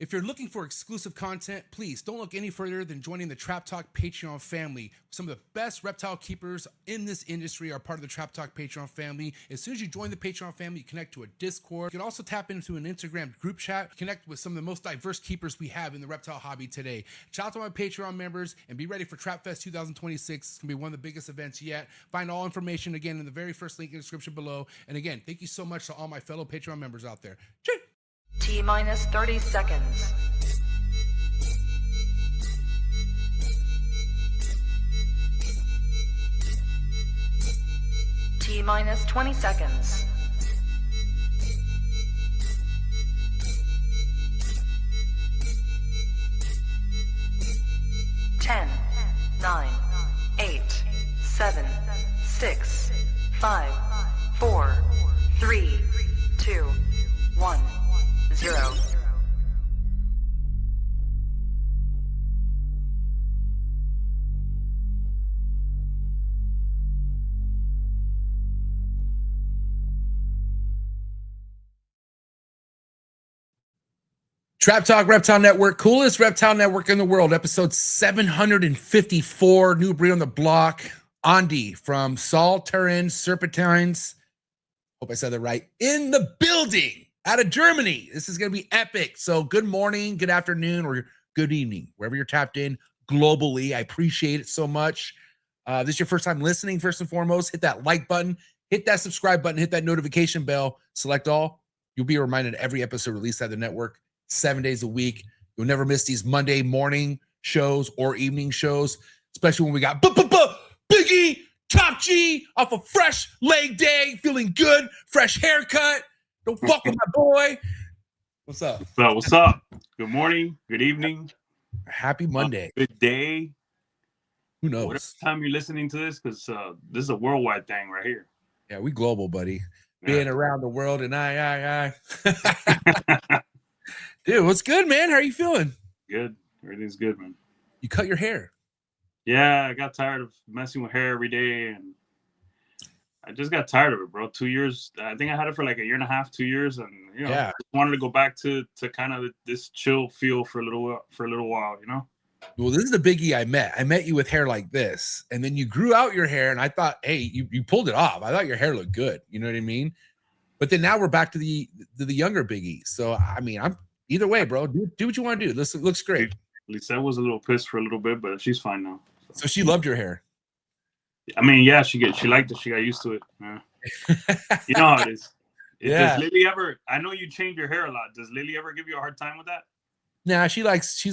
If you're looking for exclusive content, please don't look any further than joining the Trap Talk Patreon family. Some of the best reptile keepers in this industry are part of the Trap Talk Patreon family. As soon as you join the Patreon family, you connect to a Discord. You can also tap into an Instagram group chat, connect with some of the most diverse keepers we have in the reptile hobby today. Shout out to my Patreon members and be ready for Trap Fest 2026. It's going to be one of the biggest events yet. Find all information again in the very first link in the description below. And again, thank you so much to all my fellow Patreon members out there. Cheers. T-minus 30 seconds. T-minus 20 seconds. 10, 9, 8, 7, 6, 5, 4, 3, 2, 1. 0. Trap Talk Reptile Network, coolest reptile network in the world, episode 754, new breed on the block. Andi from Saltarin, Serpentines. Hope I said that right. In the building. Out of Germany. This is going to be epic. So good morning, good afternoon, or good evening, wherever you're tapped in globally. I appreciate it so much. This is your first time listening, first and foremost, hit that like button, hit that subscribe button, hit that notification bell, select all. You'll be reminded of every episode released at the network 7 days a week. You'll never miss these Monday morning shows or evening shows, especially when we got Biggie, Top G off a fresh leg day, feeling good, fresh haircut. Don't fuck with my boy. What's up? So what's up? Good morning. Good evening. Happy Monday. Good day. Who knows? Whatever time you're listening to this, because this is a worldwide thing right here. Yeah, we global, buddy. Yeah. Being around the world and I. Dude, what's good, man? How are you feeling? Good. Everything's good, man. You cut your hair. Yeah, I got tired of messing with hair every day, and I just got tired of it, bro. 2 years. I think I had it for like a year and a half, 2 years, and you know, Yeah. just wanted to go back to kind of this chill feel for a little while, you know. Well, this is the biggie I met. I met you with hair like this, and then you grew out your hair, and I thought, hey, you pulled it off. I thought your hair looked good. You know what I mean? But then now we're back to the younger biggie. So I mean, I'm either way, bro. Do what you want to do. Listen, looks great. Lisa was a little pissed for a little bit, but she's fine now. So she loved your hair. I mean, yeah, she liked it. She got used to it. Yeah. You know how it is. Yeah. Does Lily ever? I know you change your hair a lot. Does Lily ever give you a hard time with that? Nah, she likes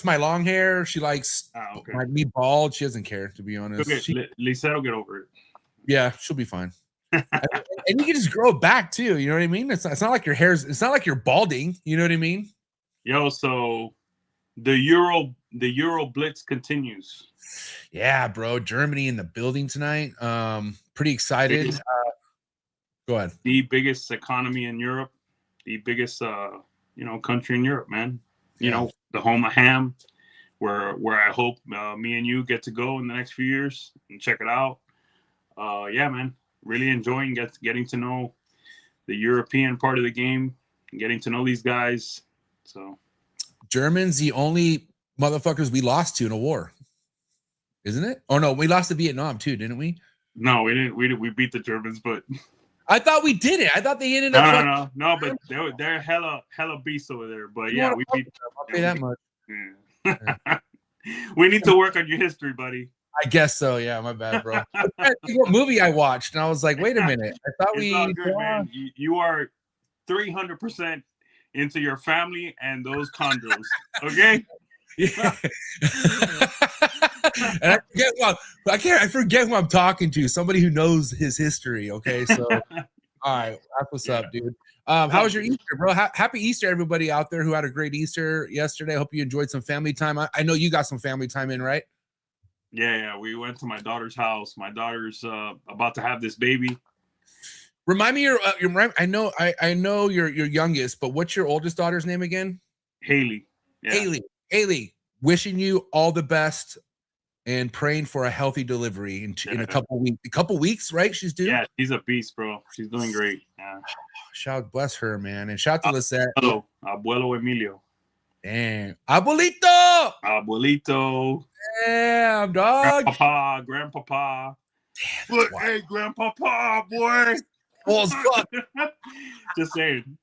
my long hair. She likes Okay. me bald. She doesn't care, to be honest. Okay, Lisa will get over it. Yeah, she'll be fine. And you can just grow it back too. You know what I mean? It's not like your hair's. It's not like you're balding. You know what I mean? Yo, so the Euro Blitz continues. Yeah, bro. Germany in the building tonight. Pretty excited. Go ahead. The biggest economy in Europe, the biggest country in Europe, man. You know, the home of ham, where I hope me and you get to go in the next few years and check it out. Yeah, man. Really enjoying getting to know the European part of the game, getting to know these guys. So Germans, the only motherfuckers we lost to in a war, isn't it? Oh no, we lost to Vietnam too, didn't we? No, we didn't. We beat the Germans, but I thought we did it. I thought they ended up. No. But they're hella beasts over there. But yeah, we beat. I'll pay that much. Yeah. We need to work on your history, buddy. I guess so. Yeah, my bad, bro. What movie I watched, and I was like, wait a minute. I thought It's all good, man. You are 300% into your family and those chondros. Okay. Yeah. And I forget who I'm talking to. Somebody who knows his history. Okay, so all right, that's what's up, dude. How was your Easter, bro? Happy Easter, everybody out there who had a great Easter yesterday. Hope you enjoyed some family time. I know you got some family time in, right? Yeah. We went to my daughter's house. My daughter's about to have this baby. Remind me your I know your youngest, but what's your oldest daughter's name again? Haley. Yeah. Haley, wishing you all the best and praying for a healthy delivery in a couple weeks. A couple weeks, right? She's due. Yeah, she's a beast, bro. She's doing great. Yeah. shout, bless her, man. And shout to Lisette. Hello, Abuelo Emilio. Damn. Abuelito. Abuelito. Damn, dog. Grandpapa. Look, hey, Grandpapa, boy. Well, as fuck. Just saying.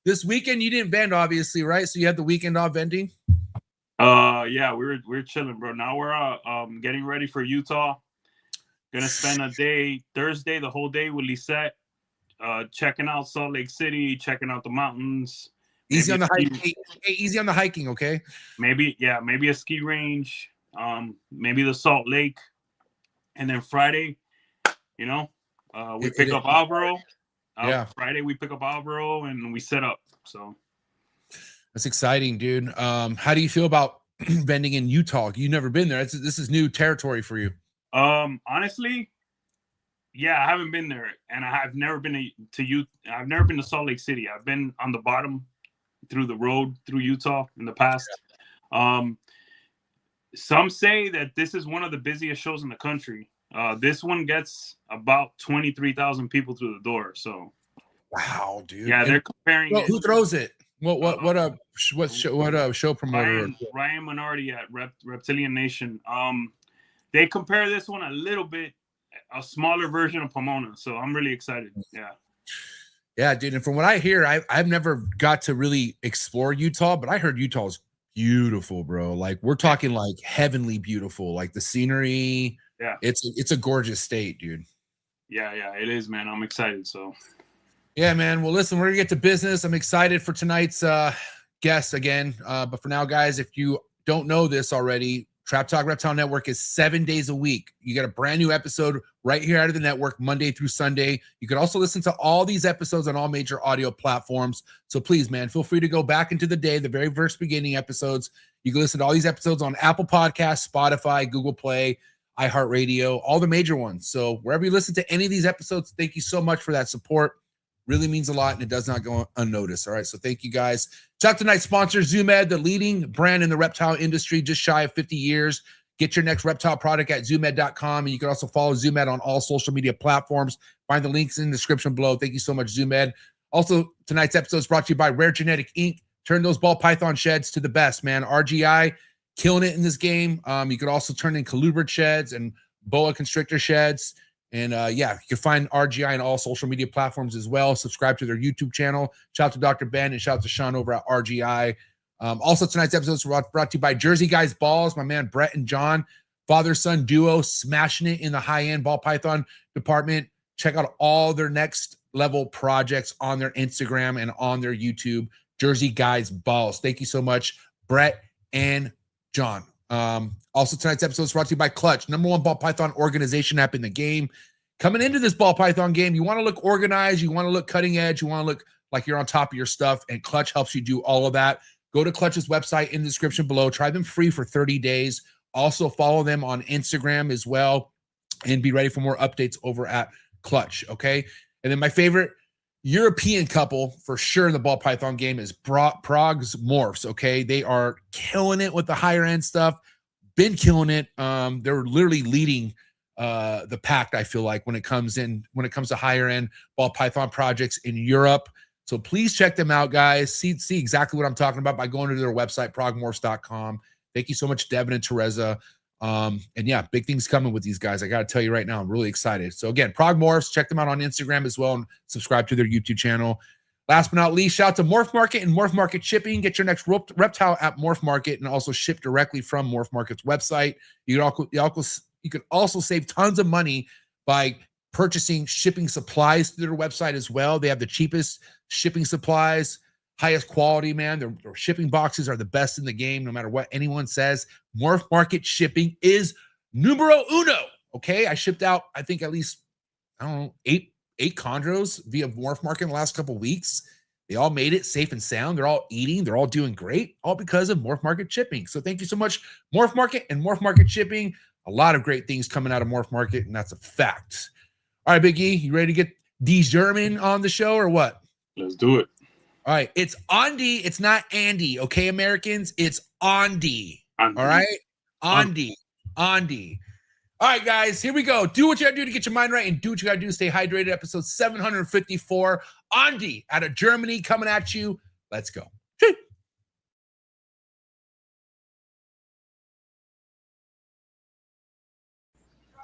This weekend you didn't vend, obviously, right? So you had the weekend off vending? Yeah, we're chilling, bro. Now we're getting ready for Utah. Gonna spend a day, Thursday, the whole day with Lisette, checking out Salt Lake City, checking out the mountains. Easy on the hiking. Hey, easy on the hiking, okay? Maybe a ski range, maybe the Salt Lake. And then Friday, you know, we pick up Alvaro. Friday we pick up Alvaro and we set up. So that's exciting, dude. How do you feel about vending in Utah? You've never been there. This is new territory for you. Honestly, yeah, I haven't been there, and I've never been I've never been to Salt Lake City. I've been on the bottom through the road through Utah in the past. Some say that this is one of the busiest shows in the country. This one gets about 23,000 people through the door. So, wow, dude. Yeah, they're comparing. Well, who throws it? What show promoter? Ryan Minardi at Reptilian Nation. They compare this one a little bit, a smaller version of Pomona. So I'm really excited. Yeah, dude. And from what I hear, I've never got to really explore Utah, but I heard Utah is beautiful, bro. Like we're talking like heavenly beautiful, like the scenery. Yeah, it's a gorgeous state, dude. Yeah, it is, man. I'm excited. So yeah, man. Well, listen, we're gonna get to business. I'm excited for tonight's guest again. But for now, guys, if you don't know this already, Trap Talk Reptile Network is 7 days a week. You get a brand new episode right here out of the network, Monday through Sunday. You can also listen to all these episodes on all major audio platforms. So please, man, feel free to go back into the day, the very first beginning episodes. You can listen to all these episodes on Apple Podcasts, Spotify, Google Play, iHeartRadio, all the major ones. So wherever you listen to any of these episodes, thank you so much for that support. Really means a lot, and it does not go unnoticed. All right, so thank you, guys. Shout out to tonight's sponsor, ZoomEd, the leading brand in the reptile industry, just shy of 50 years. Get your next reptile product at zoomed.com, and you can also follow ZoomEd on all social media platforms. Find the links in the description below. Thank you so much, ZoomEd. Also, tonight's episode is brought to you by Rare Genetic Inc. Turn those ball python sheds to the best, man. RGI, killing it in this game. You could also turn in colubrid sheds and boa constrictor sheds. And yeah, you can find RGI on all social media platforms as well. Subscribe to their YouTube channel. Shout out to Dr. Ben and shout out to Sean over at RGI. Also, tonight's episode is brought to you by Jersey Guys Balls. My man Brett and John, father-son duo, smashing it in the high-end ball python department. Check out all their next level projects on their Instagram and on their YouTube. Jersey Guys Balls. Thank you so much, Brett and John. Also, tonight's episode is brought to you by Clutch, #1 ball python organization app in the game. Coming into this ball python game, you want to look organized, you want to look cutting edge, you want to look like you're on top of your stuff, and Clutch helps you do all of that. Go to Clutch's website in the description below. Try them free for 30 days. Also follow them on Instagram as well, and be ready for more updates over at Clutch, okay? And then my favorite European couple for sure in the ball python game is Prague's MORPHs, okay? They are killing it with the higher end stuff. Been killing it. They're literally leading the pack, I feel like, when it comes to higher end ball python projects in Europe. So please check them out, guys. See exactly what I'm talking about by going to their website, progmorphs.com. Thank you so much, Devin and Teresa. And yeah, big things coming with these guys. I got to tell you right now, I'm really excited. So again, Progmorphs, check them out on Instagram as well and subscribe to their YouTube channel. Last but not least, shout out to Morph Market and Morph Market Shipping. Get your next reptile at Morph Market and also ship directly from Morph Market's website. You could also save tons of money by purchasing shipping supplies through their website as well. They have the cheapest shipping supplies, highest quality, man. Their shipping boxes are the best in the game, no matter what anyone says. Morph Market Shipping is numero uno, okay? I shipped out, I think, at least, I don't know, eight chondros via Morph Market in the last couple of weeks. They all made it safe and sound. They're all eating. They're all doing great, all because of Morph Market Shipping. So thank you so much, Morph Market and Morph Market Shipping. A lot of great things coming out of Morph Market, and that's a fact. All right, Big E, you ready to get D German on the show or what? Let's do it. All right, it's Andi. It's not Andy, okay, Americans? It's Andi. All right? Andi. All right, guys, here we go. Do what you gotta do to get your mind right and do what you gotta do to stay hydrated. Episode 754. Andi out of Germany coming at you. Let's go.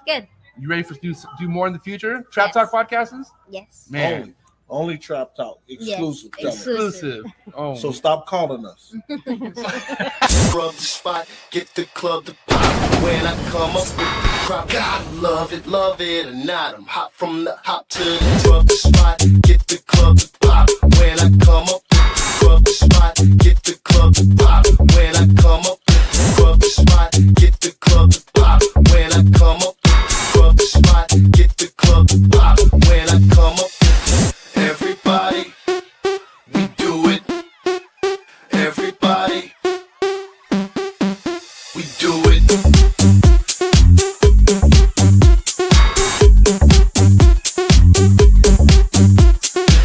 Good. You ready for do more in the future? Trap Talk podcasts? Yes. Man, Only Trap Talk. Exclusive. Yes, exclusive. Oh, So stop calling us. Rub the spot, get the club to pop. When I come up with the crop, God love it or not. I'm hot from the hop to the rub the spot, get the club to pop. When I come up with the rub the spot, get the club to pop. When I come up with the rub the spot, get the club to pop. When I come up with the rub the spot, get the club to pop. When I come up with everybody, we do it. Everybody, we do it.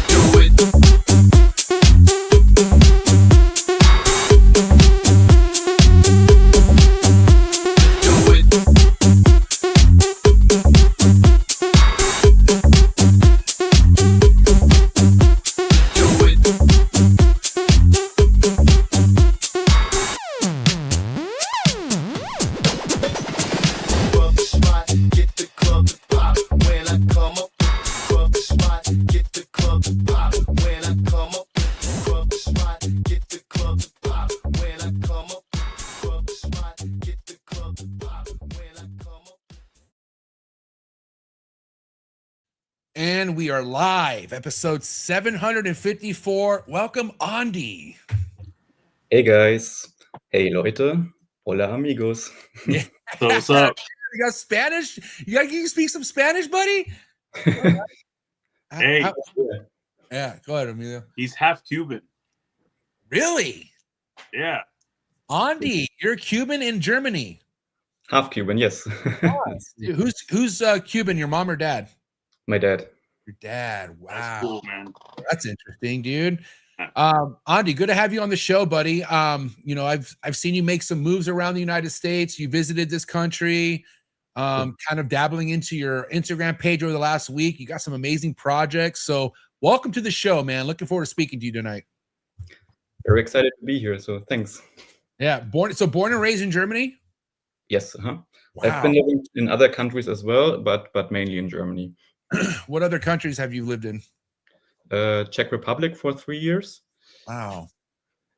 Do it. Do it. Do it. Rub the spot, get the club to pop. When I come up with the rub the spot, get the club to pop. When I come up with the rub the spot, get the club to pop. When I come up with the rub the spot, get the club to pop. When I come up. and we are live. Episode 754. Welcome, Andi. Hey guys, hey Leute, hola amigos. So what's up? You got Spanish? You speak some Spanish, buddy? Hey. Yeah, go ahead, Emilio. He's half Cuban. Really? Yeah. Andi, you're Cuban in Germany. Half Cuban, yes. Who's Cuban, your mom or dad? My dad. Your dad. Wow. That's cool, man. That's interesting, dude. Andi, good to have you on the show, buddy. I've seen you make some moves around the United States. You visited this country, kind of dabbling into your Instagram page over the last week. You got some amazing projects. So welcome to the show, man. Looking forward to speaking to you tonight. Very excited to be here, so thanks. Yeah, born and raised in Germany? Yes, Wow. I've been living in other countries as well, but mainly in Germany. What other countries have you lived in? Czech Republic for 3 years, Wow.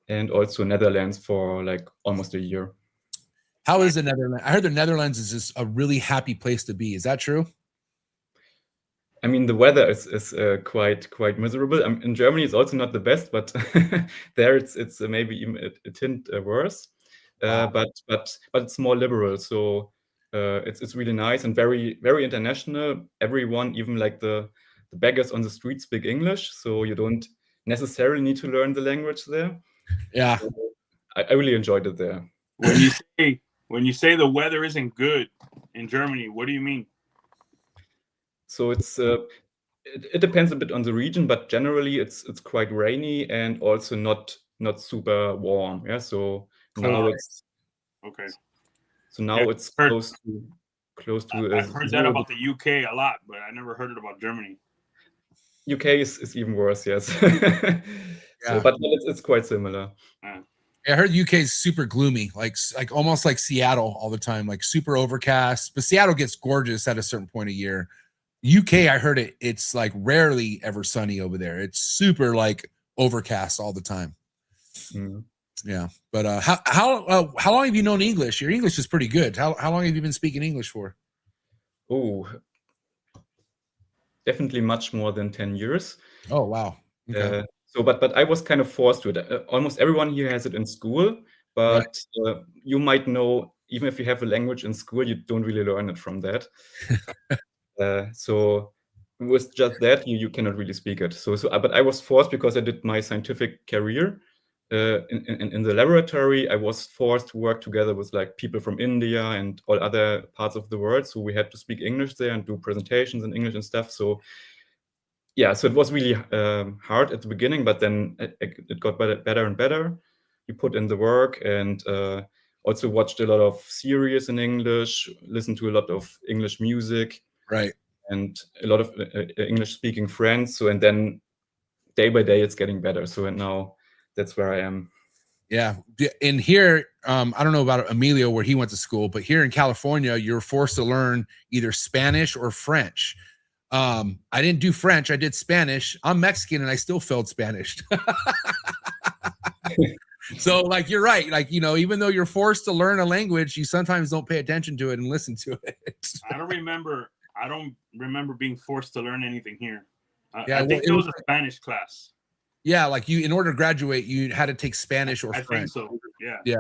and also Netherlands for like almost a year. How is the Netherlands? I heard the Netherlands is just a really happy place to be. Is that true? I mean, the weather is quite miserable. In Germany, it's also not the best, but there it's maybe even a tint worse. Wow. But it's more liberal, so it's really nice and very very international. Everyone, even like the beggars on the street, speak English, so you don't necessarily need to learn the language there. Yeah. So I really enjoyed it there. When you say the weather isn't good in Germany, what do you mean? So it depends a bit on the region, but generally it's quite rainy and also not super warm. Yeah. So now it's Okay. so now Yeah, it's heard- close to. I've heard that about the UK a lot, but I never heard it about Germany. UK is even worse. Yes. Yeah. So, but it's quite similar. I heard UK is super gloomy, like almost like Seattle all the time, like super overcast. But Seattle gets gorgeous at a certain point of year. UK, I heard it's like rarely ever sunny over there. It's super like overcast all the time. Mm. Yeah, but how long have you known English? Your English is pretty good. How long have you been speaking English for? Oh, definitely much more than 10 years. Oh wow. Okay. But I was kind of forced to it. Almost everyone here has it in school, but you might know, even if you have a language in school, you don't really learn it from that. So with just that, you cannot really speak it. But I was forced because I did my scientific career in the laboratory. I was forced to work together with like people from India and all other parts of the world. So we had to speak English there and do presentations in English and stuff. So yeah, so it was really hard at the beginning, but then it got better and better. You put in the work, and also watched a lot of series in English, listened to a lot of English music, Right. and a lot of English-speaking friends. So, and then day by day, it's getting better. So, and now that's where I am. Yeah. And here, I don't know about Emilio where he went to school, but here in California, you're forced to learn either Spanish or French. I didn't do French. I did Spanish. I'm Mexican and I still failed Spanish. So like, you're right. Like, you know, even though you're forced to learn a language, you sometimes don't pay attention to it and listen to it. I don't remember being forced to learn anything here. Yeah, I think there was a Spanish class. Yeah, like you, in order to graduate, you had to take Spanish or I French. think so. Yeah. Yeah.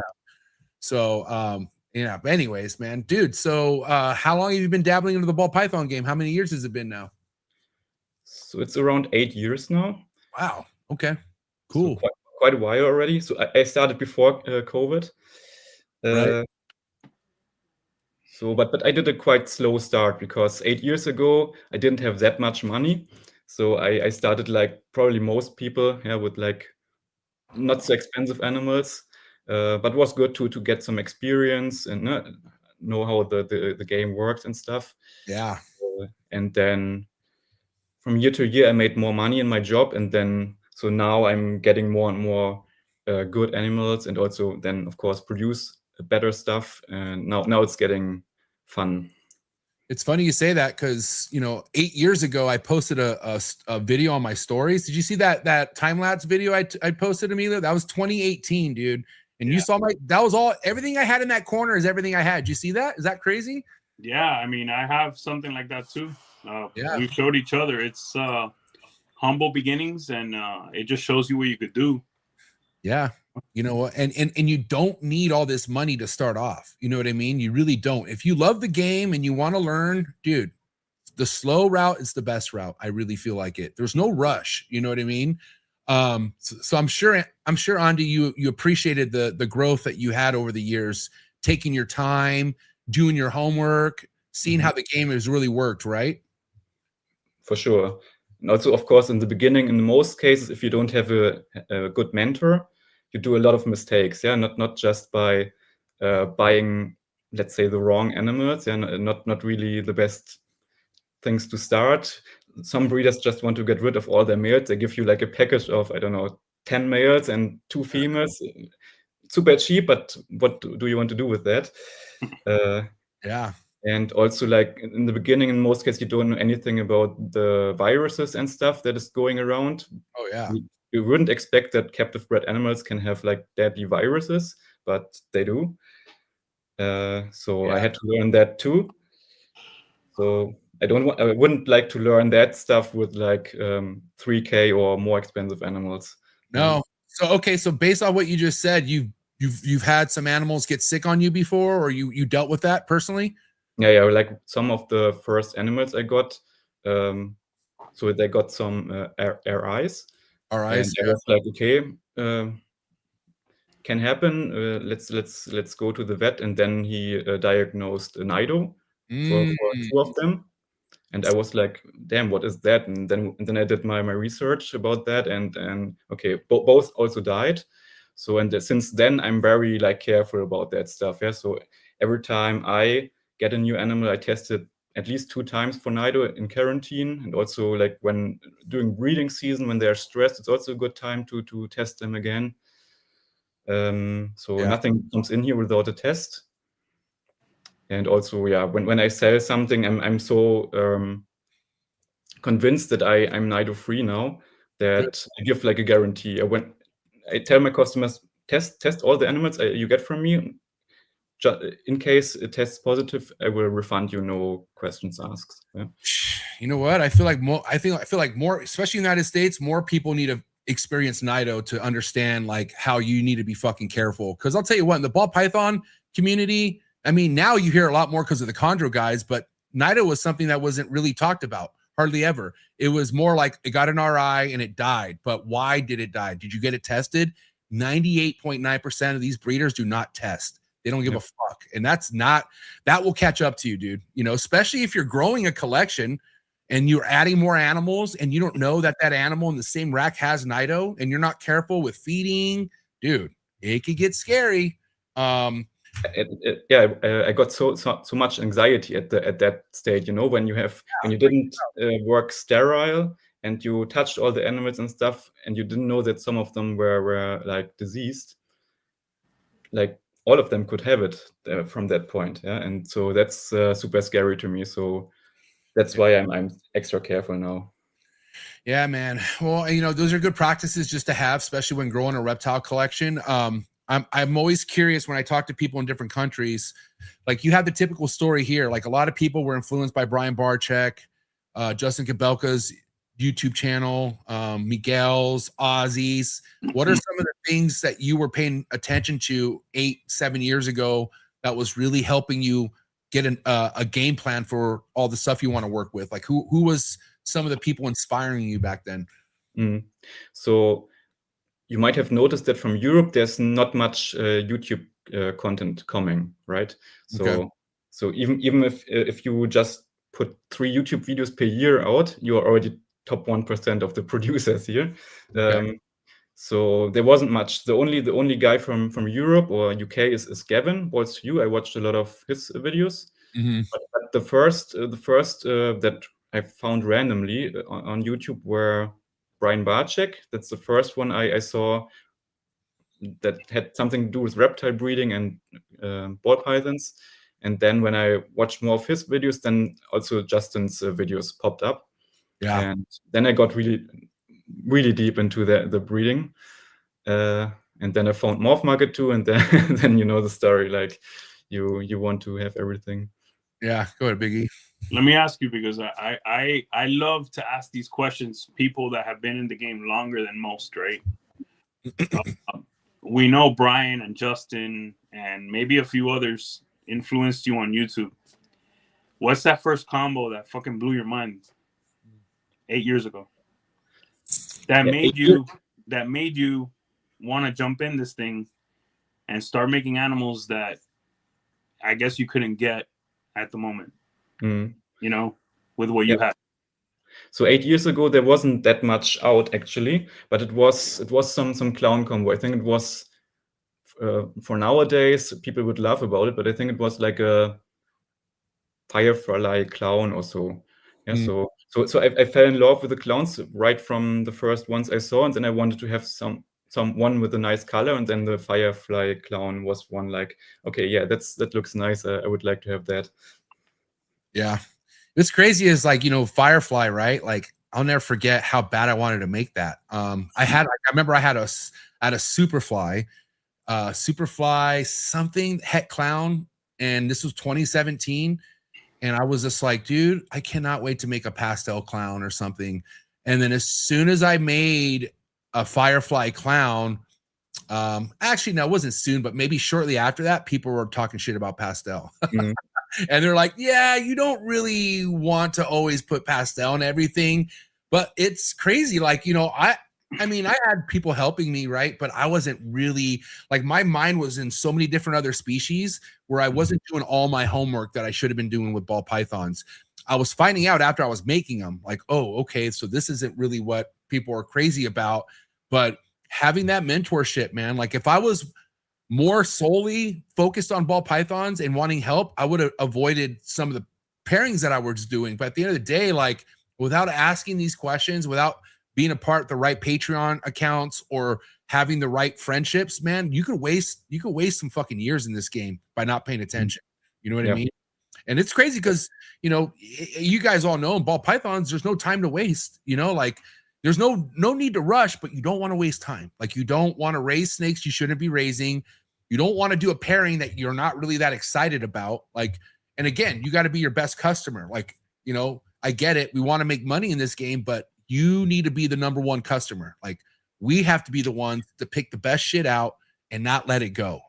So, yeah. But anyways, man, dude. So, how long have you been dabbling into the ball python game? How many years has it been now? So it's around 8 years now. Wow. Okay. Cool. So quite a while already. So I started before COVID. Right. So, but I did a quite slow start because 8 years ago I didn't have that much money. So I started like probably most people, yeah, with like not so expensive animals, but was good to get some experience and know how the game works and stuff. Yeah. And then from year to year I made more money in my job, and then so now I'm getting more and more good animals, and also then of course produce better stuff. And now it's getting fun. It's funny you say that because, you know, 8 years ago I posted a video on my stories. Did you see that time lapse video I posted, Emilio? That was 2018, dude. And you saw that was all, everything I had in that corner is everything I had. Did you see that? Is that crazy? Yeah, I mean, I have something like that too. Yeah. We showed each other. It's humble beginnings, and it just shows you what you could do. Yeah. You know, and you don't need all this money to start off. You know what I mean? You really don't. If you love the game and you want to learn, dude, the slow route is the best route. I really feel like it. There's no rush. You know what I mean? So I'm sure, Andi, you appreciated the growth that you had over the years, taking your time, doing your homework, seeing how the game has really worked, right? For sure. And also, of course, in the beginning, in most cases, if you don't have a good mentor, you do a lot of mistakes. Yeah, not just by buying, let's say, the wrong animals. Yeah, not really the best things to start. Some breeders just want to get rid of all their males. They give you like a package of, I don't know, 10 males and 2 females. Super cheap, but what do you want to do with that? Yeah. And also, like in the beginning, in most cases, you don't know anything about the viruses and stuff that is going around. Oh yeah. You wouldn't expect that captive bred animals can have like deadly viruses, but they do. So I had to learn that too. So I wouldn't like to learn that stuff with like 3K or more expensive animals. No. So okay. So based on what you just said, you've had some animals get sick on you before, or you dealt with that personally? Yeah. Like some of the first animals I got, so they got some RIs. RIs. And I was like, okay, can happen. Let's go to the vet. And then he diagnosed a NIDO for 2 of them. And I was like, damn, what is that? And then I did my research about that, and okay, both also died. So since then I'm very like careful about that stuff. Yeah. So every time I get a new animal, I test it at least 2 times for NIDO in quarantine, and also like when during breeding season when they're stressed, it's also a good time to test them again. Nothing comes in here without a test. And also, yeah, when I sell something, I'm so convinced that I'm NIDO free now that I give like a guarantee. When I tell my customers, test all the animals you get from me. In case it tests positive, I will refund you, no questions asked. Yeah. You know what? I feel like more, especially in the United States, more people need to experience NIDO to understand like how you need to be fucking careful. Because I'll tell you what, in the ball python community, I mean, now you hear a lot more because of the chondro guys, but NIDO was something that wasn't really talked about, hardly ever. It was more like it got an RI and it died. But why did it die? Did you get it tested? 98.9% of these breeders do not test. They don't give a fuck. And that will catch up to you, dude. You know, especially if you're growing a collection and you're adding more animals and you don't know that animal in the same rack has NIDO and you're not careful with feeding, dude, it could get scary. I got so much anxiety at that state, you know, when you didn't work sterile and you touched all the animals and stuff, and you didn't know that some of them were like diseased, like all of them could have it from that point, yeah. And so that's super scary to me. So that's why I'm extra careful now. Yeah, man. Well, you know, those are good practices just to have, especially when growing a reptile collection. I'm always curious when I talk to people in different countries. Like, you have the typical story here. Like, a lot of people were influenced by Brian Barczyk, Justin Kabelka's YouTube channel, Miguel's, Ozzy's. What are some of the things that you were paying attention to 8-7 years ago that was really helping you get a game plan for all the stuff you want to work with? Like, who was some of the people inspiring you back then? So you might have noticed that from Europe, there's not much YouTube content coming, right? So, Okay. so even if you just put 3 YouTube videos per year out, you are already top 1% of the producers here. Okay. So there wasn't much. The only guy from Europe or UK is Gavin Balls to You. I watched a lot of his videos. But the first that I found randomly on YouTube were Brian Barczyk. That's the first one I saw that had something to do with reptile breeding and ball pythons. And then when I watched more of his videos, then also Justin's videos popped up. Yeah. And then I got really deep into the breeding. And then I found Morph Market too. And then then you know the story. Like you want to have everything. Yeah, go ahead, Biggie. Let me ask you, because I love to ask these questions, people that have been in the game longer than most, right? We know Brian and Justin and maybe a few others influenced you on YouTube. What's that first combo that fucking blew your mind 8 years ago? That made you want to jump in this thing and start making animals that I guess you couldn't get at the moment, you know, with what you had. So 8 years ago, there wasn't that much out actually, but it was some clown combo. I think it was for nowadays people would laugh about it, but I think it was like a firefly clown or so. Yeah. So I fell in love with the clowns right from the first ones I saw, and then I wanted to have one with a nice color, and then the firefly clown was one like, okay, yeah, that looks nice. I would like to have that. Yeah. What's crazy is, like, you know, firefly, right? Like, I'll never forget how bad I wanted to make that. I remember I had a superfly something het clown, and this was 2017. And I was just like, dude, I cannot wait to make a pastel clown or something. And then as soon as I made a firefly clown, actually, no, it wasn't soon, but maybe shortly after that, people were talking shit about pastel. And they're like, yeah, you don't really want to always put pastel in everything. But it's crazy. Like, you know, I mean, I had people helping me, right? But I wasn't really, like, my mind was in so many different other species where I wasn't doing all my homework that I should have been doing with ball pythons. I was finding out after I was making them, like, oh, okay, so this isn't really what people are crazy about. But having that mentorship, man, like, if I was more solely focused on ball pythons and wanting help, I would have avoided some of the pairings that I was doing. But at the end of the day, like, without asking these questions, without being a part of the right Patreon accounts or having the right friendships, man, you could waste some fucking years in this game by not paying attention. You know what I mean? And it's crazy because, you know, you guys all know in ball pythons, there's no time to waste, you know, like, there's no need to rush, but you don't want to waste time. Like, you don't want to raise snakes you shouldn't be raising. You don't want to do a pairing that you're not really that excited about. Like, and again, you got to be your best customer. Like, you know, I get it. We want to make money in this game, but you need to be the number one customer. Like, we have to be the ones to pick the best shit out and not let it go.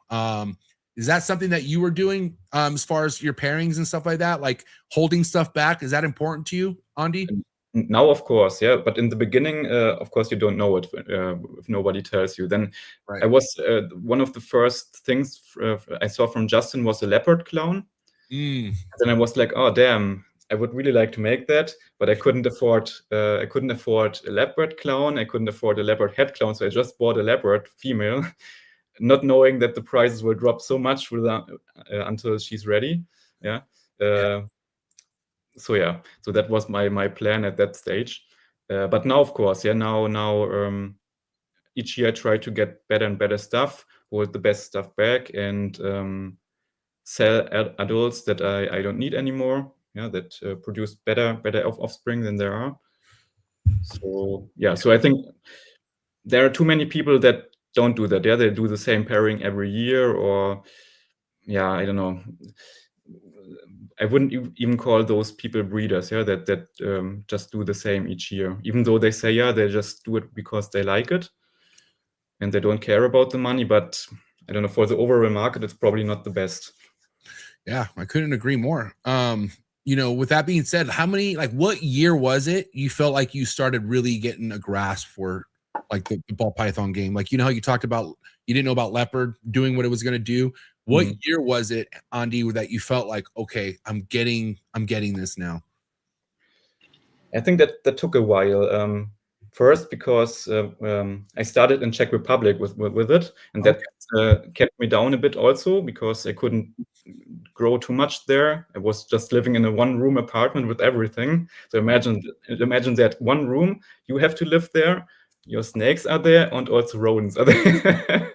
Is that something that you were doing as far as your pairings and stuff like that? Like, holding stuff back, is that important to you, Andi? Now, of course, yeah. But in the beginning, of course, you don't know it if nobody tells you. Then I was one of the first things I saw from Justin was a leopard clown. And then I was like, oh, damn, I would really like to make that, but I couldn't afford a leopard clown. I couldn't afford a leopard head clown, so I just bought a leopard female. not knowing that the prices will drop so much until she's ready. Yeah. So yeah, so that was my plan at that stage. But now, of course, now each year I try to get better and better stuff, hold the best stuff back, and sell adults that I don't need anymore. Yeah, that produce better offspring than there are. So yeah, so I think there are too many people that don't do that. Yeah, they do the same pairing every year, or yeah, I don't know. I wouldn't even call those people breeders. Yeah, that just do the same each year, even though they say they just do it because they like it and they don't care about the money. But I don't know, for the overall market, it's probably not the best. Yeah, I couldn't agree more. With that being said, what year was it you felt like you started really getting a grasp for like the ball python game? Like, how you talked about you didn't know about leopard doing what it was going to do. What year was it, Andi, that you felt like, okay, I'm getting this now? I think that took a while. First, because I started in Czech Republic with it, and that kept me down a bit also, because I couldn't grow too much there. I was just living in a one-room apartment with everything. So imagine that one room, you have to live there, your snakes are there, and also rodents are there.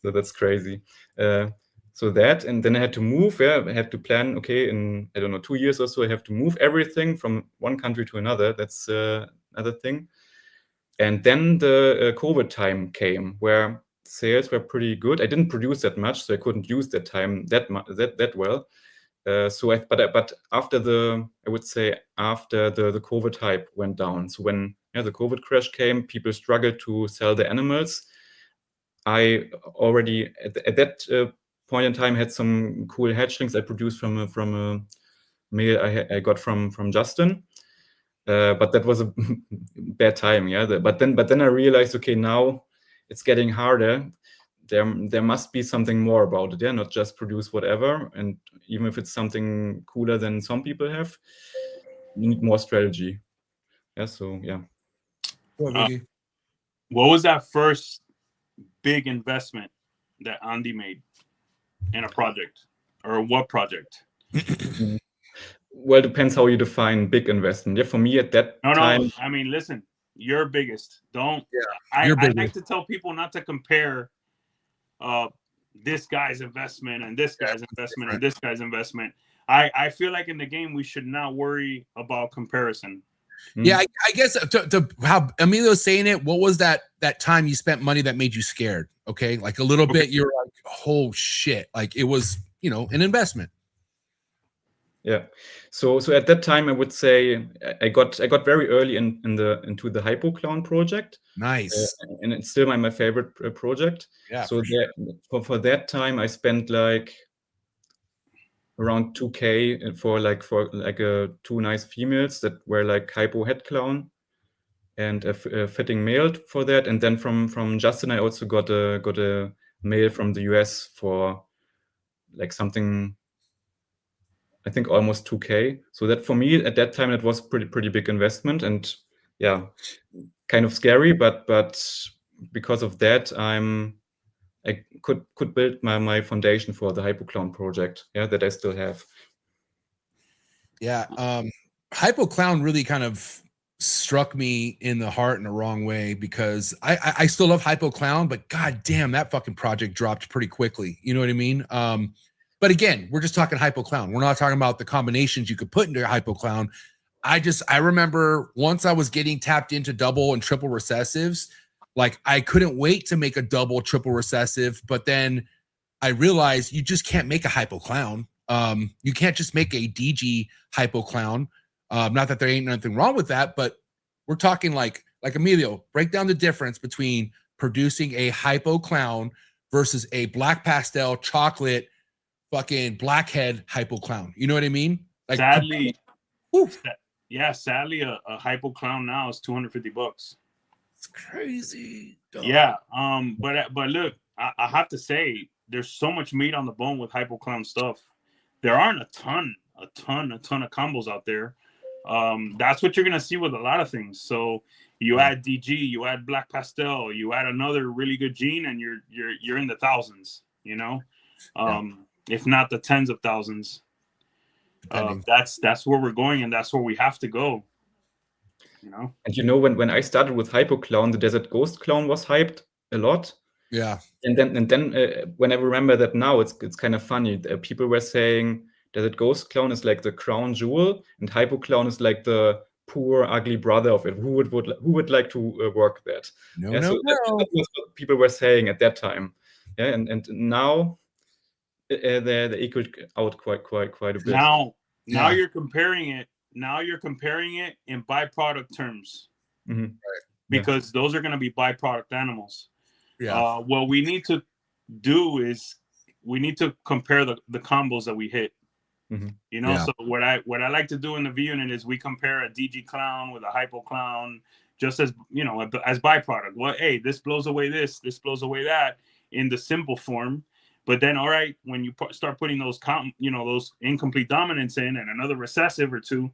So that's crazy. So that, and then I had to move. Yeah, I had to plan. Okay, in 2 years or so, I have to move everything from one country to another. That's another thing. And then the COVID time came, where sales were pretty good. I didn't produce that much, so I couldn't use that time that well. But after the COVID hype went down. So when the COVID crash came, people struggled to sell the animals. I already at that point in time had some cool hatchlings I produced from a male I got from Justin. But that was a bad time, But then I realized, okay, now it's getting harder. There must be something more about it, not just produce whatever. And even if it's something cooler than some people have, you need more strategy. Yeah. So yeah. What was that first big investment that Andi made in a project, or what project? Well, it depends how you define big investment. Yeah, for me at that time. No. I mean, listen, your biggest. Don't. Yeah, I like to tell people not to compare this guy's investment and this guy's investment and this guy's investment. I feel like in the game we should not worry about comparison. Yeah, I guess to how Emilio's saying it, what was that time you spent money that made you scared? Okay, like a little bit, you're like, oh shit, like it was, an investment. Yeah. So at that time, I would say I got very early into the HypoClown project. Nice. And it's still my favorite project. Yeah. So for that time, I spent like around 2K for two nice females that were like hypo head clown, and a fitting male for that. And then from Justin, I also got a male from the US for like something, I think almost 2K. So that for me at that time, it was pretty big investment, and yeah, kind of scary. But because of that, I could build my foundation for the HypoClown project. Yeah, that I still have. Yeah, HypoClown really kind of struck me in the heart in the wrong way, because I still love HypoClown, but god damn, that fucking project dropped pretty quickly. You know what I mean? But again, we're just talking HypoClown. We're not talking about the combinations you could put into HypoClown. I remember once I was getting tapped into double and triple recessives, like I couldn't wait to make a double, triple recessive, but then I realized you just can't make a HypoClown. You can't just make a DG HypoClown. Not that there ain't nothing wrong with that, but we're talking like Emilio, break down the difference between producing a HypoClown versus a black pastel chocolate fucking blackhead HypoClown. You know what I mean? Like, sadly, sadly, a HypoClown now is $250. It's crazy. Dog. Yeah. But look, I have to say, there's so much meat on the bone with HypoClown stuff. There aren't a ton of combos out there. That's what you're gonna see with a lot of things. So you add DG, you add black pastel, you add another really good gene, and you're in the thousands, you know, if not the tens of thousands. That's where we're going, and that's where we have to go. You know. And you know, when I started with Hypoclown, the Desert Ghost clown was hyped a lot. Yeah. And then when I remember that now, it's kind of funny. People were saying Desert Ghost clown is like the crown jewel, and Hypoclown is like the poor, ugly brother of it. Who would like to work that? No, yeah, no, so no. that was what people were saying at that time. Yeah, and now they equaled out quite a bit. Now you're comparing it. Now you're comparing it in byproduct terms, because those are going to be byproduct animals. Yeah. What we need to do is we need to compare the combos that we hit. You know, so what I like to do in the V unit is we compare a DG clown with a hypo clown, just as, you know, as byproduct. Well, hey, this blows away this blows away that in the simple form. But then, all right, when you start putting those those incomplete dominants in and another recessive or two,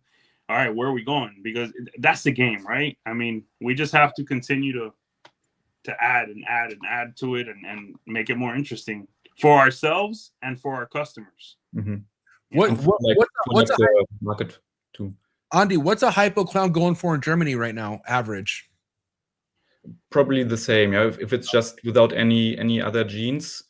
all right, where are we going? Because that's the game, right? I mean, we just have to continue to add and add and add to it and make it more interesting for ourselves and for our customers. What's the market too? Andi, what's a hypo clown going for in Germany right now, average? Probably the same. Yeah, if it's just without any other genes.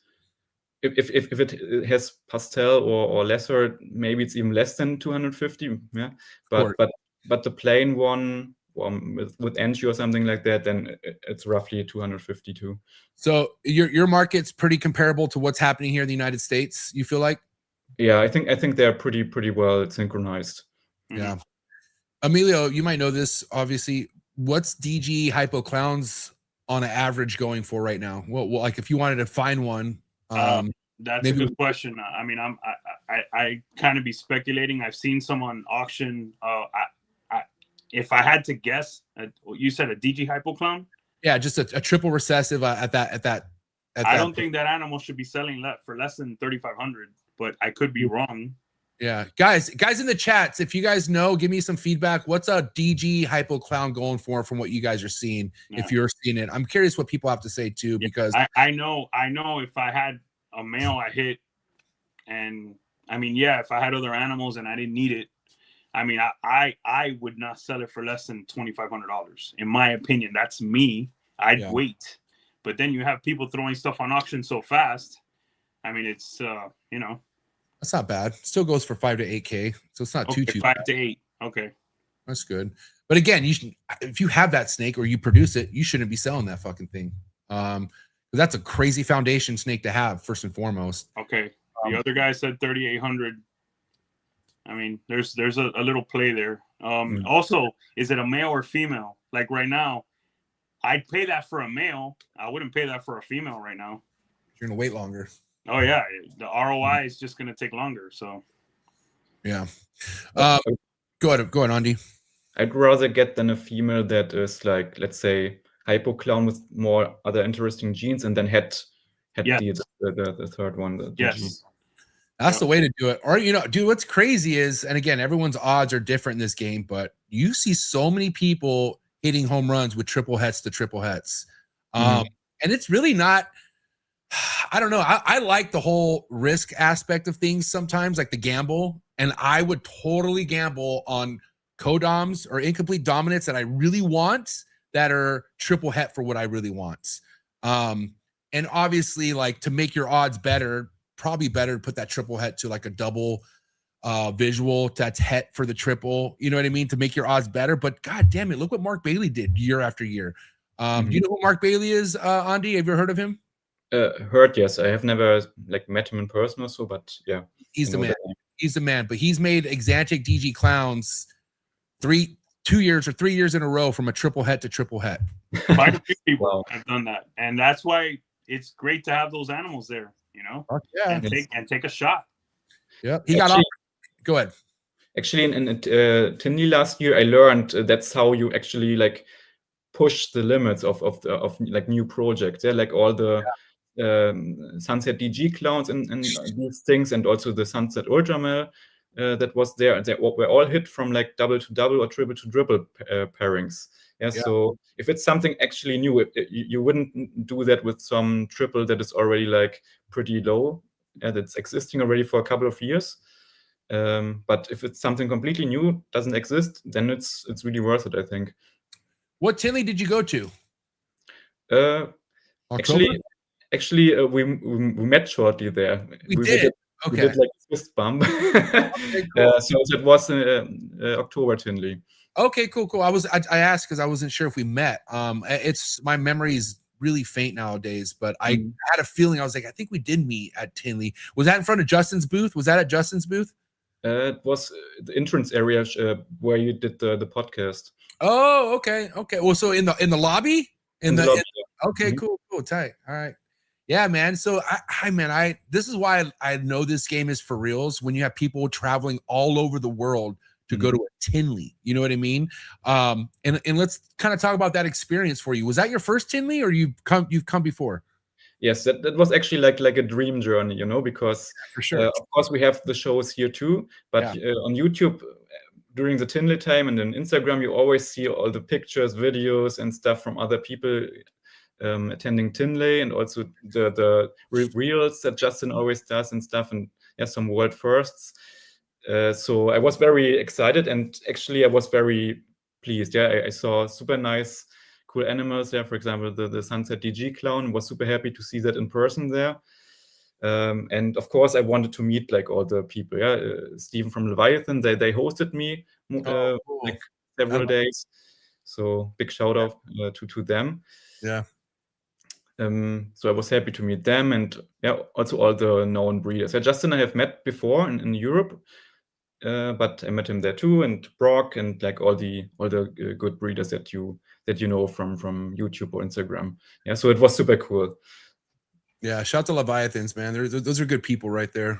If it has pastel or lesser, maybe it's even less than 250. Yeah, but the plain one with Enchi or something like that, then it's roughly 252. So your market's pretty comparable to what's happening here in the United States, you feel like? Yeah, I think they're pretty well synchronized. Yeah. Emilio, you might know this, obviously. What's DG hypo clowns on an average going for right now? Well, like if you wanted to find one, that's a good question. I mean, I kind of be speculating. I've seen some on auction. If I had to guess, you said a DG hypo clown? Yeah, just a triple recessive at that. I don't think that animal should be selling for less than 3,500, but I could be wrong. Yeah, guys in the chats, if you guys know, give me some feedback. What's a DG hypo clown going for from what you guys are seeing? Yeah. If you're seeing it, I'm curious what people have to say too, because I know if I had a male I hit, and I mean, yeah, if I had other animals and I didn't need it, I mean, I would not sell it for less than $2,500. In my opinion, that's me. I'd wait. But then you have people throwing stuff on auction so fast. I mean, it's you know. That's not bad. Still goes for 5 to 8K, so it's not too 5 bad. to 8. Okay, that's good. But again, you should, if you have that snake or you produce it, you shouldn't be selling that fucking thing. That's a crazy foundation snake to have, first and foremost. Okay. The other guy said 3,800. I mean, there's a little play there. Also, is it a male or female? Like right now, I'd pay that for a male. I wouldn't pay that for a female right now. You're gonna wait longer. Oh yeah, the ROI is just gonna take longer. So yeah. Go ahead, Andi. I'd rather get than a female that is like, let's say, hypo clown with more other interesting genes, and then had the third one. Yes. That's the way to do it. Or, you know, dude, what's crazy is, and again, everyone's odds are different in this game, but you see so many people hitting home runs with triple hets to triple hets. And it's really not, I don't know. I like the whole risk aspect of things sometimes, like the gamble. And I would totally gamble on codoms or incomplete dominants that I really want that are triple het for what I really want. And obviously, like, to make your odds better, probably better to put that triple het to like a double visual that's het for the triple, you know what I mean, to make your odds better. But god damn it, look what Mark Bailey did year after year. Do you know who Mark Bailey is, Andi? Have you ever heard of him? Heard, yes. I have never like met him in person or so, but yeah. He's the man. He's the man. But he's made Exantic DG clowns 3 years in a row from a triple het to triple het. Quite a few people have done that. And that's why it's great to have those animals there, you know? Yeah. And take a shot. Yep. He got off. Go ahead. Actually, in Tindy last year, I learned that's how you actually like push the limits of like new projects. Yeah, like all the Sunset DG clowns and these things, and also the Sunset Ultramel. that was there, and they were all hit from like double to double or triple to triple pairings. Yeah, so if it's something actually new, you wouldn't do that with some triple that is already like pretty low, that's existing already for a couple of years. But if it's something completely new, doesn't exist, then it's really worth it, I think. What Tinley did you go to? Actually, we met shortly there. We did. We did like a fist bump. Okay, cool. So it was October Tinley. Okay, cool. I asked because I wasn't sure if we met. It's my memory is really faint nowadays, but I had a feeling. I was like, I think we did meet at Tinley. Was that in front of Justin's booth? Was that at Justin's booth? It was the entrance area where you did the podcast. Oh, okay. Well, so in the lobby, okay, cool, tight. All right. Yeah, man. So I this is why I know this game is for reals. When you have people traveling all over the world to go to a Tinley, you know what I mean? And let's kind of talk about that experience for you. Was that your first Tinley, or you've come before? Yes, that was actually like a dream journey, you know, because for sure, of course we have the shows here too, but on YouTube during the Tinley time and on Instagram, you always see all the pictures, videos, and stuff from other people attending Tinley, and also the reels that Justin always does and stuff, and some world firsts. So I was very excited, and actually I was very pleased. Yeah, I saw super nice, cool animals there. For example, the Sunset DG clown. Was super happy to see that in person there. And of course, I wanted to meet like all the people. Yeah, Stephen from Leviathan. They hosted me like several days. So big shout out to them. Yeah. So I was happy to meet them, and also all the known breeders. Justin I have met before in Europe, but I met him there too, and Brock, and like all the good breeders that you know from YouTube or Instagram. Yeah, so it was super cool. Yeah, shout out to Leviathans, man. Those are good people right there.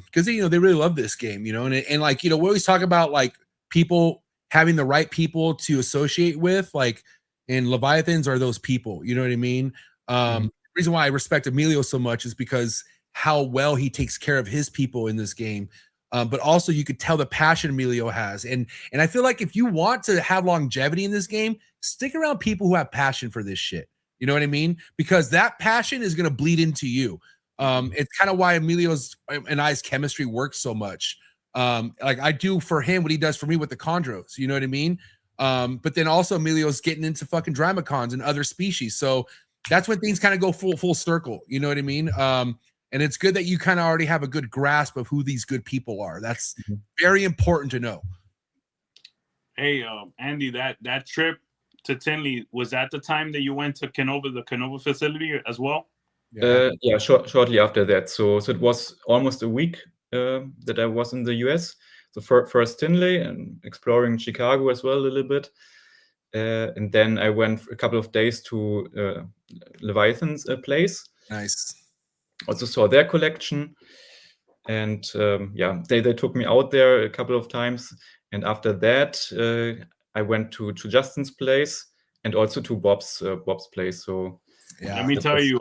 Because they really love this game, you know, and like, we always talk about like people having the right people to associate with, like, and Leviathans are those people, you know what I mean? The reason why I respect Emilio so much is because how well he takes care of his people in this game. But also you could tell the passion Emilio has. And I feel like if you want to have longevity in this game, stick around people who have passion for this shit. You know what I mean? Because that passion is going to bleed into you. It's kind of why Emilio's and I's chemistry works so much. Like I do for him what he does for me with the chondros. You know what I mean? But then also Emilio's getting into fucking Drimacons and other species. So that's when things kind of go full circle. You know what I mean? And it's good that you kind of already have a good grasp of who these good people are. That's very important to know. Hey, Andy, that trip to Tinley, was that the time that you went to the Canova facility as well? Yeah, shortly after that. So it was almost a week that I was in the US. So first Tinley and exploring Chicago as well a little bit. And then I went for a couple of days to Leviathan's place. Nice. Also saw their collection, and they took me out there a couple of times. And after that, I went to Justin's place and also to Bob's place. So let me tell you,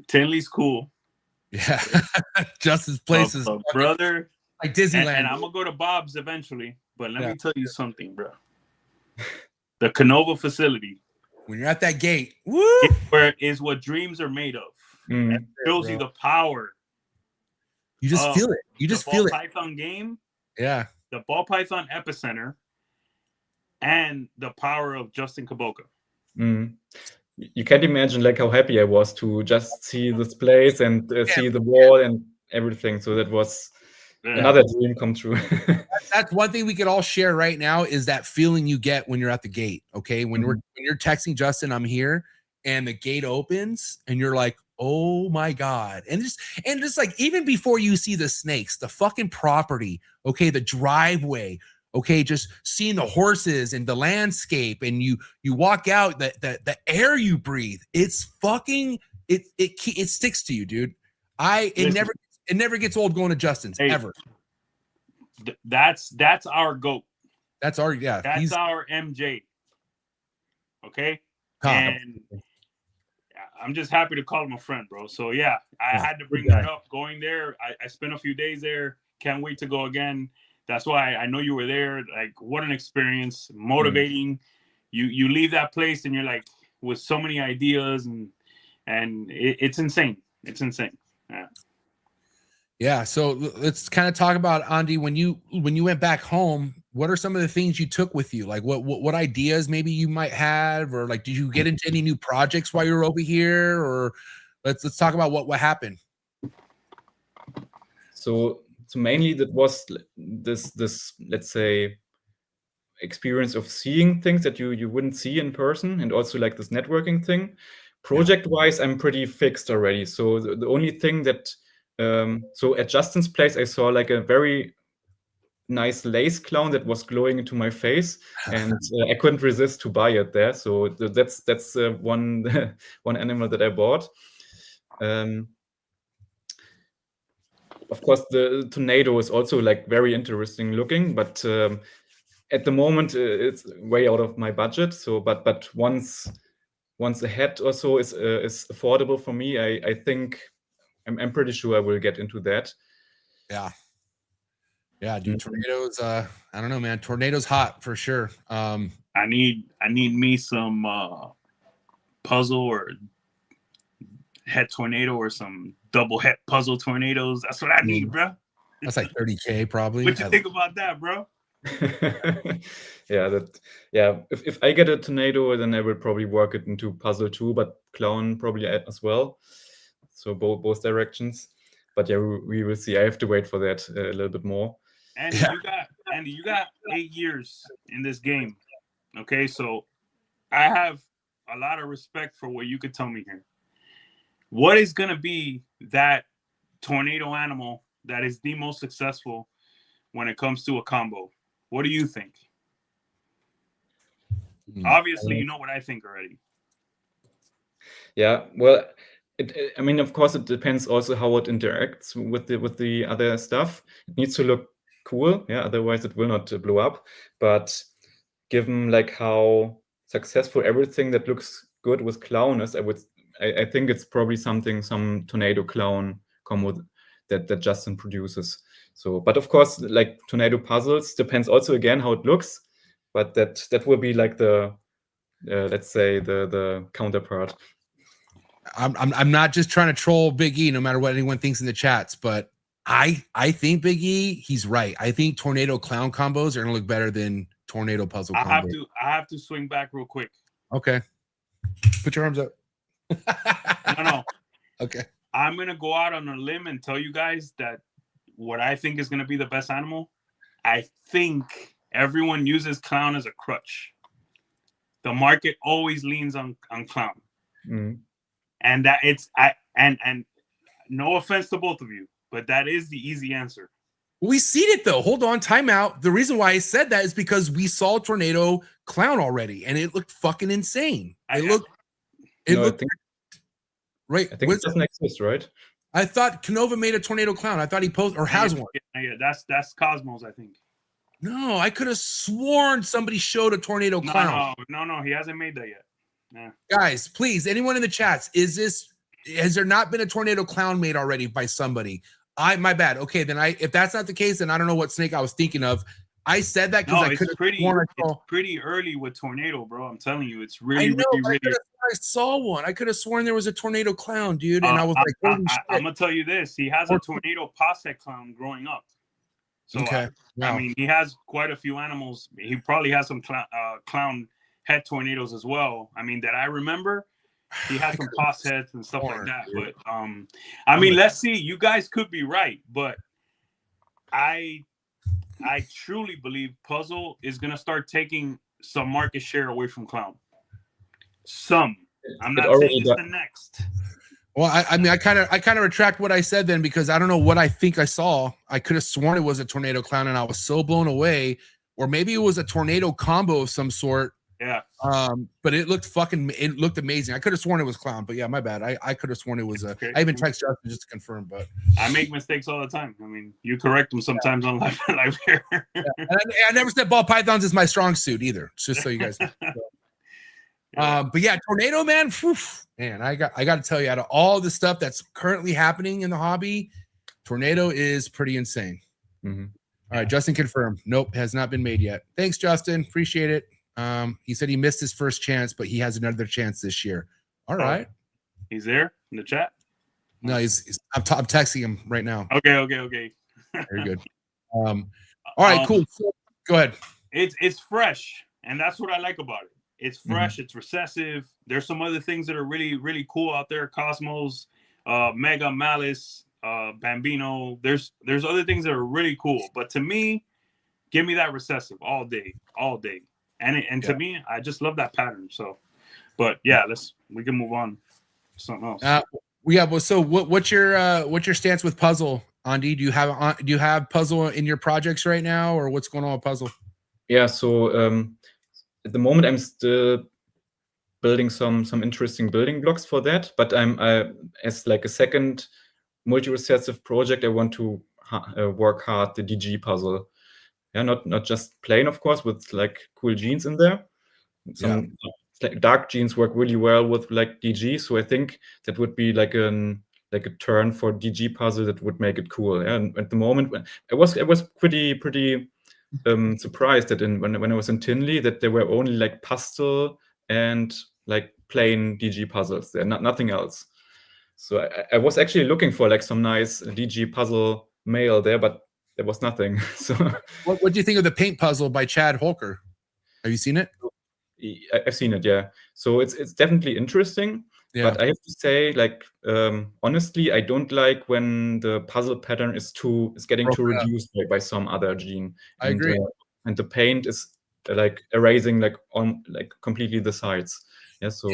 Tinley's cool. Yeah, Justin's place is brother, like Disneyland. And I'm gonna go to Bob's eventually. But let me tell you something, bro. The Canova facility, when you're at that gate, woo, is what dreams are made of. And it shows you the power. You just feel it. You just feel it. The ball python game. Yeah. The ball python epicenter, and the power of Justin Kaboka. You can't imagine like how happy I was to just see this place and see the wall and everything. So that was another dream come true. That's one thing we could all share right now, is that feeling you get when you're at the gate. Okay, when you're texting Justin, I'm here, and the gate opens, and you're like, oh my God. And just like, even before you see the snakes, the fucking property, okay, the driveway, okay, just seeing the horses and the landscape, and you walk out, the air you breathe, it's fucking, it sticks to you, dude. It never gets old going to Justin's, ever. That's our GOAT. That's our, that's our MJ. Okay. And I'm just happy to call him a friend, bro. So yeah, I had to bring that up. Going there, I spent a few days there. Can't wait to go again. That's why I know you were there. Like, what an experience, motivating. You leave that place and you're like with so many ideas, and it's insane. It's insane. Yeah. Yeah. So let's kind of talk about, Andi, when you went back home, what are some of the things you took with you? Like what ideas maybe you might have, or like, did you get into any new projects while you were over here? Or let's talk about what happened. So mainly that was this let's say experience of seeing things that you wouldn't see in person, and also like this networking thing. Project wise, I'm pretty fixed already. So the only thing that so at Justin's place, I saw like a very nice lace clown that was glowing into my face, and I couldn't resist to buy it there. So that's one one animal that I bought. Of course, the tornado is also like very interesting looking, but at the moment it's way out of my budget. So, but once a head or so is affordable for me, I think I'm pretty sure I will get into that. Yeah, dude. Tornadoes. I don't know, man. Tornadoes hot for sure. I need me some puzzle or head tornado, or some double head puzzle tornadoes. That's what I need, bro. That's like 30K probably. What you think about that, bro? Yeah, if I get a tornado, then I will probably work it into puzzle too, but clown probably as well. So both directions. But yeah, we will see. I have to wait for that a little bit more. Andy, you got 8 years in this game. Okay, so I have a lot of respect for what you could tell me here. What is gonna be that tornado animal that is the most successful when it comes to a combo? What do you think? Obviously, you know what I think already. Yeah, well, I mean, of course, it depends also how it interacts with the other stuff. It needs to look cool, yeah. Otherwise, it will not blow up. But given like how successful everything that looks good with clown is, I think it's probably some tornado clown combo that Justin produces. So, but of course, like tornado puzzles depends also again how it looks. But that will be like the let's say the counterpart. I'm not just trying to troll Big E, no matter what anyone thinks in the chats, but I think Big E, he's right. I think tornado clown combos are gonna look better than tornado puzzle combos. I have to swing back real quick. Okay. Put your arms up. No. Okay. I'm gonna go out on a limb and tell you guys that what I think is gonna be the best animal. I think everyone uses clown as a crutch. The market always leans on clown. And that and no offense to both of you, but that is the easy answer. We seen it though. Hold on, time out. The reason why I said that is because we saw tornado clown already, and it looked fucking insane. It looked right. I think it doesn't exist, right? I thought Canova made a tornado clown. I thought he posted or has one. Yeah, that's Cosmos, I think. No, I could have sworn somebody showed a tornado clown. No, he hasn't made that yet. Yeah. Guys, please, anyone in the chats, has there not been a tornado clown made already by somebody? My bad. Okay, then if that's not the case, then I don't know what snake I was thinking of. I said that because I could have it's pretty early with tornado, bro. I'm telling you, it's really. I saw one. I could have sworn there was a tornado clown, dude, and I was like, holy shit. I'm gonna tell you this: he has a tornado posse clown growing up. So okay. I mean, he has quite a few animals. He probably has some clown head tornadoes as well. I mean, that I remember, he had some pos heads and stuff like that. But I mean, let's see. You guys could be right, but I truly believe puzzle is gonna start taking some market share away from clown. I'm not saying it's the next. Well, I mean, I kind of retract what I said then, because I don't know what I think I saw. I could have sworn it was a tornado clown, and I was so blown away. Or maybe it was a tornado combo of some sort. Yeah. But it looked amazing. I could have sworn it was clown, but yeah, my bad. I could have sworn it was okay. I even texted Justin just to confirm, but I make mistakes all the time. I mean, you correct them sometimes on live here. Yeah. And I never said ball pythons is my strong suit either. Just so you guys know. But yeah, tornado, man. Man, I got to tell you, out of all the stuff that's currently happening in the hobby, tornado is pretty insane. Mhm. All right, Justin confirmed. Nope, has not been made yet. Thanks, Justin. Appreciate it. He said he missed his first chance, but he has another chance this year. All right. He's there in the chat. No, I'm texting him right now. Okay. Very good. All right, cool. So, go ahead. It's fresh, and that's what I like about it. It's fresh. It's recessive. There's some other things that are really, really cool out there. Cosmos, Mega, Malice, Bambino. There's other things that are really cool. But to me, give me that recessive all day. And to me, I just love that pattern. So, but yeah, we can move on to something else. Well, so what's your stance with puzzle, Andi? Do you have puzzle in your projects right now, or what's going on with puzzle? Yeah, so at the moment I'm still building some interesting building blocks for that, but I'm as like a second multi-recessive project, I want to work hard the DG puzzle. Yeah, not just plain, of course, with like cool genes in there. Some like dark genes work really well with like DG, so I think that would be like a turn for DG puzzle that would make it cool. Yeah? And at the moment, I was pretty surprised that when I was in Tinley that there were only like pastel and like plain DG puzzles there, nothing else. So I was actually looking for like some nice DG puzzle mail there, but there was nothing. So what do you think of the paint puzzle by Chad Holker? Have you seen it? I've seen it, yeah. So it's definitely interesting. Yeah. But I have to say, like, honestly, I don't like when the puzzle pattern is getting too reduced by some other gene. I agree. And the paint is like erasing like completely the sides. Yeah. So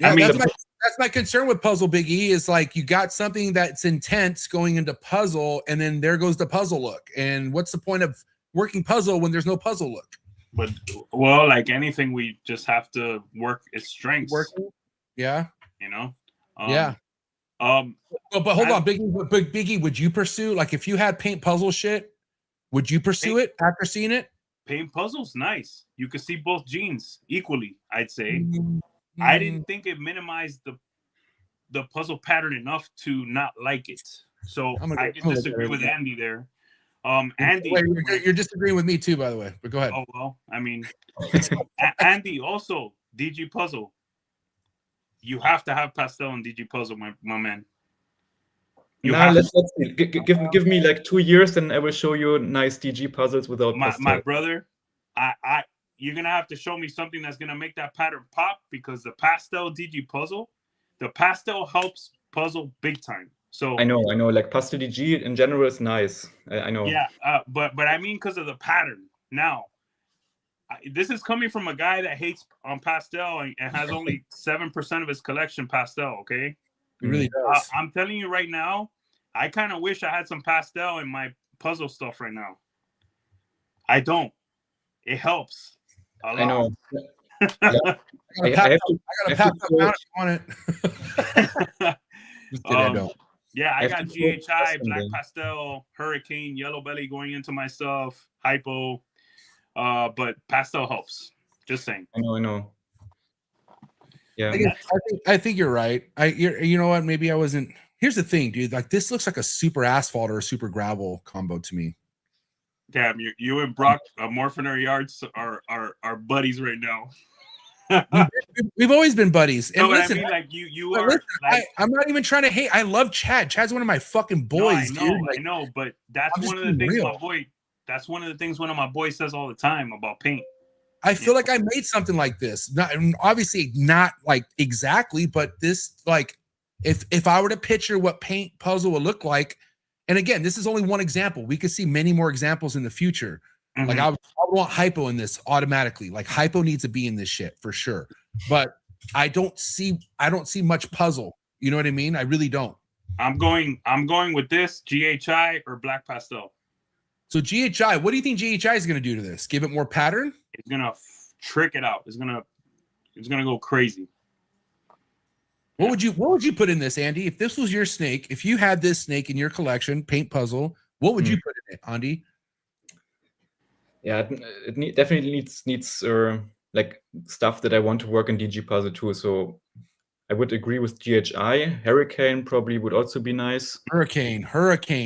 I mean, that's my concern with puzzle, Big E, is like you got something that's intense going into puzzle, and then there goes the puzzle look. And what's the point of working puzzle when there's no puzzle look? But well, like anything, we just have to work its strengths. Yeah. You know. But hold on, Biggie, would you pursue, like, if you had paint puzzle shit, would you pursue it after seeing it? Paint puzzle's nice. You could see both genes equally, I'd say. I didn't think it minimized the puzzle pattern enough to not like it. So I could disagree with Andi there. Andi, wait, you're disagreeing with me too, by the way. But go ahead. Oh well, I mean, Andi also DG puzzle. You have to have pastel and DG puzzle, my man. Let's see. Give me like 2 years, and I will show you nice DG puzzles without pastel. My brother, you're gonna have to show me something that's gonna make that pattern pop, because the pastel DG puzzle, the pastel helps puzzle big time. So I know. Like pastel DG in general is nice. I know. Yeah, but I mean, because of the pattern. Now, this is coming from a guy that hates on pastel and has only 7% of his collection pastel. Okay, it really does. I'm telling you right now, I kind of wish I had some pastel in my puzzle stuff right now. I don't. It helps a lot. I know. I got a pass up on it. I don't. Yeah, I got GHI, Black Pastel, Hurricane, Yellow Belly going into my stuff, Hypo, but pastel helps. Just saying. I know. Yeah, I think you're right. You know what? Maybe I wasn't. Here's the thing, dude. Like, this looks like a super asphalt or a super gravel combo to me. Damn, you and Brock, Morphin Yards are buddies right now. We've always been buddies. And listen, I mean, like you are. Listen, like, I'm not even trying to hate. I love Chad. Chad's one of my fucking boys, dude. Like, I know, but that's one of the things my boy. That's one of the things one of my boys says all the time about paint. I feel like I made something like this. Not obviously not like exactly, but this, like, if I were to picture what paint puzzle would look like, and again, this is only one example. We could see many more examples in the future. Mm-hmm. Like I would want Hypo in this automatically. Like Hypo needs to be in this shit for sure. But I don't see much puzzle. You know what I mean? I really don't. I'm going with this GHI or Black Pastel. So GHI, what do you think GHI is going to do to this? Give it more pattern? It's going to trick it out. It's going to go crazy. What would you put in this, Andi? If this was your snake, if you had this snake in your collection, paint puzzle, what would you put in it, Andi? Yeah, it definitely needs like stuff that I want to work in DG puzzle too. So I would agree with GHI. Hurricane probably would also be nice. Hurricane.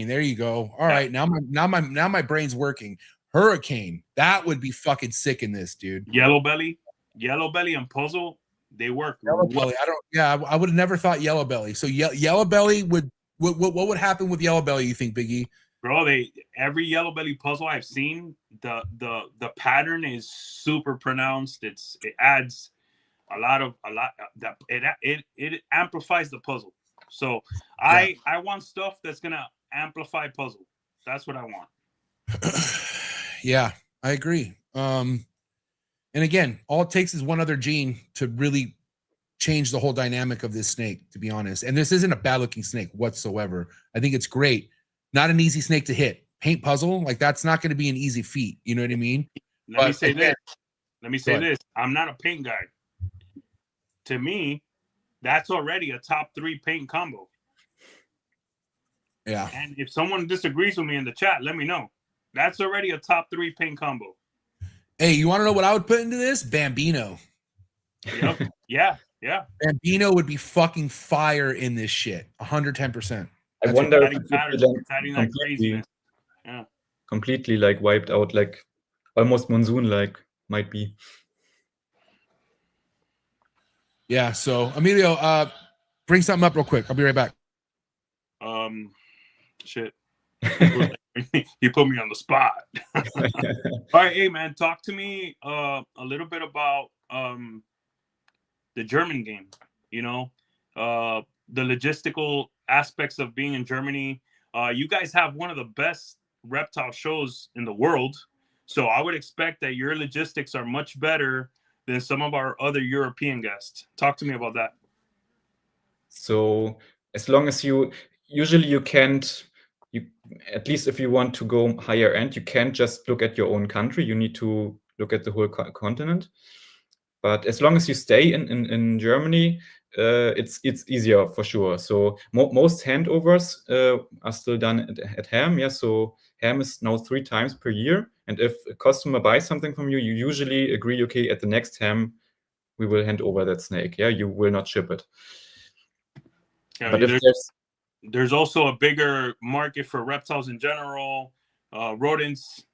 There you go. All right, now my brain's working. Hurricane. That would be fucking sick in this, dude. Yellow belly, and puzzle. They work. Yellow belly. I would have never thought yellow belly. So yellow belly would. What would happen with yellow belly? You think, Biggie? Bro, every yellow belly puzzle I've seen, the pattern is super pronounced. It adds a lot that it amplifies the puzzle. So I want stuff that's gonna amplify puzzle. That's what I want. Yeah, I agree. And again, all it takes is one other gene to really change the whole dynamic of this snake, to be honest. And this isn't a bad looking snake whatsoever. I think it's great. Not an easy snake to hit. Paint puzzle, like that's not going to be an easy feat. You know what I mean? Let me say this. I'm not a paint guy. To me, that's already a top 3 paint combo. Yeah. And if someone disagrees with me in the chat, let me know. That's already a top 3 paint combo. Hey, you want to know what I would put into this? Bambino. Yep. Yeah. Bambino would be fucking fire in this shit. 110%. I wonder if that craziness. Yeah. Completely like wiped out, like almost monsoon like might be. Yeah, so Emilio, bring something up real quick. I'll be right back. Shit. You put me on the spot. All right, hey man, talk to me a little bit about the German game. You know, the logistical aspects of being in Germany. You guys have one of the best reptile shows in the world, so I would expect that your logistics are much better than some of our other European guests. Talk to me about that. So as long as you can't, at least if you want to go higher end, you can't just look at your own country. You need to look at the whole continent. But as long as you stay in Germany, it's easier for sure. So most handovers are still done at HAM. Yeah, so HAM is now 3 times per year. And if a customer buys something from you, you usually agree, okay, at the next HAM, we will hand over that snake. Yeah, you will not ship it. Yeah, but if there's also a bigger market for reptiles in general, rodents,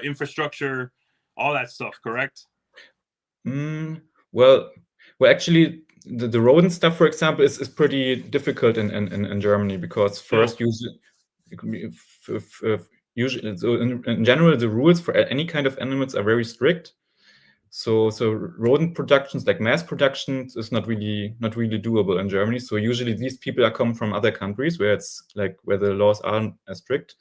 infrastructure, all that stuff, correct? Well, actually, the rodent stuff, for example, is pretty difficult in Germany because first, usually, so in general, the rules for any kind of animals are very strict. So rodent productions, like mass productions, is not really doable in Germany. So usually these people are come from other countries where it's like where the laws aren't as strict.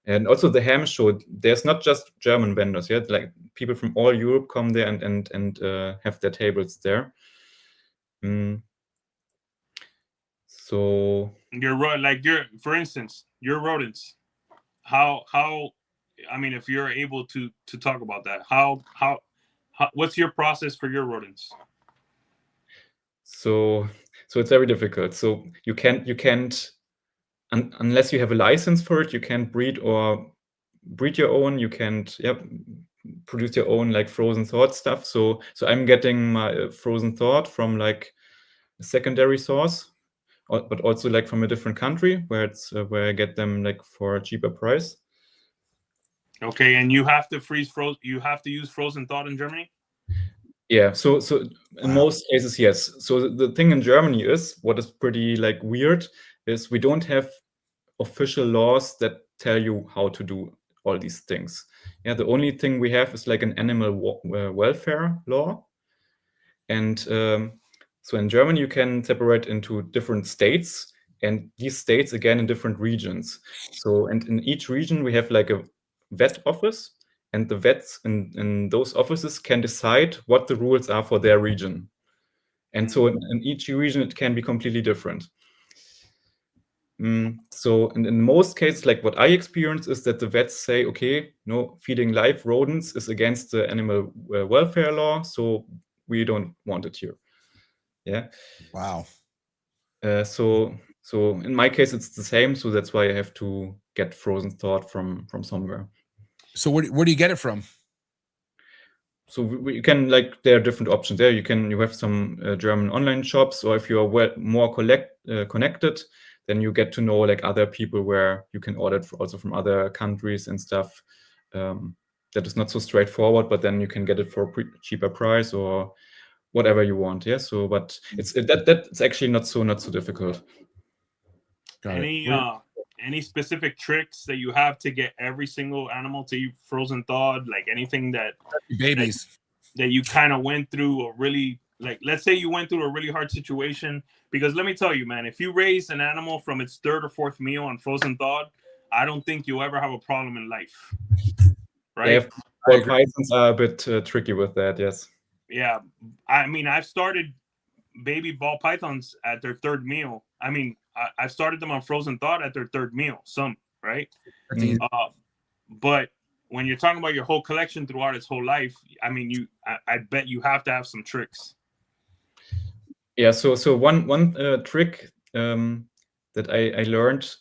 And also the HAM show, there's not just German vendors, yeah, like people from all Europe come there and have their tables there. So for instance, your rodents. How I mean, if you're able to talk about that, how what's your process for your rodents? So it's very difficult. So you can't unless you have a license for it, you can't breed your own. You can't produce your own like frozen thawed stuff. So I'm getting my frozen thawed from like a secondary source, but also like from a different country where I get them like for a cheaper price. Okay, and you have to you have to use frozen thawed in Germany? Yeah, so in most cases, yes. So the thing in Germany is, what is pretty like weird, is we don't have official laws that tell you how to do all these things. Yeah, the only thing we have is like an animal welfare law. And so in Germany, you can separate into different states, and these states, again, in different regions. So, and in each region, we have like a vet office, and the vets in those offices can decide what the rules are for their region. And so in each region, it can be completely different. So in most cases, like what I experience is that the vets say, okay, no, feeding live rodents is against the animal welfare law, so we don't want it here. Yeah. Wow. So in my case, it's the same. So that's why I have to get frozen thawed from somewhere. So where do you get it from? so we can, like, there are different options there. You have some German online shops, or if you are more connected, then you get to know like other people where you can order it also from other countries and stuff. That is not so straightforward, but then you can get it for a cheaper price or whatever you want. Yeah. So, but that's actually not so difficult. Got it. Any specific tricks that you have to get every single animal to eat frozen thawed? Like anything that Babies. that you kind of went through a really, like, let's say you went through a really hard situation, because let me tell you, man, if you raise an animal from its third or fourth meal on frozen thawed, I don't think you'll ever have a problem in life. Right? Ball pythons are a bit tricky with that. Yes. Yeah. I mean, I've started baby ball pythons at their third meal. I mean, I've started them on frozen thawed at their third meal, some, right? But when you're talking about your whole collection throughout its whole life, I mean, I bet you have to have some tricks. Yeah. So one trick that I learned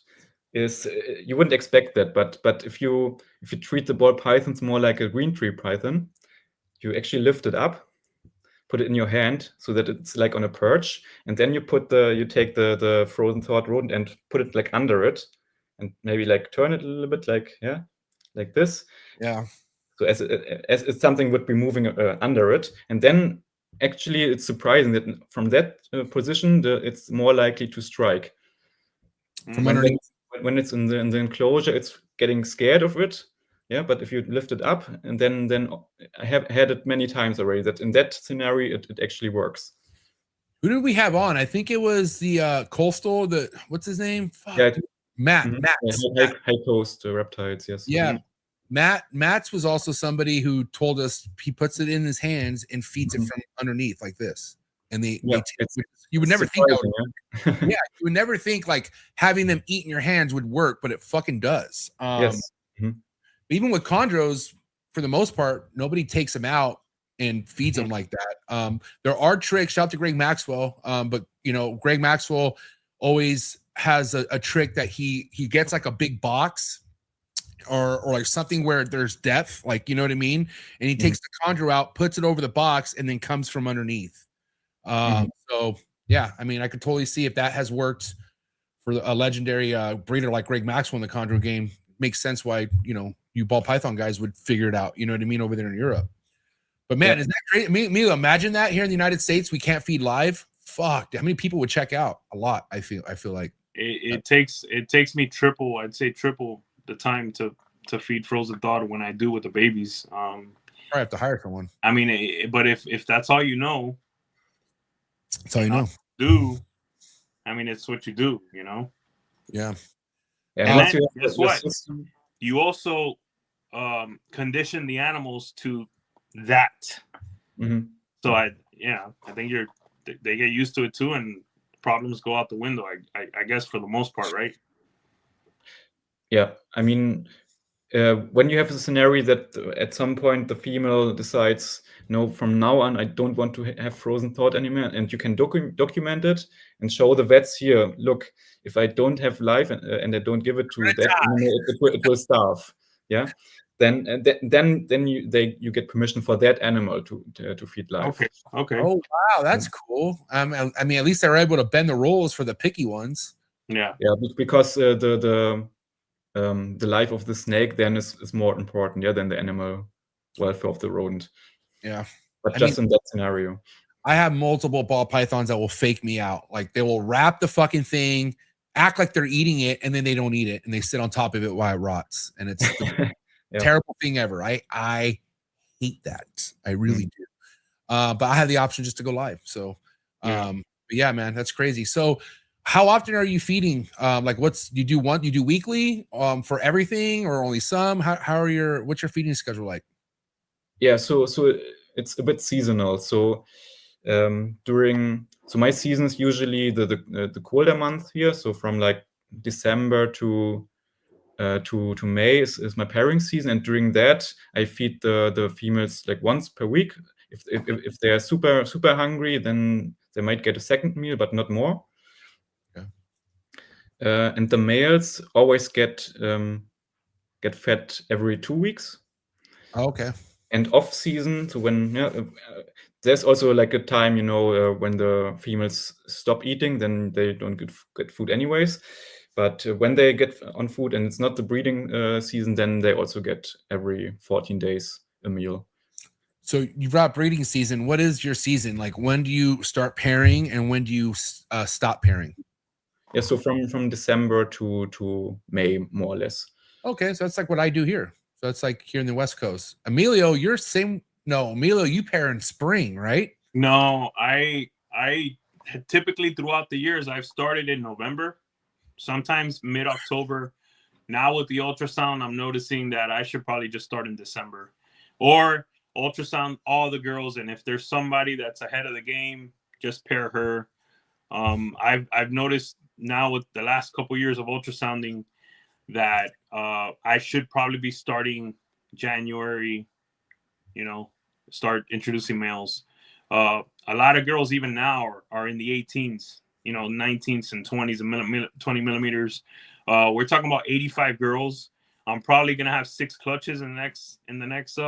is, you wouldn't expect that, but if you treat the ball pythons more like a green tree python, you actually lift it up, put it in your hand so that it's like on a perch, and then you take the frozen thawed rodent and put it like under it, and maybe like turn it a little bit, like this. Yeah. So as if something would be moving under it, and then actually it's surprising that from that position it's more likely to strike. From underneath. When it's in the enclosure, it's getting scared of it. Yeah, but if you lift it up, and then I have had it many times already that in that scenario it actually works. Who did we have on? I think it was the coastal. What's his name? Fuck. Yeah, Matt. Mm-hmm. Matt. High coast reptiles. Yes. Yeah. Matt's was also somebody who told us he puts it in his hands and feeds it from underneath like this. And you would never think that would work. Yeah, you would never think like having them eat in your hands would work, but it fucking does. Yes. Even with chondros, for the most part, nobody takes them out and feeds them like that. There are tricks. Shout out to Greg Maxwell. But you know, Greg Maxwell always has a trick that he gets like a big box or like something where there's depth, like, you know what I mean? And he takes the chondro out, puts it over the box, and then comes from underneath. So yeah, I mean, I could totally see if that has worked for a legendary breeder like Greg Maxwell in the chondro game. Makes sense why, you know, you ball python guys would figure it out, you know what I mean, over there in Europe. But man, is that great? Me, imagine that here in the United States we can't feed live. Fuck, how many people would check out? A lot. I feel like it takes me triple, I'd say triple the time to feed frozen thawed when I do with the babies. Probably have to hire someone. I mean, but if that's all you know, that's all you know. I mean, it's what you do, you know. Yeah. And then, guess what? You also condition the animals to that. So I think they get used to it too, and problems go out the window. I guess for the most part, right? Yeah, I mean, when you have a scenario that at some point the female decides, no, from now on I don't want to have frozen thawed anymore, and you can document it and show the vets here, look, if I don't have life and I don't give it to that animal, it will starve. Yeah, then you get permission for that animal to feed live. Okay. Oh wow, that's cool. I mean, at least they're able to bend the rules for the picky ones. Yeah, because the life of the snake then is more important, than the animal welfare of the rodent. Yeah, but in that scenario, I have multiple ball pythons that will fake me out. Like they will wrap the fucking thing, act like they're eating it, and then they don't eat it, and they sit on top of it while it rots, and it's the terrible thing ever. I hate that. I really do. But I have the option just to go live. So, but yeah, man, that's crazy. So, how often are you feeding? Like, what's you do weekly for everything, or only some? What's your feeding schedule like? Yeah, so it's a bit seasonal. So my seasons usually the colder month here. So from like December to May is my pairing season, and during that I feed the females like once per week. If they are super hungry, then they might get a second meal, but not more. And the males always get fed every 2 weeks. Oh, okay. And off season, so when there's also like a time, when the females stop eating, then they don't get food anyways. But when they get on food and it's not the breeding season, then they also get every 14 days a meal. So you brought breeding season. What is your season? Like, when do you start pairing and when do you stop pairing? Yeah, so from December to May, more or less. Okay, so that's like what I do here. So it's like here in the West Coast. Emilio, you're same. No, Emilio, you pair in spring, right? No, I typically throughout the years I've started in November, sometimes mid-October. Now with the ultrasound, I'm noticing that I should probably just start in December, or ultrasound all the girls, and if there's somebody that's ahead of the game, just pair her. I've noticed now with the last couple years of ultrasounding that I should probably be starting January, start introducing males. A lot of girls even now are in the 18s, 19s and 20s and 20 millimeters. We're talking about 85 girls. I'm probably gonna have 6 clutches in the next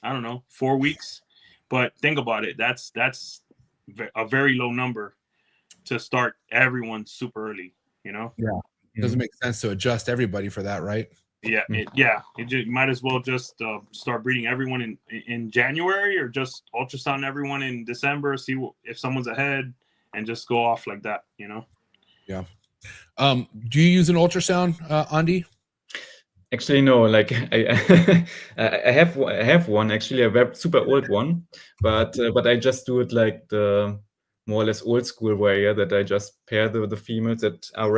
I don't know, 4 weeks. But think about it. That's a very low number to start everyone super early. Yeah, it doesn't make sense to adjust everybody for that, right? Yeah, you might as well just start breeding everyone in January, or just ultrasound everyone in December, see if someone's ahead, and just go off like that, Yeah. Do you use an ultrasound, Andi? Actually, no. Like I have one, actually, a super old one, but I just do it like the more or less old school way, yeah, that I just pair the females that are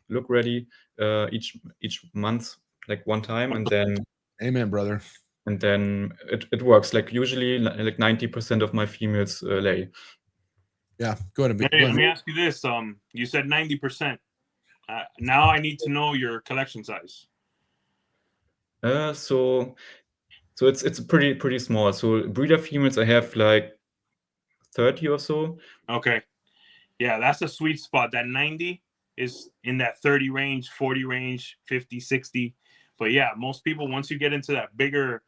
look ready each month, like one time, and then Amen, brother. And then it works. Like usually like 90% of my females lay. Yeah, go ahead. Hey, let me ask you this. You said 90%. Now I need to know your collection size. So it's pretty small. So breeder females I have like 30 or so. Okay. Yeah, that's a sweet spot. That 90 is in that 30 range, 40 range, 50, 60. But yeah, most people, once you get into that bigger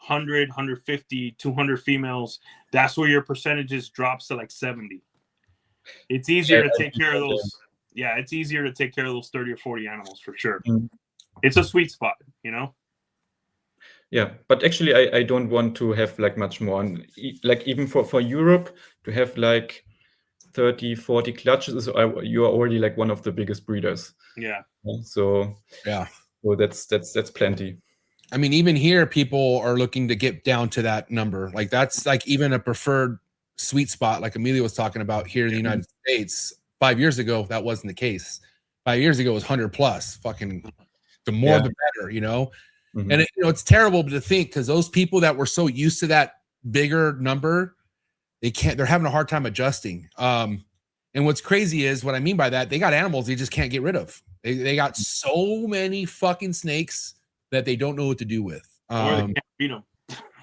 100, 150, 200 females, that's where your percentages drops to like 70. It's easier to take care of those. Yeah, it's easier to take care of those 30 or 40 animals for sure. It's a sweet spot, Yeah, but actually I don't want to have like much more. And like even for Europe to have like 30, 40 clutches, you are already like one of the biggest breeders. Yeah. So yeah. So that's plenty. I mean, even here, people are looking to get down to that number. Like that's like even a preferred sweet spot, like Amelia was talking about here in the United States. 5 years ago, that wasn't the case. 5 years ago, it was 100 plus. Fucking, the more the better, And it's terrible to think, because those people that were so used to that bigger number, they're having a hard time adjusting. And what's crazy is, what I mean by that, they got animals they just can't get rid of. They got so many fucking snakes that they don't know what to do with. Or they can't feed them.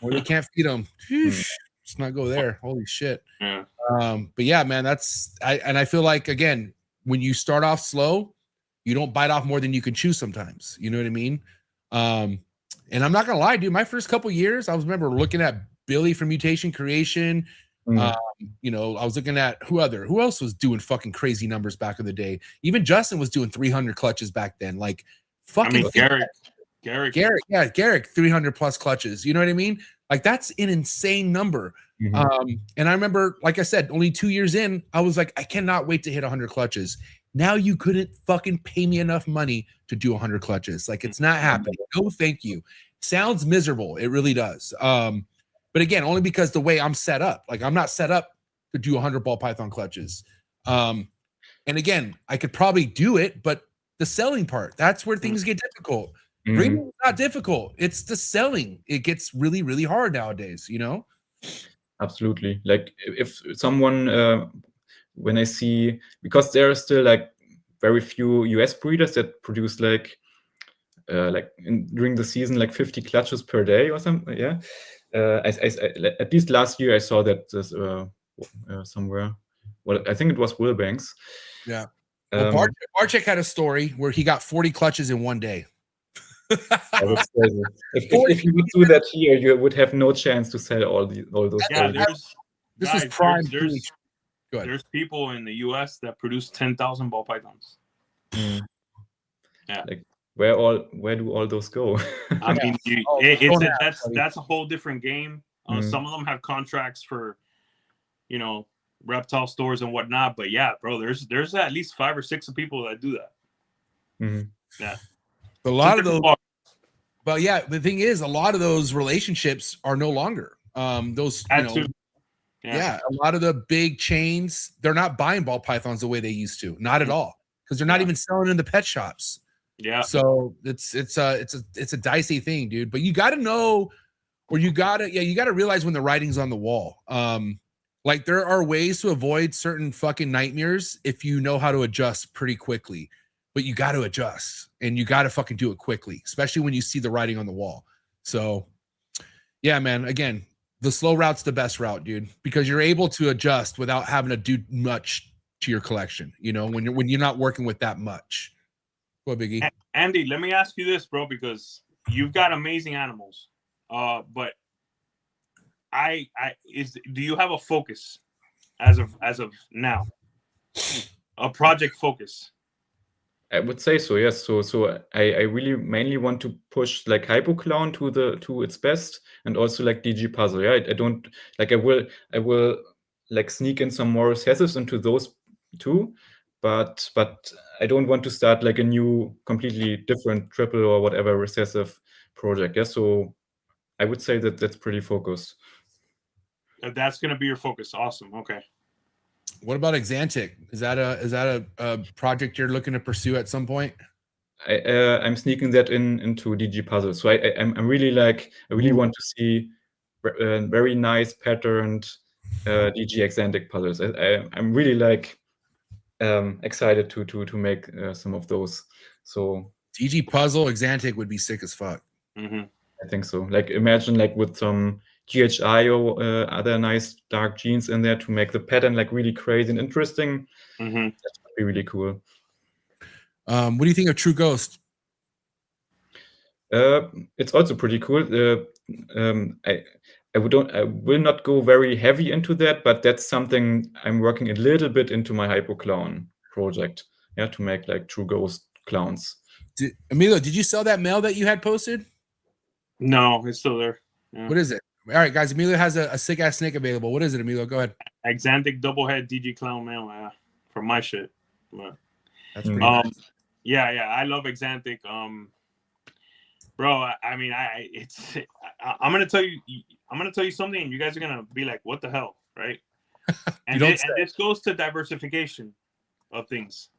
Or they can't feed them. Let's not go there. Holy shit. Yeah. But yeah, man, I feel like, again, when you start off slow, you don't bite off more than you can chew sometimes. You know what I mean? And I'm not gonna lie, dude, my first couple years, I remember looking at Billy from Mutation Creation. I was looking at who else was doing fucking crazy numbers back in the day. Even Justin was doing 300 clutches back then. Like fucking Garrick, 300 plus clutches. You know what I mean? Like that's an insane number. And I remember, like I said, only 2 years in, I was like, I cannot wait to hit 100 clutches. Now you couldn't fucking pay me enough money to do 100 clutches. Like it's not happening. No, thank you. Sounds miserable. It really does. But again, only because the way I'm set up, like I'm not set up to do 100 ball python clutches. And again, I could probably do it, but the selling part, that's where things get difficult. Breeding is not difficult. It's the selling. It gets really, really hard nowadays, Absolutely. Like if someone, when I see, because there are still like very few US breeders that produce during the season, like 50 clutches per day or something. Yeah. At least last year I saw that there's somewhere. Well, I think it was Wilbanks. Yeah. Well, Barczyk had a story where he got 40 clutches in one day. I would say so. If you would do that here, you would have no chance to sell all those. Yeah, products. This guys, is prime. Go ahead. There's people in the U.S. that produce 10,000 ball pythons. Mm. Yeah. Like where do all those go? I mean, that's a whole different game. Some of them have contracts for, reptile stores and whatnot. But yeah, bro, there's at least 5 or 6 of people that do that. Mm-hmm. Yeah. A lot of those. But yeah, the thing is, a lot of those relationships are no longer. Those, yeah, a lot of the big chains, they're not buying ball pythons the way they used to, not at all, because they're not even selling in the pet shops. Yeah. So it's a dicey thing, dude. But you got to know, or you got to realize when the writing's on the wall. Like there are ways to avoid certain fucking nightmares if you know how to adjust pretty quickly. But you got to adjust, and you got to fucking do it quickly, especially when you see the writing on the wall. So, yeah, man. Again, the slow route's the best route, dude, because you're able to adjust without having to do much to your collection. When you're not working with that much. Go, Biggie. Andy, let me ask you this, bro, because you've got amazing animals. But do you have a focus as of now? A project focus? I would say so, yes. So I really mainly want to push like Hypoclown to its best, and also like DG Puzzle. Yeah, I don't like I will like sneak in some more recessives into those too, but I don't want to start like a new completely different triple or whatever recessive project. Yeah, so I would say that that's pretty focused. That's gonna be your focus. Awesome. Okay. What about Exantic? Is that a project you're looking to pursue at some point? I'm sneaking that into DG Puzzle. So I'm really want to see very nice patterned DG Exantic puzzles. I'm really excited to make some of those. So DG Puzzle Exantic would be sick as fuck. Mm-hmm. I think so. Like imagine like with some GHI or other nice dark genes in there to make the pattern like really crazy and interesting. Mm-hmm. That would be really cool. What do you think of True Ghost? It's also pretty cool. I will not go very heavy into that, but that's something I'm working a little bit into my Hypoclown project. Yeah, to make like True Ghost clowns. Emilio, did you sell that mail that you had posted? No, it's still there. Yeah. What is it? All right, guys. Emilio has a sick ass snake available. What is it, Emilio? Go ahead. Exantic double head DG clown mail for my shit. But, that's pretty nice. Yeah, I love Exantic. Bro, I mean, I'm gonna tell you something, and you guys are gonna be like, "What the hell?" Right? And this goes to diversification of things.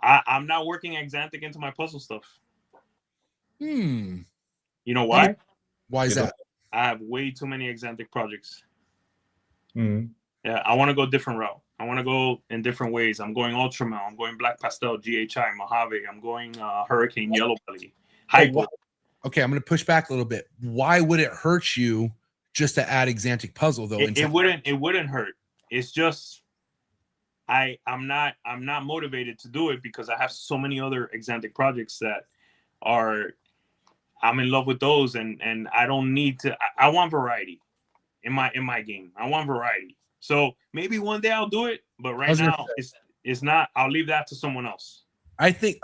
I'm not working Exantic into my puzzle stuff. You know why? Why is that? I have way too many Exantic projects. Mm-hmm. Yeah, I want to go different route. I want to go in different ways. I'm going Ultramel. I'm going Black Pastel, GHI, Mojave. I'm going Hurricane Yellow Belly. Hypo. Okay, I'm going to push back a little bit. Why would it hurt you just to add Exantic Puzzle though? It wouldn't hurt. It's just I'm not motivated to do it because I have so many other Exantic projects that I'm in love with those, and I don't need to. I want variety in my game. I want variety. So maybe one day I'll do it, but right now it's not. I'll leave that to someone else. I think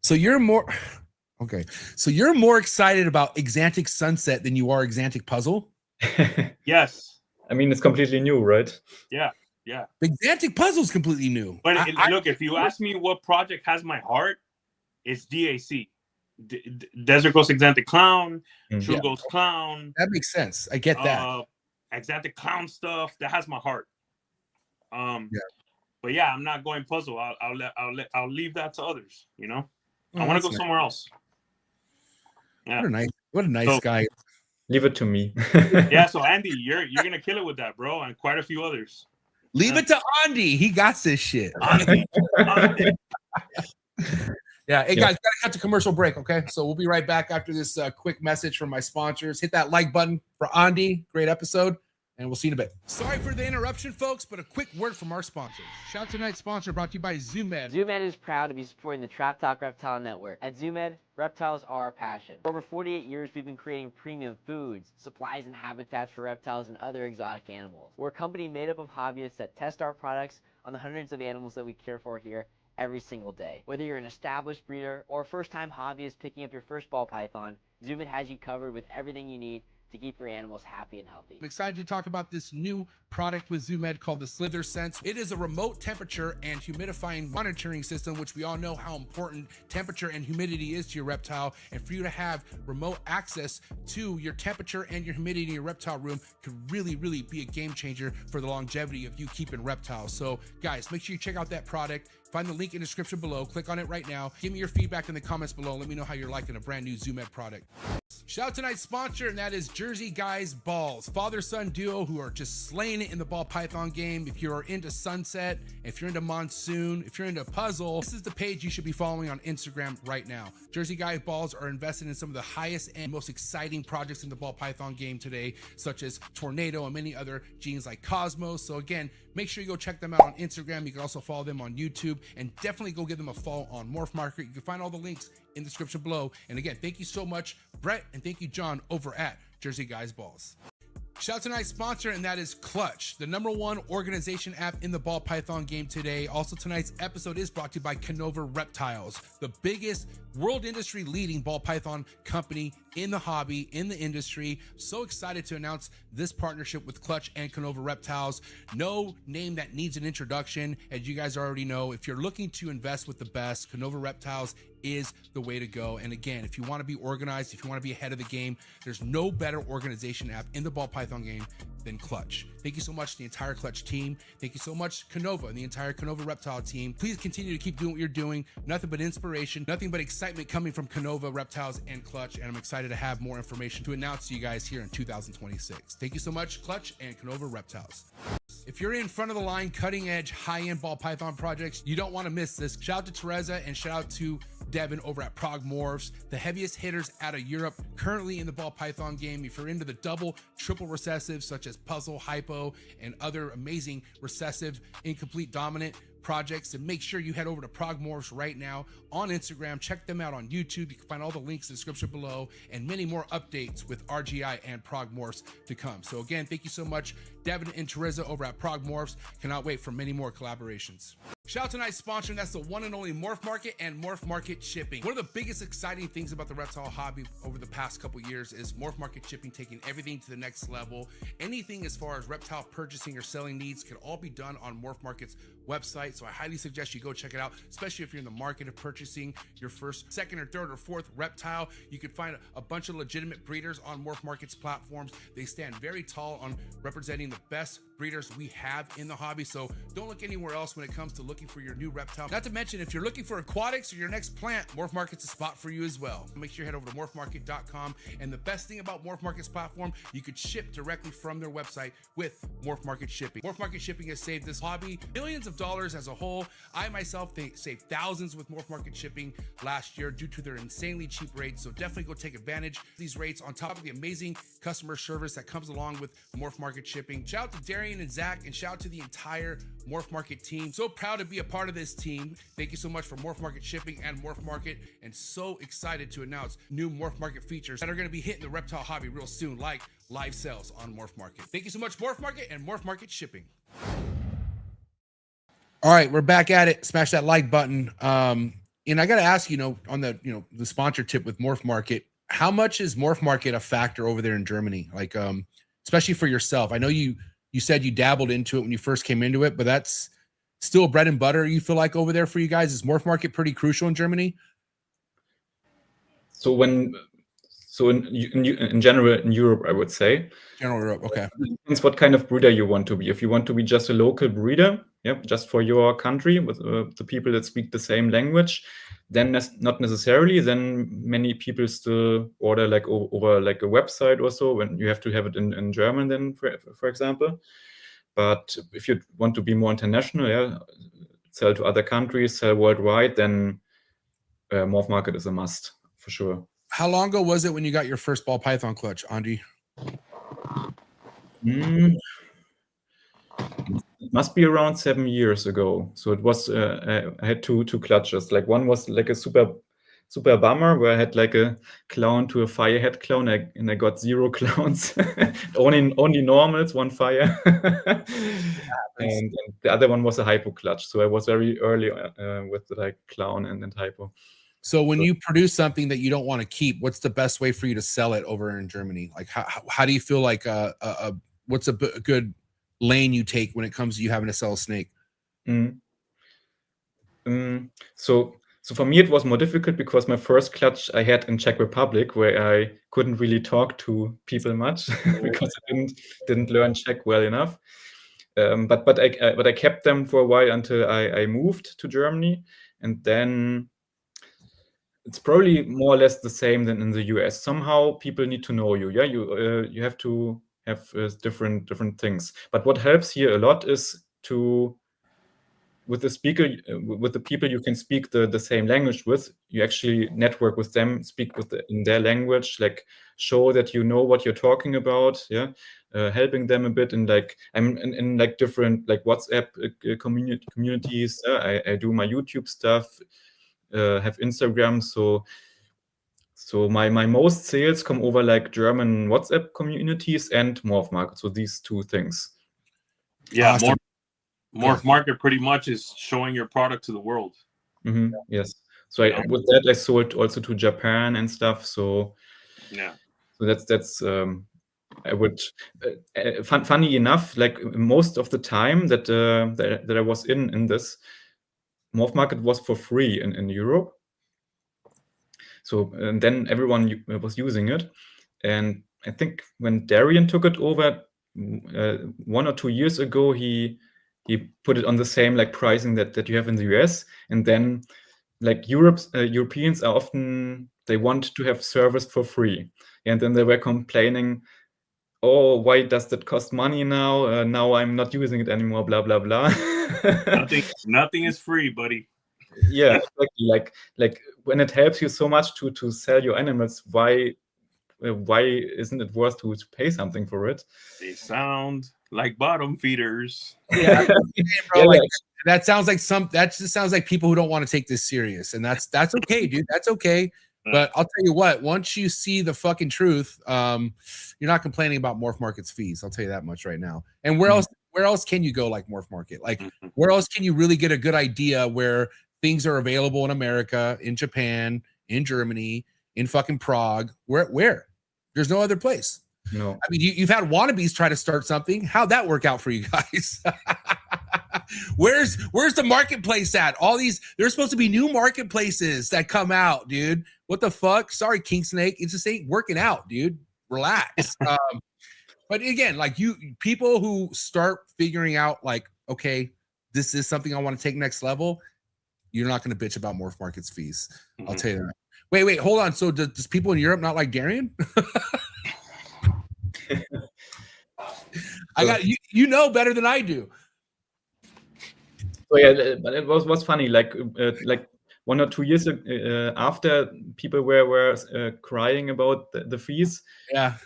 so you're more okay. So you're more excited about Exantic Sunset than you are Exantic Puzzle? Yes. I mean, it's completely new, right? Yeah. Exantic Puzzle is completely new. But look, if you ask me what project has my heart, it's DAC. Desert Ghost Exantic Clown, True Ghost Clown. That makes sense. I get that. Exantic Clown stuff that has my heart. But yeah, I'm not going puzzle. I'll leave that to others. I want to go somewhere else. Yeah. What a nice guy. Leave it to me. Yeah. So Andy, you're gonna kill it with that, bro, and quite a few others. Leave it to Andi. He got this shit. Andi. Yeah. Hey, guys, gotta cut to commercial break, okay? So we'll be right back after this quick message from my sponsors. Hit that like button for Andi. Great episode. and we'll see you in a bit. Sorry for the interruption, folks, but a quick word from our sponsors. Shout out to tonight's sponsor brought to you by ZooMed. ZooMed is proud to be supporting the Trap Talk Reptile Network. At ZooMed, reptiles are our passion. For over 48 years, we've been creating premium foods, supplies, and habitats for reptiles and other exotic animals. We're a company made up of hobbyists that test our products on the hundreds of animals that we care for here every single day. Whether you're an established breeder or a first-time hobbyist picking up your first ball python, ZooMed has you covered with everything you need to keep your animals happy and healthy. I'm excited to talk about this new product with ZooMed called the Slither Sense. It is a remote temperature and humidifying monitoring system, which we all know how important temperature and humidity is to your reptile. And for you to have remote access to your temperature and your humidity in your reptile room could really, really be a game changer for the longevity of you keeping reptiles. So guys, make sure you check out that product. Find the link in the description below. Click on it right now. Give me your feedback in the comments below. Let me know how you're liking a brand new ZooMed product. Shout out to tonight's sponsor, and that is Jersey Guys Balls. Father-son duo who are just slaying it in the ball python game. If you're into Sunset, if you're into Monsoon, if you're into Puzzle, this is the page you should be following on Instagram right now. Jersey Guys Balls are invested in some of the highest and most exciting projects in the ball python game today, such as Tornado and many other genes like Cosmos. So again, make sure you go check them out on Instagram. You can also follow them on YouTube, and definitely go give them a follow on Morph Market. You can find all the links in the description below. And again, thank you so much, Brett, and thank you, John, over at Jersey Guys Balls. Shout out to tonight's sponsor, and that is CLTCH, the #1 organization app in the ball python game today. Also, tonight's episode is brought to you by Canova Reptiles, the biggest world industry leading ball python company in the hobby, in the industry. So excited to announce this partnership with CLTCH and Canova Reptiles. No name that needs an introduction. As you guys already know, if you're looking to invest with the best, Canova Reptiles is the way to go. And again, if you want to be organized, if you want to be ahead of the game, there's no better organization app in the ball python game than CLTCH. Thank you so much to the entire CLTCH team. Thank you so much, Canova and the entire Canova Reptile team. Please continue to keep doing what you're doing. Nothing but inspiration, nothing but excitement coming from Canova Reptiles and CLTCH. And I'm excited to have more information to announce to you guys here in 2026. Thank you so much, CLTCH and Canova Reptiles. If you're in front of the line, cutting edge, high-end ball python projects, you don't want to miss this. Shout out to Teresa and shout out to Devin over at PRAGUE MORPHS, the heaviest hitters out of Europe currently in the ball python game. If you're into the double, triple recessives such as Puzzle, Hypo, and other amazing recessive, incomplete, dominant projects, and make sure you head over to PRAGUE MORPHS right now on Instagram. Check them out on YouTube. You can find all the links in the description below, and many more updates with RGI and PRAGUE MORPHS to come. So again, thank you so much, Devin and Teresa over at PRAGUE MORPHS. Cannot wait for many more collaborations. Shout out to tonight's sponsor, and that's the one and only Morph Market and Morph Market Shipping. One of the biggest exciting things about the reptile hobby over the past couple years is Morph Market Shipping taking everything to the next level. Anything as far as reptile purchasing or selling needs can all be done on Morph Market's website. So I highly suggest you go check it out, especially if you're in the market of purchasing your first, second, or third, or fourth reptile. You can find a bunch of legitimate breeders on Morph Market's platforms. They stand very tall on representing the best breeders we have in the hobby. So don't look anywhere else when it comes to looking for your new reptile. Not to mention, if you're looking for aquatics or your next plant, Morph Market's a spot for you as well. Make sure you head over to morphmarket.com. And the best thing about Morph Market's platform, you could ship directly from their website with Morph Market Shipping. Morph Market Shipping has saved this hobby billions of dollars as a whole. I myself saved thousands with Morph Market Shipping last year due to their insanely cheap rates. So definitely go take advantage of these rates on top of the amazing customer service that comes along with Morph Market Shipping. Shout out to Darian and Zach, and shout out to the entire Morph Market team. So proud to be a part of this team. Thank you so much for Morph Market Shipping and Morph Market, and so excited to announce new Morph Market features that are going to be hitting the reptile hobby real soon, like live sales on Morph Market. Thank you so much, Morph Market and Morph Market Shipping. All right, we're back at it. Smash that like button. And I got to ask, on the, the sponsor tip with Morph Market, how much is Morph Market a factor over there in Germany? Like, especially for yourself. I know you said you dabbled into it when you first came into it, but that's still bread and butter, you feel like, over there for you guys? Is Morph Market pretty crucial in Germany? So in general in Europe, I would say. General Europe, okay. It depends what kind of breeder you want to be. If you want to be just a local breeder, just for your country with the people that speak the same language, then not necessarily. Then many people still order like over like a website or so, when you have to have it in German then, for example. But if you want to be more international, sell to other countries, sell worldwide, then Morph Market is a must for sure. How long ago was it when you got your first ball python clutch, Andi? It must be around 7 years ago. So it was I had two clutches. Like one was like a super bummer where I had like a clown to a firehead clown, and I got 0 clowns, only normals, 1 fire, and the other one was a hypo clutch. So I was very early with the like clown and hypo. So when you produce something that you don't want to keep, what's the best way for you to sell it over in Germany? Like how do you feel like what's a good lane you take when it comes to you having to sell a snake? So for me, it was more difficult because my first clutch I had in Czech Republic, where I couldn't really talk to people much because I didn't learn Czech well enough. But I kept them for a while until I moved to Germany, and then it's probably more or less the same than in the US. Somehow people need to know you. Yeah, you have to have different things. But what helps here a lot is with the people you can speak the same language with, you actually network with them, speak in their language, like show that you know what you're talking about, helping them a bit in like in like different like WhatsApp communities. I do my YouTube stuff, have Instagram, so my most sales come over like German WhatsApp communities and MORPH market. So these 2 things. Yeah, Awesome. MORPH market pretty much is showing your product to the world. Yes. So with that I sold also to Japan and stuff. So yeah. So that's I would funny enough, like most of the time that I was in this MORPH market was for free in Europe. So and then everyone was using it, and I think when Darian took it over 1 or 2 years ago, he put it on the same like pricing that you have in the US, and then like Europeans are often, they want to have service for free, and then they were complaining, oh, why does that cost money now? Now I'm not using it anymore, blah blah blah. Nothing is free, buddy. Yeah, exactly. Like when it helps you so much to sell your animals, why isn't it worth to pay something for it? They sound like bottom feeders. Yeah, bro, like, that sounds like that just sounds like people who don't want to take this serious, and that's okay, dude. That's okay. But I'll tell you what, once you see the fucking truth, you're not complaining about MORPH Market's fees. I'll tell you that much right now. And where else can you go like MORPH Market? Like where else can you really get a good idea where things are available in America, in Japan, in Germany, in fucking Prague? Where? There's no other place. No. I mean, you've had wannabes try to start something. How'd that work out for you guys? Where's the marketplace at? All these, there's supposed to be new marketplaces that come out, dude. What the fuck? Sorry, King Snake. It just ain't working out, dude. Relax. But again, like people who start figuring out like, okay, this is something I want to take next level, you're not going to bitch about MORPH Market's fees. I'll tell you that. Wait, hold on. So does people in Europe not like Darian? I got you know better than I do. So yeah, but it was funny. Like 1 or 2 years after people were crying about the fees. Yeah.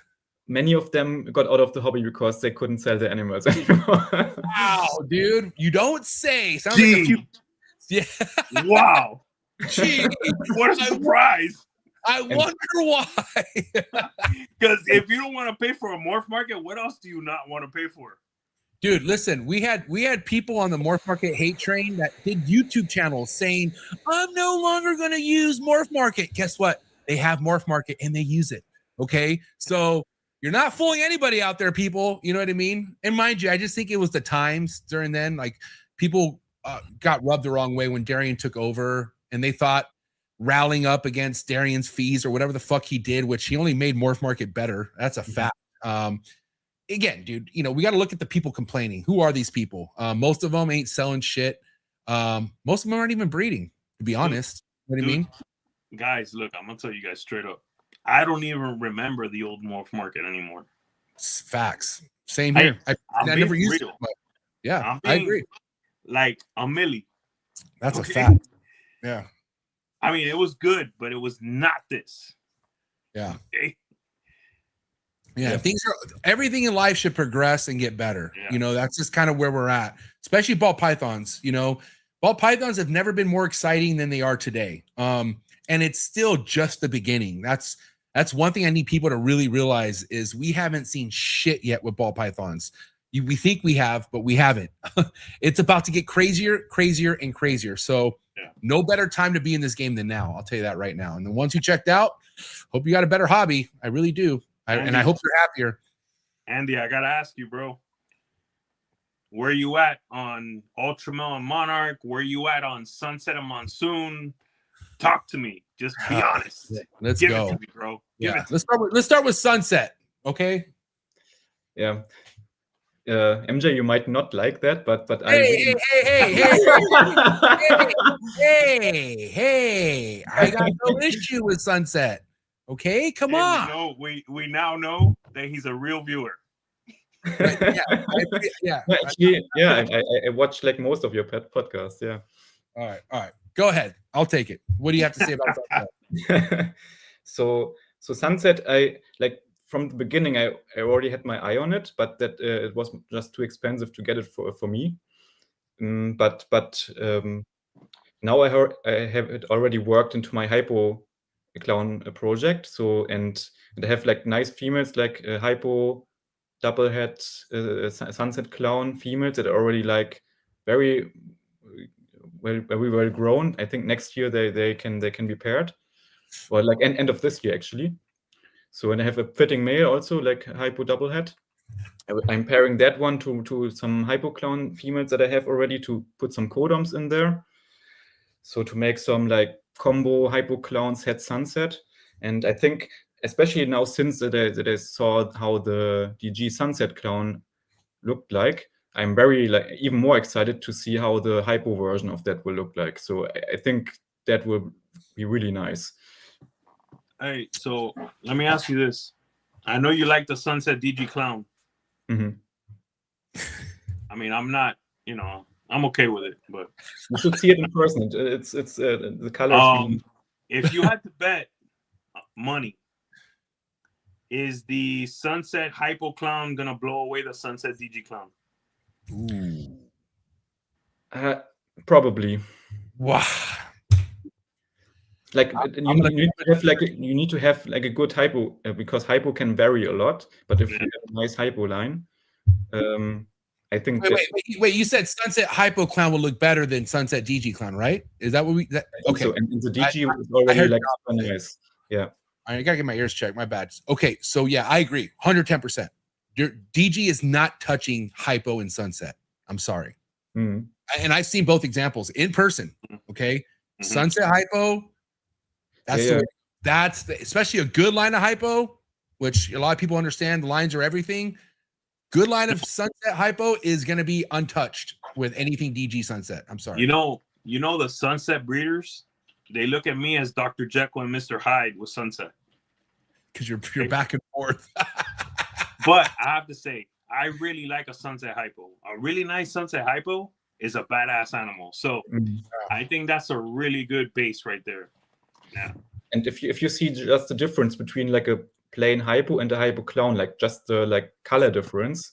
Many of them got out of the hobby because they couldn't sell their animals anymore. Wow, dude. You don't say. Sounds like a few. Yeah. Wow. Gee, what a surprise. I wonder why. Because if you don't want to pay for a MORPH market, what else do you not want to pay for? Dude, listen, we had people on the MORPH market hate train that did YouTube channels saying, I'm no longer going to use MORPH market. Guess what? They have MORPH market and they use it. Okay. So you're not fooling anybody out there, people. You know what I mean? And mind you, I just think it was the times during then, like people got rubbed the wrong way when Darian took over, and they thought rallying up against Darian's fees or whatever the fuck he did, which he only made MORPH market better. That's a fact. Again, dude, you know, we got to look at the people complaining. Who are these people? Most of them ain't selling shit. Most of them aren't even breeding, to be honest. You know what I mean? Guys, look, I'm going to tell you guys straight up. I don't even remember the old MORPH market anymore. Facts. Same here. I never used it. But yeah, I agree. Like a milli. That's a fact. Yeah. I mean, it was good, but it was not this. Yeah. Okay. Yeah, things are, everything in life should progress and get better. Yeah. You know, that's just kind of where we're at, especially ball pythons. You know, ball pythons have never been more exciting than they are today. And it's still just the beginning. That's one thing I need people to really realize is we haven't seen shit yet with ball pythons. We think we have, but we haven't. It's about to get crazier, crazier, and crazier. So no better time to be in this game than now. I'll tell you that right now. And the ones who checked out, hope you got a better hobby. I really do. And I hope you're happier. Andy, I gotta ask you, bro. Where you at on Ultramelon Monarch? Where you at on Sunset and Monsoon? Talk to me. Just be honest. Let's Give go. it to me, bro. Give it. Let's start with Sunset. Okay. Yeah. MJ, you might not like that, but Hey, I got no issue with Sunset. Okay, come on. We now know that he's a real viewer. Yeah. Actually, I watch like most of your podcasts. Yeah. All right. Go ahead. I'll take it. What do you have to say about Sunset? So Sunset, I like from the beginning. I already had my eye on it, but that it was just too expensive to get it for me. But now I have it already worked into my hypo clown project. So and I have like nice females like hypo double head Sunset clown females that are already like very well grown. I think next year they can be paired, or like end of this year actually. So and I have a fitting male also like hypo double head. I'm pairing that one to some hypo clown females that I have already to put some codoms in there. So to make some like combo hypo clowns head Sunset. And I think especially now since that I saw how the DG Sunset clown looked like, I'm very like even more excited to see how the hypo version of that will look like. So I think that will be really nice. Hey, so let me ask you this. I know you like the Sunset DG clown. Mm-hmm. I mean, I'm not, I'm okay with it, but you should see it in person. It's the colors. If you had to bet money, is the Sunset hypo clown gonna blow away the Sunset DG clown? Ooh. Probably. Wow. Like you need to have like a good hypo because hypo can vary a lot. But if you have a nice hypo line, I think. Wait! You said Sunset hypo clown will look better than Sunset DG clown, right? Is that what we? Okay. So, and the DG is already like nice. Yeah. I gotta get my ears checked. My bad. Okay, so yeah, I agree, 110%. DG is not touching hypo and Sunset. I'm sorry. Mm-hmm. And I've seen both examples in person. Okay, mm-hmm. Sunset hypo. That's especially a good line of hypo, which a lot of people understand. The lines are everything. Good line of Sunset hypo is going to be untouched with anything DG Sunset. I'm sorry. You know the Sunset breeders. They look at me as Dr. Jekyll and Mr. Hyde with Sunset. Because you're back and forth. But I have to say, I really like a Sunset hypo. A really nice Sunset hypo is a badass animal. So I think that's a really good base right there. Yeah. And if you see just the difference between like a plain hypo and a hypo clown, like just the like color difference,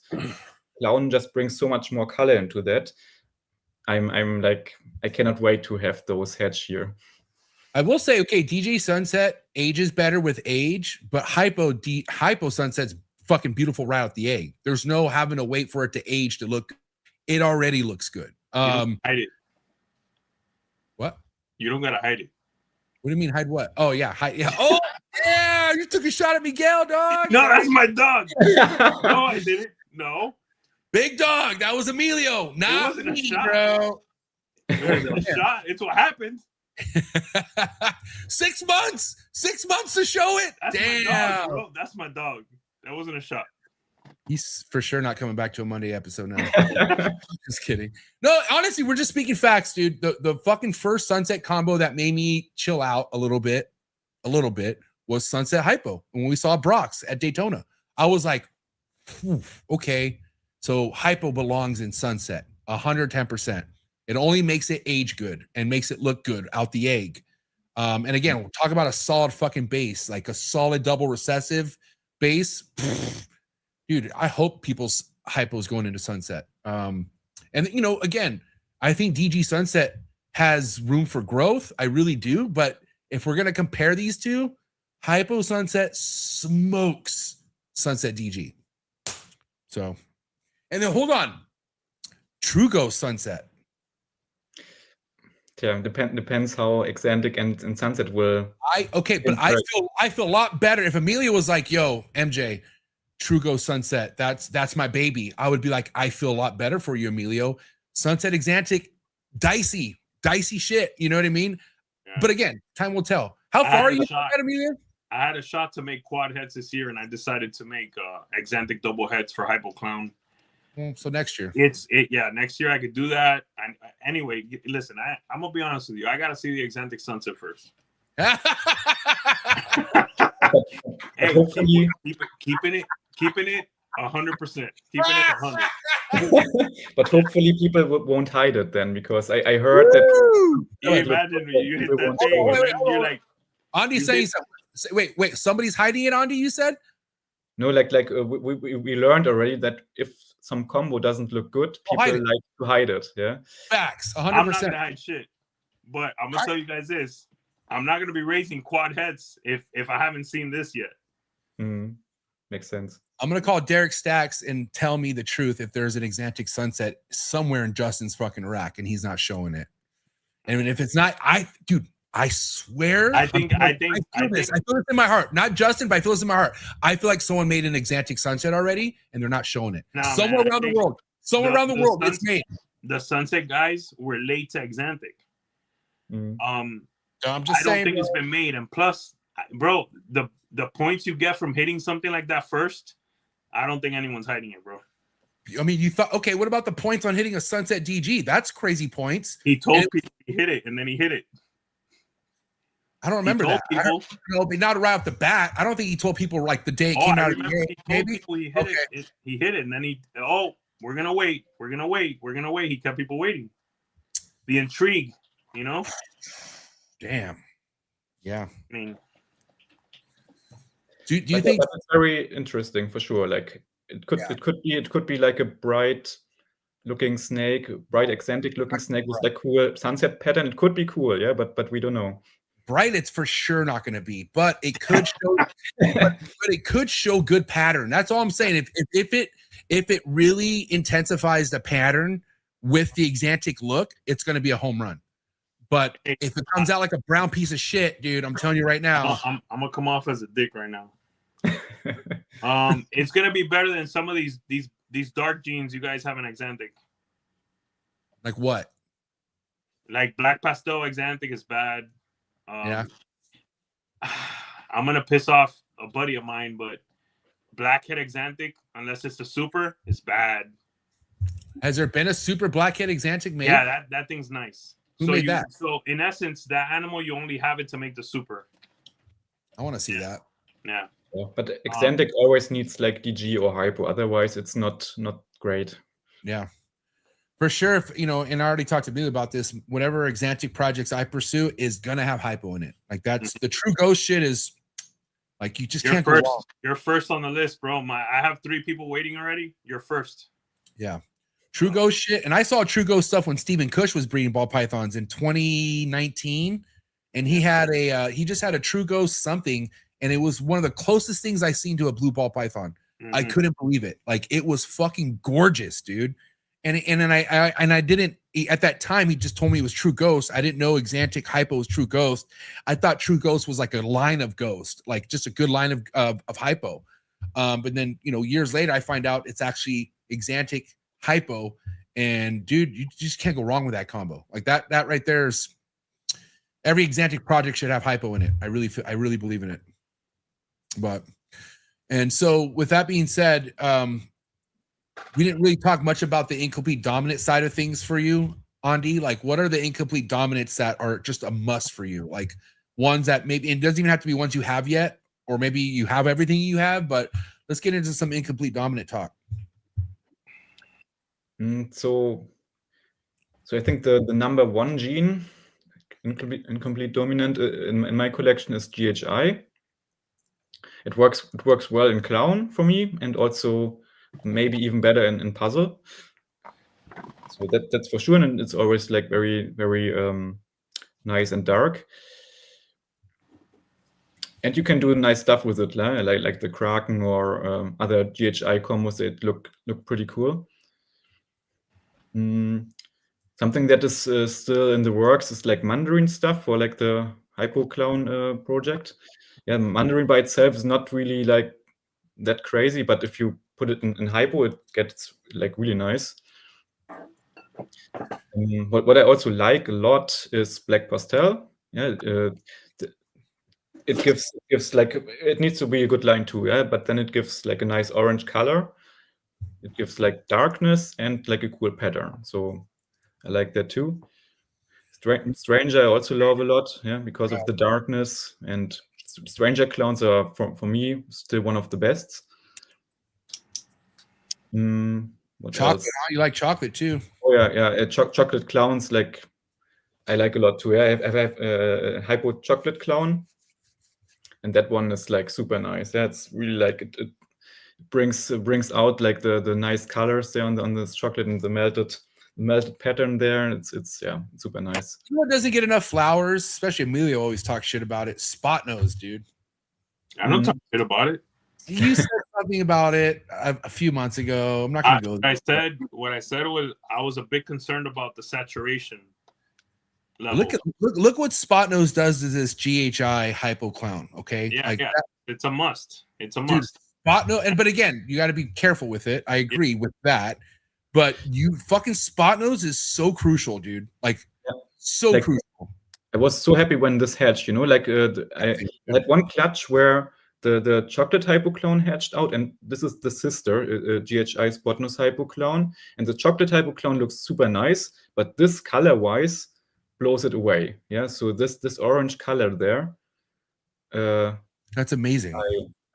clown just brings so much more color into that. I'm like, I cannot wait to have those heads here. I will say, okay, DJ Sunset ages better with age, but hypo Sunset's fucking beautiful right out the egg. There's no having to wait for it to age to look. It already looks good. Hide it. What? You don't gotta hide it. What do you mean hide what? Oh yeah, hide. Yeah. Oh yeah, you took a shot at Miguel, dog. No, that's my dog. No, I didn't. No. Big dog. That was Emilio. Not it wasn't me, a shot, bro. It was a shot. It's what happened. 6 months. 6 months to show it. That's damn, my dog, bro. That's my dog. That wasn't a shot. He's for sure not coming back to a Monday episode now. Just kidding. No, honestly, we're just speaking facts, dude. The fucking first Sunset combo that made me chill out a little bit was Sunset Hypo. When we saw Brox at Daytona, I was like, okay, so Hypo belongs in Sunset 110%. It only makes it age good and makes it look good out the egg. And again, we'll talk about a solid fucking base, like a solid double recessive base, dude, I hope people's hypo is going into sunset. And you know, again, I think DG sunset has room for growth. I really do. But if we're gonna compare these two, hypo sunset smokes sunset DG. So, and then hold on, True Ghost sunset. Yeah, depends how Exantic and Sunset will. But I feel a lot better if Amelia was like, "Yo, MJ, True Ghost Sunset, that's my baby." I would be like, "I feel a lot better for you, Emilio." Sunset Exantic, dicey shit. You know what I mean? Yeah. But again, time will tell. How far are you, Amelia? I had a shot to make quad heads this year, and I decided to make Exantic double heads for Hypo Clown. So next year, next year I could do that. And anyway, listen, I'm gonna be honest with you. I gotta see the Exantic sunset first. Hey, keeping it 100%. Keeping it 100. But hopefully people won't hide it then, because I heard that. Imagine you hit that thing, and you're like, Andi saying something. Wait, somebody's hiding it, Andi? You said? No, we learned already that if some combo doesn't look good, people like to hide it. Yeah, facts. 100%. I'm not gonna hide shit, but I'm gonna tell you guys this: I'm not gonna be raising quad heads if I haven't seen this yet. Makes sense. I'm gonna call Derek Stacks and tell me the truth if there's an Exantic sunset somewhere in Justin's fucking rack and he's not showing it. And if it's not, I swear. I feel this in my heart. Not Justin, but I feel this in my heart. I feel like someone made an Exantic sunset already and they're not showing it. Somewhere around the world. It's made. The sunset guys were late to Exantic. I'm just I don't saying, think it's been made. And plus, bro, the points you get from hitting something like that first, I don't think anyone's hiding it, bro. I mean, you thought, okay, what about the points on hitting a sunset DG? That's crazy points. He told people he hit it, and then he hit it. I don't remember that. Not right off the bat. I don't think he told people like the day it came out. He hit it, and then we're gonna wait. He kept people waiting. The intrigue, you know. Damn. Yeah. I mean, do you think that's very interesting for sure? Like it could be like a bright looking snake, bright Exantic looking snake with like cool sunset pattern. It could be cool, yeah, but we don't know. Bright, it's for sure not going to be, but it could show, but it could show good pattern. That's all I'm saying. If it really intensifies the pattern with the Exantic look, it's going to be a home run. But if it comes out like a brown piece of shit, dude, I'm telling you right now, I'm gonna come off as a dick right now. It's gonna be better than some of these dark jeans you guys have in Exantic. Like what? Like black pastel Exantic is bad. Yeah. I'm gonna piss off a buddy of mine, but blackhead Exantic, unless it's the super, is bad. Has there been a super blackhead Exantic made? Yeah, that thing's nice. Who made that? So in essence, that animal you only have it to make the super. I want to see that. Yeah. But Exantic always needs like DG or hypo, otherwise it's not great. Yeah. For sure, if and I already talked to Billy about this, whatever Exantic projects I pursue is gonna have hypo in it. Like that's the True Ghost shit is like you just can't go wrong. You're first on the list, bro. I have 3 people waiting already. You're first. Yeah. True Ghost shit. And I saw True Ghost stuff when Stephen Cush was breeding ball pythons in 2019. And he had he just had a True Ghost something, and it was one of the closest things I seen to a blue ball python. I couldn't believe it. Like it was fucking gorgeous, dude. And then I didn't at that time. He just told me it was True Ghost. I didn't know Exantic hypo was True Ghost. I thought True Ghost was like a line of Ghost, like just a good line of hypo. But then years later, I find out it's actually Exantic hypo, and dude, you just can't go wrong with that combo. Like that right there is every Exantic project should have hypo in it. I really believe in it. And so with that being said, we didn't really talk much about the incomplete dominant side of things for you, Andi. Like, what are the incomplete dominants that are just a must for you? Like ones that maybe, it doesn't even have to be ones you have yet, or maybe you have everything you have, but let's get into some incomplete dominant talk. So I think the number 1 gene, incomplete dominant in my collection is GHI. It works well in clown for me, and also maybe even better in puzzle. So that's for sure, and it's always like very nice and dark. And you can do nice stuff with it, like the Kraken or other GHI combos that look pretty cool. Something that is still in the works is like Mandarin stuff for like the Hypo Clown project. Yeah, Mandarin by itself is not really like that crazy, but if you put it in Hypo, it gets like really nice. What I also like a lot is Black Pastel. Yeah, it gives like, it needs to be a good line too, yeah, but then it gives like a nice orange color. It gives like darkness and like a cool pattern. So I like that too. Stranger I also love a lot, yeah, because of the darkness, and Stranger clowns are for me still one of the best. What Chocolate. else? You like chocolate too? Oh yeah. Chocolate clowns, like I like a lot too. Yeah, I have a Hypo chocolate clown, and that one is like super nice. Yeah, it's really like it brings out like the nice colors there on this chocolate and the melted pattern there. It's super nice. You know what doesn't get enough flowers? Especially Emilio always talks shit about it. Spot nose, dude. I don't talk shit about it. You said something about it a few months ago. I'm not gonna go. What I said was I was a bit concerned about the saturation level. Look what Spot Nose does to this GHI Hypo Clown. Okay, Yeah, like it's a must. It's a dude, must. Spot Nose, but again, you got to be careful with it. I agree with that, but you fucking Spot Nose is so crucial, dude. Like so like, crucial. I was so happy when this hatched. You know, like I had one clutch where the chocolate Hypo Clown hatched out, and this is the sister GHI Spot Nose Hypo Clown, and the chocolate Hypo Clown looks super nice, but this color wise blows it away. Yeah, so this orange color there, that's amazing.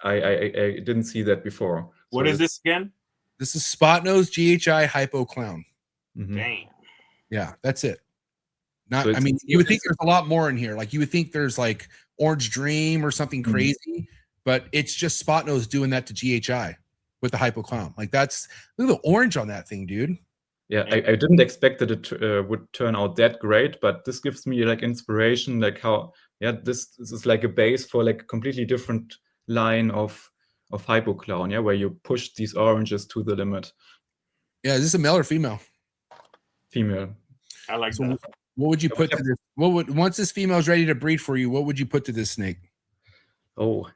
I didn't see that before. What is this again? This is Spot Nose GHI Hypo Clown. Dang. Yeah, that's it. Not, So I mean, you would think there's a lot more in here. Like you would think there's like Orange Dream or something crazy, but it's just Spot Nose doing that to GHI with the Hypo Clown. Like that's, look at the orange on that thing, dude. Yeah, I didn't expect that it would turn out that great, but this gives me like inspiration, like how, yeah, this is like a base for like a completely different line of Hypo Clown, yeah, where you push these oranges to the limit. Yeah, is this a male or female? Female. I like that. What would you put to this? Once this female is ready to breed for you, what would you put to this snake? Oh,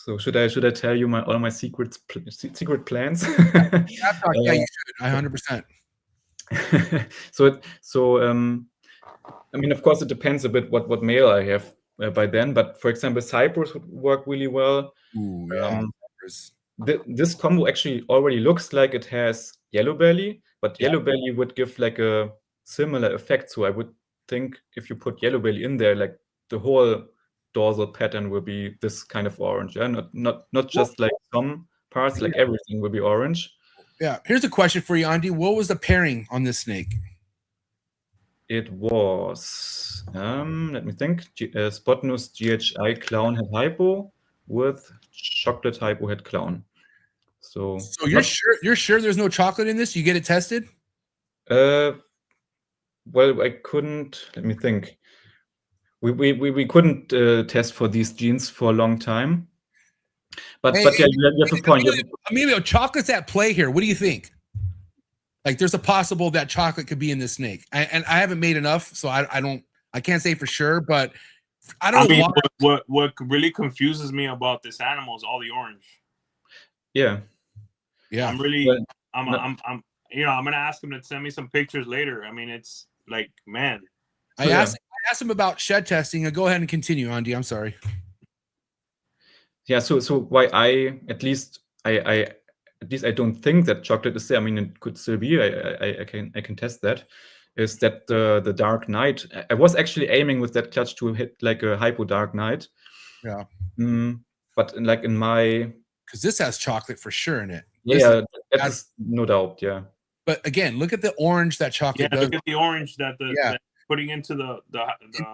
so should I tell you all my secret plans? Yeah, you should. 100%. So I mean, of course, it depends a bit what male I have by then. But for example, Cypress would work really well. Ooh, yeah. This combo actually already looks like it has yellow belly, but yellow belly would give like a similar effect. So I would think if you put yellow belly in there, like the whole dorsal pattern will be this kind of orange. Yeah, not just like some parts, like everything will be orange. Yeah. Here's a question for you, Andi. What was the pairing on this snake? It was, let me think, Spot Nose GHI Clown Head Hypo with Chocolate Hypo Head Clown. So you're sure there's no chocolate in this? You get it tested? Well, I couldn't. Let me think. We couldn't test for these genes for a long time. But yeah, you have a point. Emilio, chocolate's at play here. What do you think? Like, there's a possible that chocolate could be in this snake, and I haven't made enough, so I can't say for sure, but I don't know. What really confuses me about this animal is all the orange. Yeah. I'm really, well, I'm gonna ask him to send me some pictures later. I mean, it's like, man. I asked him about shed testing. Go ahead and continue, Andi. I'm sorry. Yeah. So why I don't think that chocolate is there. I mean, it could still be. I can test that. Is that the Dark Knight? I was actually aiming with that clutch to hit like a Hypo Dark Knight. Yeah. But in my, because this has chocolate for sure in it. Yeah, that's no doubt. Yeah. But again, look at the orange that chocolate does. Look at the orange that putting into the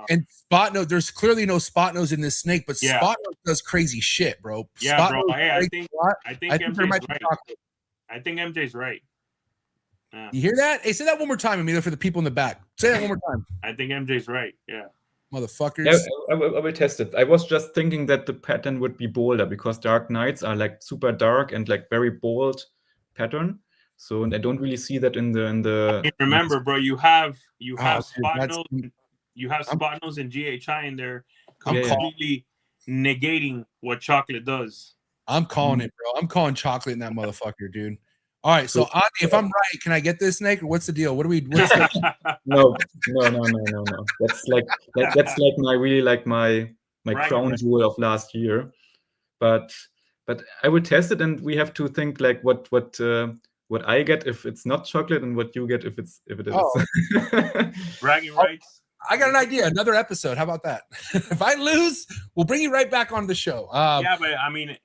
And spot nose, there's clearly no spot nose in this snake, but Yeah. spot nose does crazy shit, bro. yeah, Spot bro. nose Hey, I breaks think a lot. I I think think there MJ's might be right. chocolate. I think MJ's right. Yeah. You hear that? Hey, say that one more time, Emilio, for the people in the back. Say that one more time, I think MJ's right. Yeah. motherfuckers. Yeah, I will test it. I was just thinking that the pattern would be bolder because Dark Knights are like super dark and like very bold pattern. So and I don't really see that in the. Hey, remember, bro, you have dude, spot that's- nose. You have I'm- spot nose and GHI in there, I'm completely negating what chocolate does. I'm calling it, bro. I'm calling chocolate in that motherfucker, dude. All right, so Andi, if I'm right, can I get this snake or what's the deal? What do we? What's the, No. That's like my really like my Right, crown right. jewel of last year. But I will test it, and we have to think like what I get if it's not chocolate, and what you get if it is. Oh. Bragging rights. I got an idea. Another episode. How about that? If I lose, we'll bring you right back on the show. Yeah, but I mean,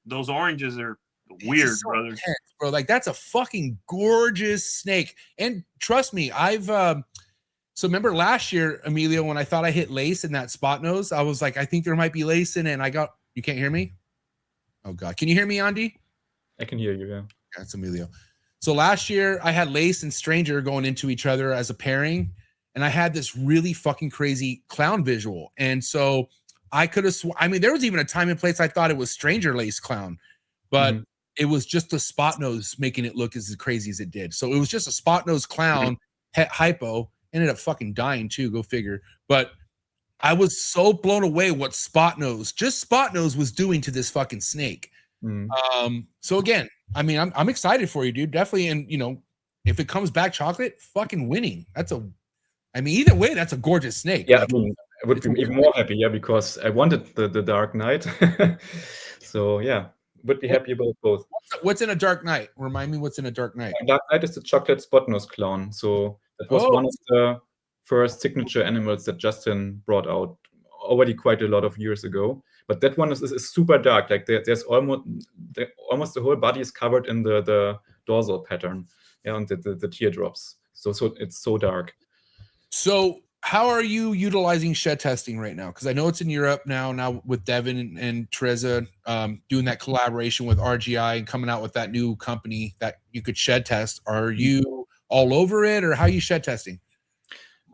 those oranges are weird, It's so brother. intense, bro. Like that's a fucking gorgeous snake. And trust me, I've so remember last year, Emilio, when I thought I hit lace in that spot nose, I was like, I think there might be lace in it. And I got, you can't hear me? Oh God. Can you hear me, Andi? I can hear you. Yeah. That's Emilio. So last year I had lace and stranger going into each other as a pairing. And I had this really fucking crazy clown visual. And so I could have, I mean, there was even a time and place I thought it was stranger lace clown, but it was just the spot nose making it look as crazy as it did. So it was just a spot nose clown, hypo, ended up fucking dying too, go figure. But I was so blown away what spot nose was doing to this fucking snake. So again, I mean, I'm excited for you, dude. Definitely. And you know, if it comes back chocolate, fucking winning. I mean, either way, that's a gorgeous snake. Yeah, Like, I mean, I would be even more happy, yeah, because I wanted the Dark Knight. So yeah, would be happy about both. what's in a Dark Knight? Remind me what's in a Dark Knight. Dark Knight is the chocolate spot nose clown. So that was one of the first signature animals that Justin brought out already quite a lot of years ago. But that one is super dark. Like there's almost the whole body is covered in the dorsal pattern, yeah, and the teardrops. So it's so dark. So how are you utilizing shed testing right now? Because I know it's in Europe now with Devin and Teresa doing that collaboration with RGI and coming out with that new company that you could shed test. Are you all over it, or how are you shed testing?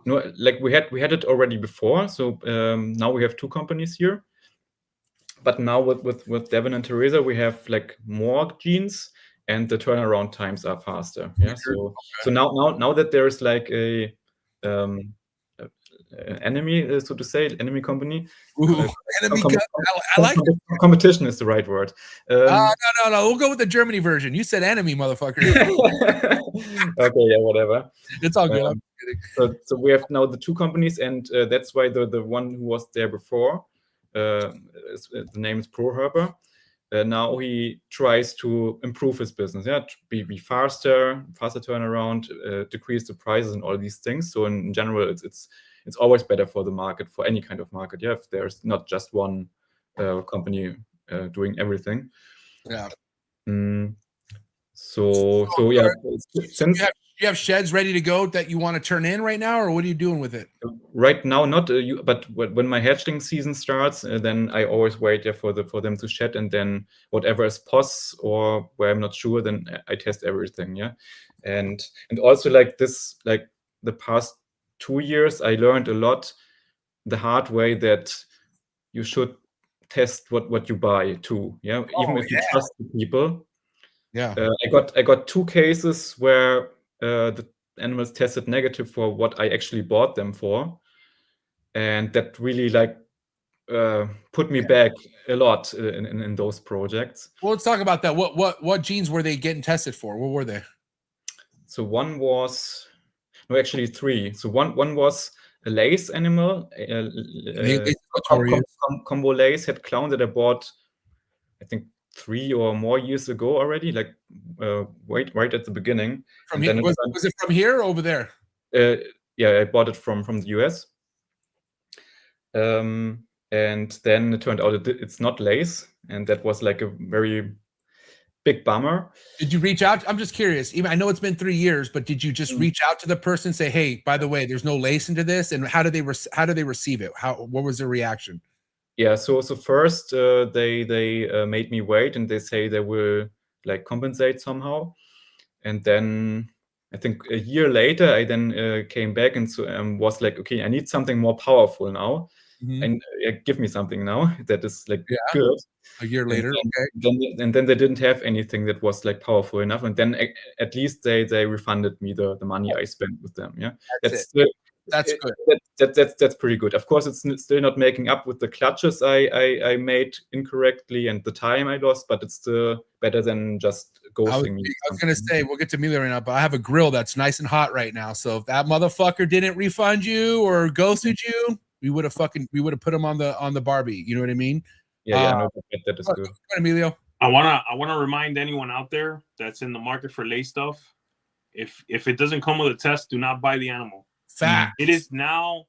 No, like we had it already before. So now we have two companies here. But now with Devin and Teresa, we have like more genes and the turnaround times are faster. Yeah. So now that there's like a enemy, so to say, enemy company. Enemy I like it. Competition is the right word. No. We'll go with the Germany version. You said enemy, motherfucker. Okay, yeah, whatever. It's all good. I'm kidding. So we have now the two companies, and that's why the one who was there before, the name is ProHerber. Now he tries to improve his business, yeah, to be faster turnaround, decrease the prices and all these things. So in general, it's always better for the market, for any kind of market. Yeah, if there's not just one company doing everything. Yeah. So yeah. Since you have sheds ready to go that you want to turn in right now, or what are you doing with it? Right now, not but when my hatchling season starts, then I always wait there for them to shed, and then whatever is pos or where I'm not sure, then I test everything. Yeah, and also like this, like the past 2 years, I learned a lot the hard way that you should test what you buy too. Yeah, even if you trust the people. Yeah, I got 2 cases where the animals tested negative for what I actually bought them for, and that really like put me back a lot in those projects. Well, let's talk about that. What genes were they getting tested for? What were they? So one was actually 3. So one was a lace animal, combo lace head clown that I bought, I think 3 or more years ago already, like right at the beginning. From here, was it from here or over there? Yeah, I bought it from the US. And then it turned out it's not lace, and that was like a very big bummer. Did you reach out? I'm just curious. Even I know it's been 3 years, but did you just reach out to the person and say, "Hey, by the way, there's no lace into this"? And how did they receive it? What was their reaction? Yeah, so first they made me wait, and they say they will like compensate somehow, and then I think a year later I then came back and was like, okay, I need something more powerful now, and give me something now that is like good. A year later, and then they didn't have anything that was like powerful enough, and then at least they refunded me the money I spent with them. Yeah, that's good. That's pretty good. Of course, it's still not making up with the clutches I made incorrectly and the time I lost, but it's still better than just ghosting me. I was gonna say we'll get to Amelia right now, but I have a grill that's nice and hot right now. So if that motherfucker didn't refund you or ghosted you, we would have put him on the Barbie. You know what I mean? Yeah, no, that is good. Emilio. I wanna remind anyone out there that's in the market for lace stuff. If it doesn't come with a test, do not buy the animal. Fact. It is now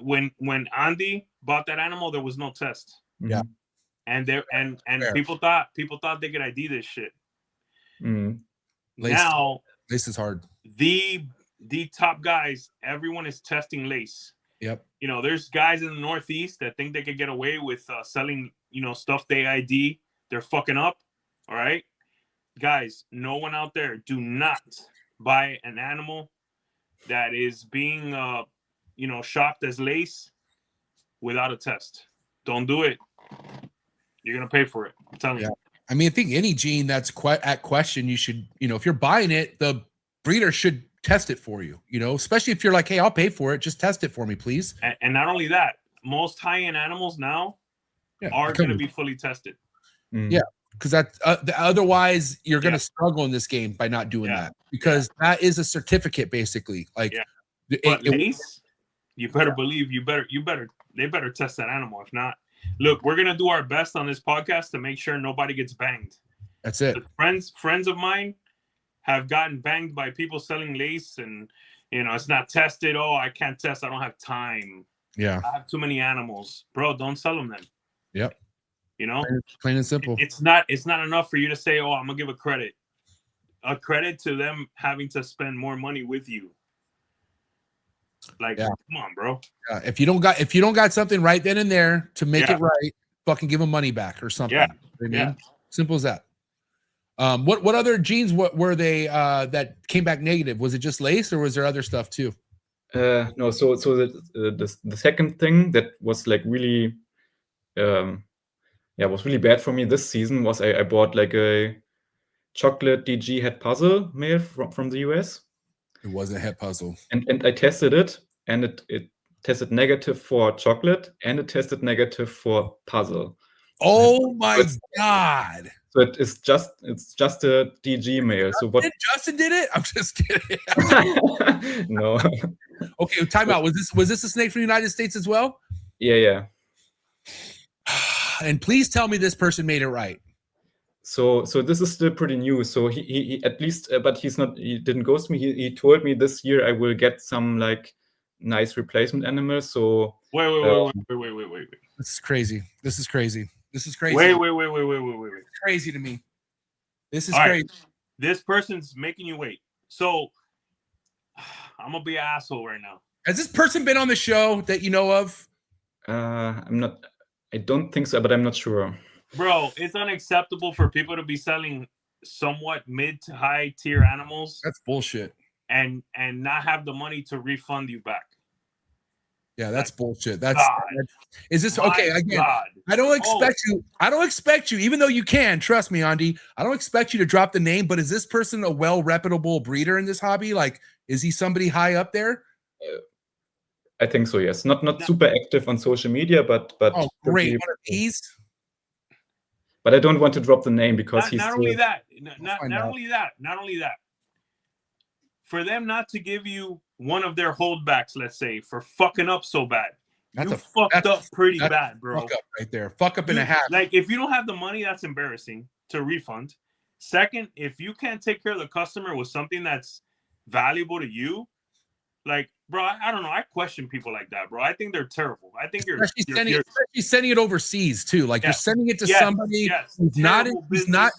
when Andi bought that animal, there was no test. Yeah. And people thought they could ID this shit. Now lace is hard. The top guys, everyone is testing lace. Yep. You know, there's guys in the Northeast that think they could get away with selling, stuff they ID. They're fucking up. All right, guys, no one out there, do not buy an animal that is being, shopped as lace without a test. Don't do it. You're gonna pay for it. I'm telling you. I mean, I think any gene that's at question, you should, if you're buying it, the breeder should test it for you. Especially if you're like, hey, I'll pay for it. Just test it for me, please. And not only that, most high-end animals now are going to be fully tested. Yeah, because otherwise you're going to struggle in this game by not doing that, because that is a certificate basically. Like, lace, you better believe they better test that animal. If not, look, we're going to do our best on this podcast to make sure nobody gets banged. That's it. Friends of mine have gotten banged by people selling lace, and it's not tested. Oh, I can't test. I don't have time. Yeah, I have too many animals, bro. Don't sell them then. Yep. Plain and simple. It's not enough for you to say, oh, I'm gonna give a credit to them having to spend more money with you. Like, come on, bro. If you don't got something right then and there to make it right, fucking give them money back or something. Yeah. Simple as that. What other genes were they that came back negative? Was it just lace, or was there other stuff too? No, so the second thing that was like really was really bad for me this season was I bought like a chocolate DG head puzzle male from the US. It wasn't a head puzzle. And I tested it, and it tested negative for chocolate, and it tested negative for puzzle. Oh my God. So it's just a DG male. So what? Justin did it? I'm just kidding. No. Okay, time out. Was this a snake from the United States as well? Yeah. And please tell me this person made it right. So this is still pretty new. So he at least, but he didn't ghost me. He told me this year I will get some like nice replacement animals. So wait. This is crazy. Wait. It's crazy to me. This is all crazy. Right. This person's making you wait. So I'm gonna be an asshole right now. Has this person been on the show that you know of? I don't think so, but I'm not sure. Bro, it's unacceptable for people to be selling somewhat mid to high tier animals. That's bullshit. And not have the money to refund you back. Yeah, that's bullshit. Is this okay? Again, God. I don't expect you, even though you can, trust me, Andi, I don't expect you to drop the name, but is this person a reputable breeder in this hobby? Like, is he somebody high up there? I think so, yes. Not super active on social media, but oh, great. One of these. But I don't want to drop the name because not only that. For them not to give you one of their holdbacks, let's say, for fucking up so bad. That's fucked up pretty bad, bro. Fuck up right there. Fuck up in a half. Like, if you don't have the money, that's embarrassing to refund. Second, if you can't take care of the customer with something that's valuable to you, like, bro, I don't know. I question people like that, bro. I think they're terrible. I think especially sending it overseas too. Like you're sending it to somebody who's not,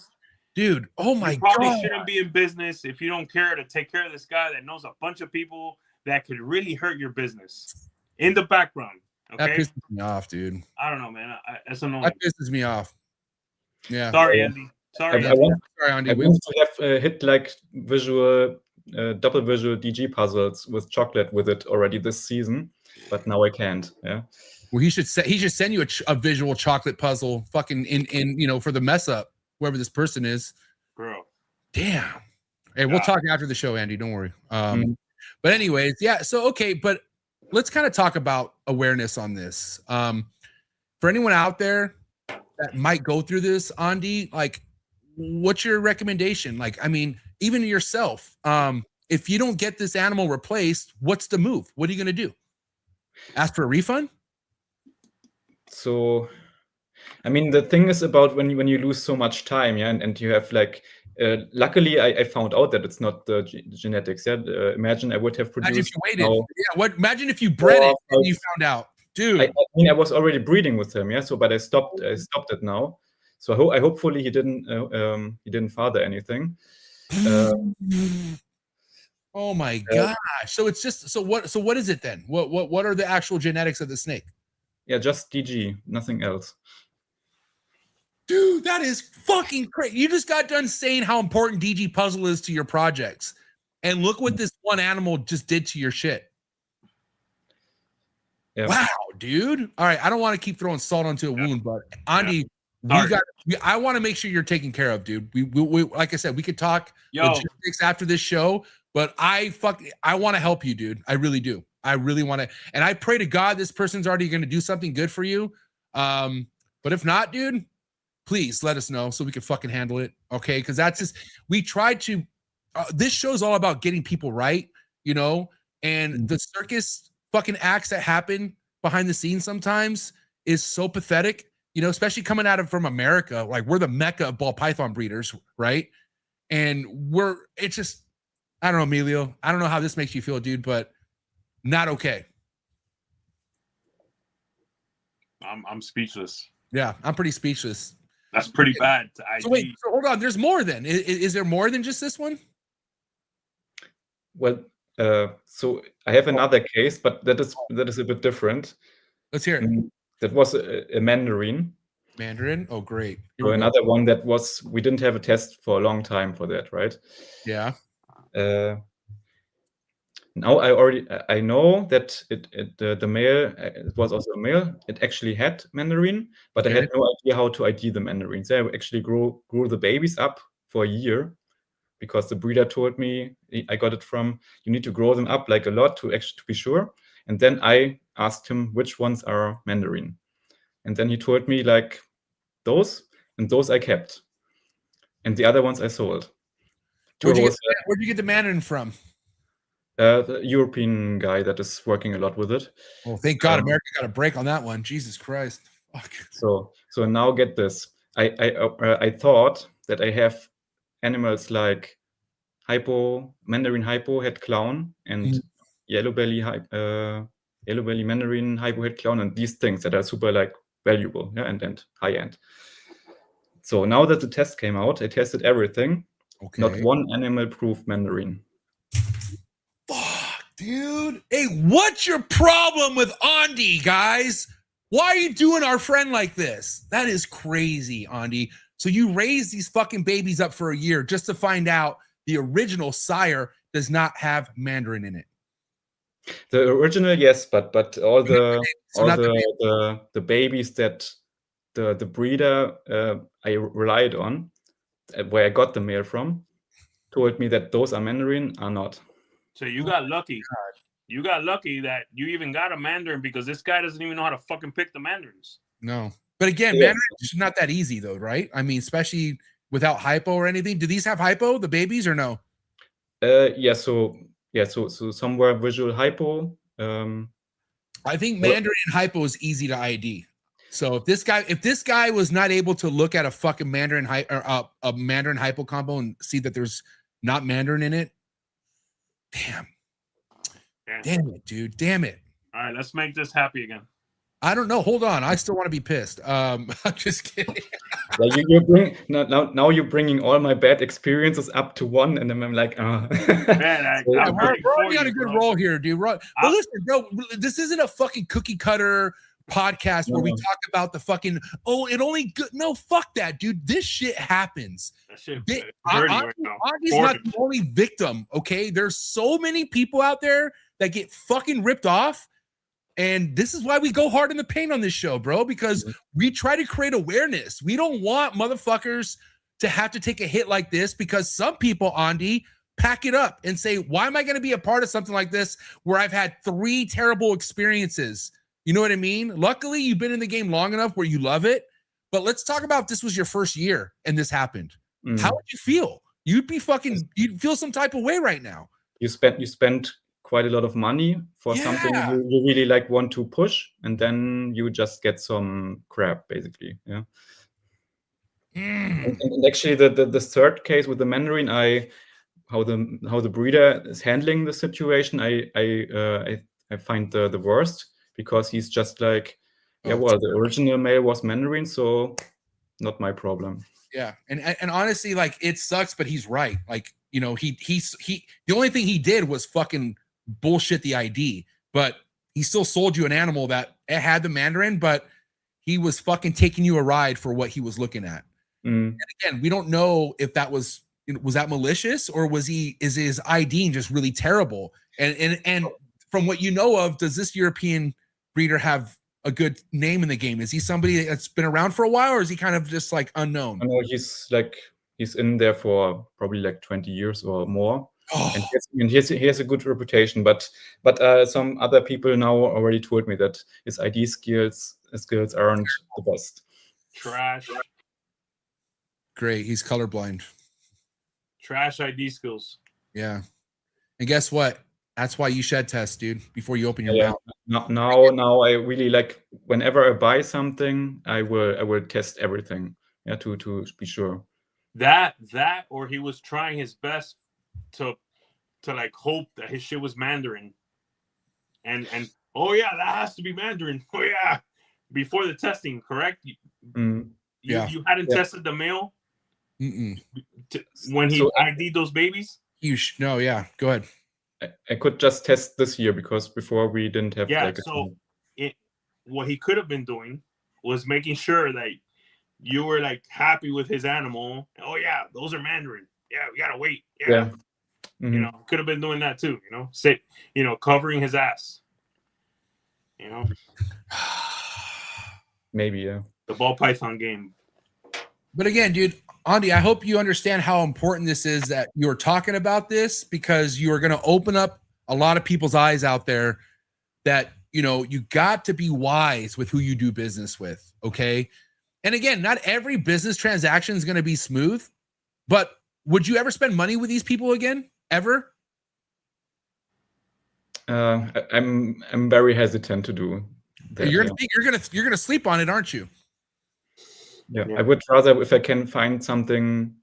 dude. Oh my god, you probably shouldn't be in business if you don't care to take care of this guy that knows a bunch of people that could really hurt your business in the background. Okay, that pisses me off, dude. I don't know, man. That's annoying. That pisses me off. Yeah. Sorry, Andy. Sorry, Sorry, Andi. I want to have hit like visual, double visual DG puzzles with chocolate with it already this season, but now I can't. Yeah. Well, he should send you a visual chocolate puzzle, fucking in for the mess up, whoever this person is. Bro. Damn. Hey, we'll talk after the show, Andy. Don't worry. But anyways, yeah. So okay, but let's kind of talk about awareness on this. For anyone out there that might go through this, Andi, like, what's your recommendation? Like, I mean, even yourself, if you don't get this animal replaced, what's the move? What are you going to do? Ask for a refund? So, I mean, the thing is about when you lose so much time, and you have like, luckily I found out that it's not the genetics. Imagine I would have produced. Imagine if you waited. Imagine if you bred it and you found out, dude. I mean, I was already breeding with him, So, but I stopped it now. So I hopefully he didn't father anything. Oh my gosh! So it's just so what is it then? What are the actual genetics of the snake? Yeah, just DG, nothing else. Dude, that is fucking crazy. You just got done saying how important DG puzzle is to your projects, and look what this one animal just did to your shit. Yeah. Wow, dude. All right, I don't want to keep throwing salt onto a wound, but Andi. I want to make sure you're taken care of, dude. We like I said, we could talk logistics after this show, but I want to help you, dude. I really do. I really want to, and I pray to God this person's already going to do something good for you. But if not, dude, please let us know so we can fucking handle it. Okay, because that's just we tried to. This show's all about getting people right, and the circus fucking acts that happen behind the scenes sometimes is so pathetic. Especially coming from America, like we're the mecca of ball python breeders, right? And it's just, I don't know, Emilio. I don't know how this makes you feel, dude, but not okay. I'm speechless. Yeah, I'm pretty speechless. That's pretty bad. So wait, so hold on. There's more then. Is there more than just this one? Well, so I have another case, but that is a bit different. Let's hear it. That was a Mandarin. Mandarin? Oh, great. So another one that we didn't have a test for a long time for that, right? Yeah. Now I know that the male, it was also a male. It actually had Mandarin, but I had no idea how to ID the Mandarins. I actually grew the babies up for a year because the breeder told me, I got it from, you need to grow them up like a lot to be sure. And then I asked him which ones are Mandarin. And then he told me like those, and those I kept. And the other ones I sold. Where'd you get the Mandarin from? The European guy that is working a lot with it. Oh, thank God America got a break on that one. Jesus Christ. Fuck. So now get this. I thought that I have animals like Mandarin hypo head clown and yellow belly Mandarin hypo head clown and these things that are super like valuable, and high end. So now that the test came out, I tested everything. Okay. Not one animal proved Mandarin. Fuck, dude. Hey, what's your problem with Andi, guys? Why are you doing our friend like this? That is crazy, Andi. So you raise these fucking babies up for a year just to find out the original sire does not have Mandarin in it. The original, yes, but all the babies that the breeder I relied on, where I got the male from, told me that those are Mandarin, are not. So you got lucky. You got lucky that you even got a Mandarin because this guy doesn't even know how to fucking pick the Mandarins. No. But again, Mandarin is not that easy though, right? I mean, especially without hypo or anything. Do these have hypo, the babies, or no? So somewhere visual hypo. I think Mandarin hypo is easy to ID. So if this guy was not able to look at a fucking Mandarin a Mandarin hypo combo and see that there's not Mandarin in it, damn. Yeah. Damn it, dude. Damn it. All right, let's make this happy again. I don't know. Hold on. I still want to be pissed. I'm just kidding. Yeah, you bring now you're bringing all my bad experiences up to one, and then I'm like, Man, So- Yeah, I'm we're rooting already for on a you, good bro. roll here, dude. But listen, bro, this isn't a fucking cookie cutter podcast where we No. talk about the fucking it only good. No, fuck that, dude. This shit happens. That shit Di- dirty right now. Andi's not the only victim, okay? There's so many people out there that get fucking ripped off. And this is why we go hard in the paint on this show, bro, because we try to create awareness. We don't want motherfuckers to have to take a hit like this because some people, Andi, pack it up and say, why am I going to be a part of something like this where I've had 3 terrible experiences? You know what I mean? Luckily, you've been in the game long enough where you love it. But let's talk about this was your first year and this happened. Mm. How would you feel? You'd feel some type of way right now. you spent quite a lot of money for something Yeah. you really like want to push, and then you just get some crap, basically. Yeah. And actually, the third case with the Mandarin, how the breeder is handling the situation, I find the worst, because he's just like, yeah, well, the original male was Mandarin, so not my problem. Yeah, and honestly, like, it sucks, but he's right. Like, you know, he the only thing he did was fucking bullshit the ID, but he still sold you an animal that it had the Mandarin, but he was fucking taking you a ride for what he was looking at. Mm. And again, we don't know if that was that malicious, or is his ID just really terrible? And from what you know of, does this European breeder have a good name in the game? Is he somebody that's been around for a while, or is he kind of just like unknown? I know he's in there for probably like 20 years or more. Oh, And he has a good reputation, but some other people now already told me that his ID skills aren't the best. Trash great. He's colorblind. ID skills. Yeah. And guess what? That's why you shed test, dude, before you open your Yeah. mouth. Now I really like, whenever I buy something, I will test everything. Yeah, to be sure. That or he was trying his best to like hope that his shit was Mandarin. And oh yeah, that has to be Mandarin. Oh yeah. Before the testing, correct? Yeah. You hadn't tested the male when he So- ID'd those babies? No, yeah. Go ahead. I could just test this year, because before we didn't have Yeah, like so what he could have been doing was making sure that you were like happy with his animal. Oh yeah, those are Mandarin. Yeah, we gotta wait. Yeah. Mhm. You know, could have been doing that too, you know. Say, you know, covering his ass. You know, Maybe, yeah. the ball python game. But again, dude, Andi, I hope you understand how important this is that you're talking about this, because you are going to open up a lot of people's eyes out there that, you know, you got to be wise with who you do business with. Okay. And again, not every business transaction is going to be smooth, but would you ever spend money with these people again? Ever? I'm very hesitant to do that. You're gonna sleep on it, aren't you? Yeah. Yeah. I would rather, if I can find something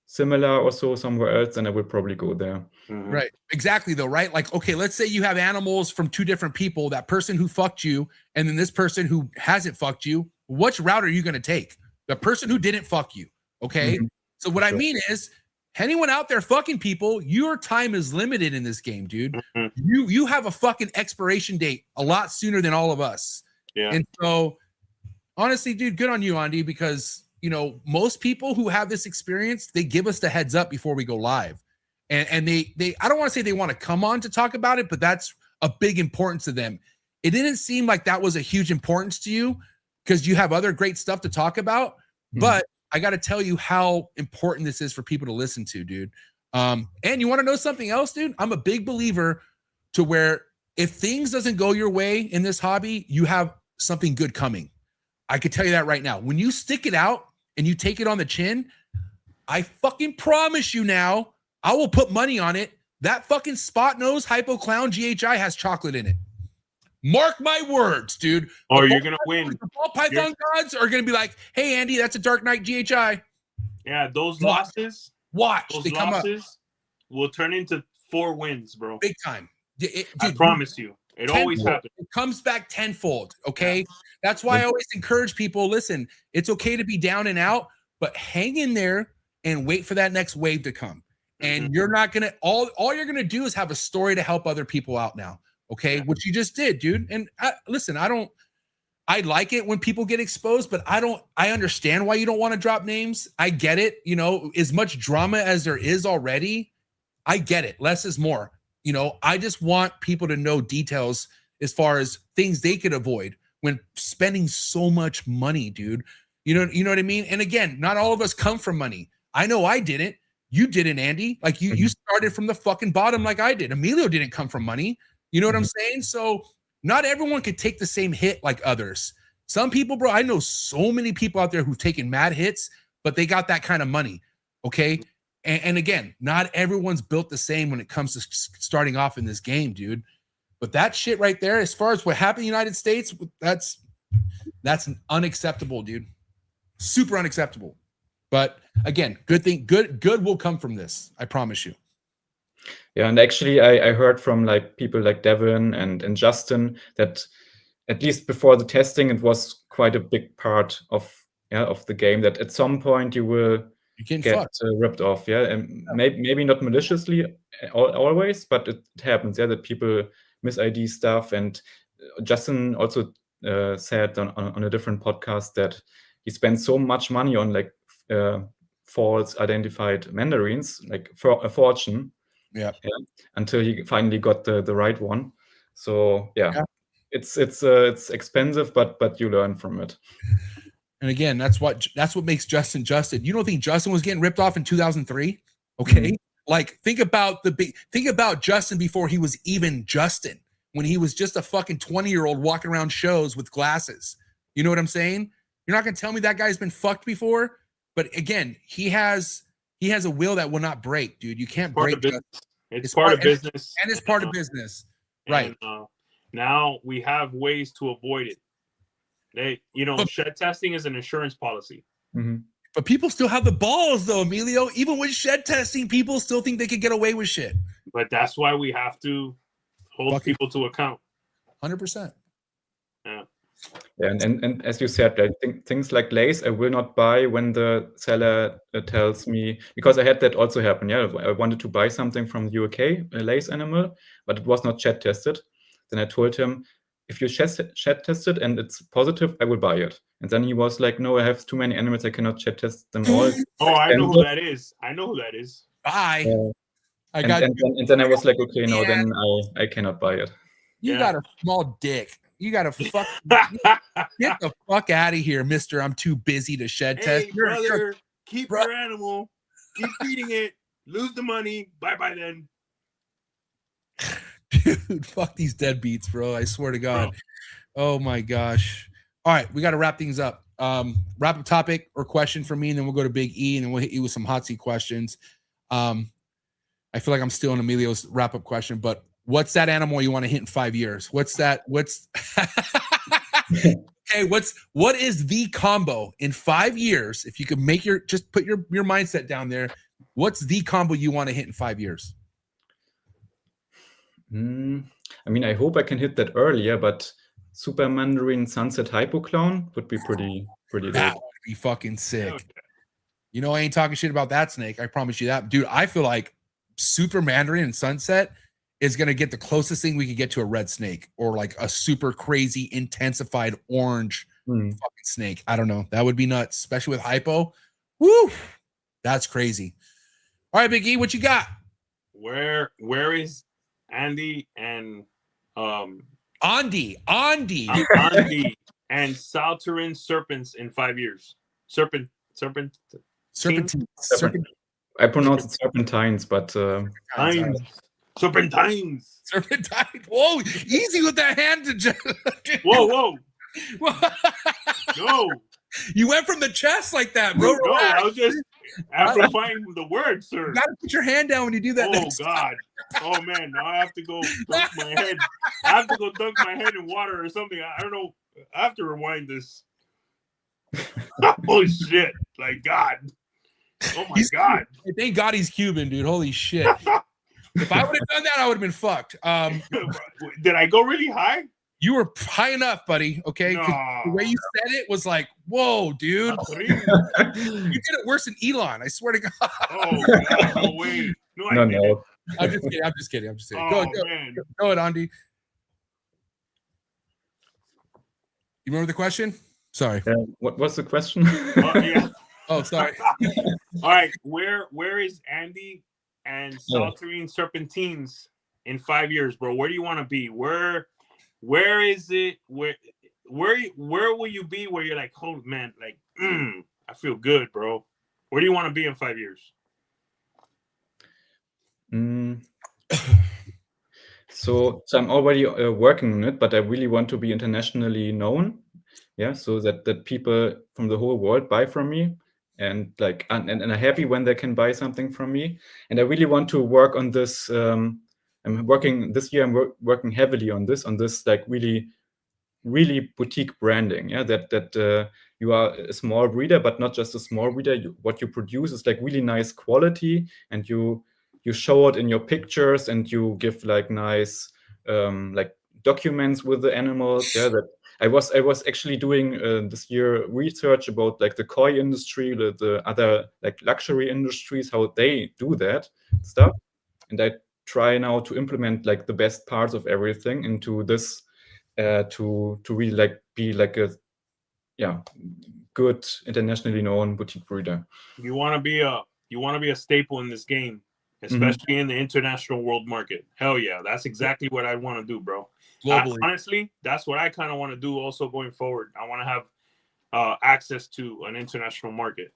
similar or so somewhere else, then I would probably go there. Mhm. Right. Exactly though, right? Like, okay, let's say you have animals from 2 different people, that person who fucked you and then this person who hasn't fucked you. Which route are you going to take? The person who didn't fuck you. Okay. Mhm. So what I Sure. mean is, anyone out there fucking people, your time is limited in this game, dude. Mhm. You have a fucking expiration date a lot sooner than all of us. Yeah. And so honestly, dude, good on you, Andi, because you know, most people who have this experience, they give us the heads up before we go live. And they I don't want to say they want to come on to talk about it, but that's a big importance to them. It didn't seem like that was a huge importance to you, because you have other great stuff to talk about. But I got to tell you how important this is for people to listen to, dude. And you want to know something else, dude? I'm a big believer to where if things doesn't go your way in this hobby, you have something good coming. I could tell you that right now. When you stick it out and you take it on the chin, I fucking promise you now, I will put money on it. That fucking spot nose hypo clown GHI has chocolate in it. Mark my words, dude. Oh, The you're ball gonna win. The ball python gods are gonna be like, hey, Andi, that's a Dark Knight GHI. Yeah, those Watch. losses, Watch, they come up will turn into 4 wins, bro. big time. I promise you. It always happens. It comes back tenfold. Okay. Yeah. That's why I always encourage people, listen, it's okay to be down and out, but hang in there and wait for that next wave to come. And you're not going to, all you're going to do is have a story to help other people out now. Okay. Which you just did, dude. And listen, I like it when people get exposed, but I understand why you don't want to drop names. I get it. You know, as much drama as there is already, I get it. Less is more. You know, I just want people to know details as far as things they could avoid when spending so much money, dude. You know what I mean? And again, not all of us come from money. I know I didn't. You didn't, Andy. Like you started from the fucking bottom like I did. Emilio didn't come from money. You know what I'm saying? So not everyone could take the same hit like others. Some people, bro, I know so many people out there who've taken mad hits, but they got that kind of money. Okay. And again, not everyone's built the same when it comes to starting off in this game, dude. But that shit right there, as far as what happened in the United States, that's unacceptable, dude. Super unacceptable. But again, good will come from this. I promise you. Yeah, and actually I heard from like people like Devin and Justin that at least before the testing, it was quite a big part of the game that at some point you will get ripped off. Yeah, and maybe not maliciously always, but it happens. Yeah, that people mis-ID stuff. And Justin also said on a different podcast that he spent so much money on like false identified mandarins, like for a fortune. Yeah, until he finally got the right one. So yeah. It's expensive, but you learn from it. And again, that's what makes Justin Justin. You don't think Justin was getting ripped off in 2003? Okay, like think about Justin before he was even Justin, when he was just a fucking 20-year-old walking around shows with glasses. You know what I'm saying? You're not gonna tell me that guy's been fucked before. But again, he has a will that will not break, dude. You can't break. It's part of business, and it's part of business, right? Now we have ways to avoid it. Shed testing is an insurance policy. But people still have the balls, though, Emilio. Even with shed testing, people still think they could get away with shit. But that's why we have to hold people to account. 100%. Yeah, and as you said, I think things like lace I will not buy when the seller tells me, because I had that also happen. Yeah, I wanted to buy something from the UK, a lace animal, but it was not shed tested. Then I told him, if you shed test it and it's positive, I will buy it. And then he was like, no, I have too many animals. I cannot shed test them all. I know who that is. Bye. And then I was like, okay, no, then I cannot buy it. You got a small dick. You got to get the fuck out of here, mister. I'm too busy to shed test. Brother, keep your animal. Keep feeding it. Lose the money. Bye-bye then. Dude, fuck these deadbeats, bro. I swear to God. Oh my gosh. All right, we got to wrap things up. Wrap up topic or question for me, and then we'll go to Big E, and then we'll hit you with some hot seat questions. I feel like I'm still in Emilio's wrap up question, but what's that animal you want to hit in 5 years? What is the combo in 5 years? If you could make just put your mindset down there, what's the combo you want to hit in 5 years? I mean, I hope I can hit that earlier, but Super Mandarin Sunset Hypoclown would be pretty That would be fucking sick. Okay. You know, I ain't talking shit about that snake. I promise you that. Dude, I feel like Super Mandarin and Sunset is going to get the closest thing we could get to a red snake, or like a super crazy intensified orange fucking snake. I don't know. That would be nuts, especially with hypo. Woo! That's crazy. All right, Big E, what you got? Where is Andi and Andi and Saltarin serpents in 5 years? Serpentines. I pronounce it serpentines, but serpentines. Whoa, easy with that hand. Whoa. No. You went from the chest like that, bro. No, I was just amplifying the word, sir. You gotta put your hand down when you do that. Oh God. Oh man, now I have to go dunk my head. I have to go dunk my head in water or something. I don't know. I have to rewind this. Oh shit. Like God. Oh my God. Thank God he's Cuban, dude. Holy shit. If I would have done that, I would have been fucked. Did I go really high? You were high enough, buddy. Okay, 'cause the way you said it was like, whoa, dude. You did it worse than Elon. I swear to God. Oh God, no way. No, I didn't. no. I'm just kidding. I'm just kidding. Oh, Go man. ahead, Andi. You remember the question? Sorry. What was the question? Yeah. Oh, sorry. All right, where is Andi and Saltarin Serpentines in 5 years, bro? Where do you want to be? Where is it? Where will you be? Where you're like, oh man, like, I feel good, bro. Where do you want to be in 5 years? So I'm already working on it, but I really want to be internationally known. Yeah, so that people from the whole world buy from me, and like and are happy when they can buy something from me. And I really want to work on this. I'm working this year. I'm working heavily on this like really boutique branding. Yeah, that you are a small breeder, but not just a small breeder. What you produce is like really nice quality, and you show it in your pictures, and you give like nice like documents with the animals. Yeah, that I was actually doing this year research about like the koi industry, the other like luxury industries, how they do that stuff, and I try now to implement like the best parts of everything into this to really like be like a good internationally known boutique breeder. You want to be a staple in this game, especially in the international world market. Hell yeah, that's exactly what I want to do, bro. Globally. Honestly, that's what I kind of want to do also going forward. I want to have access to an international market.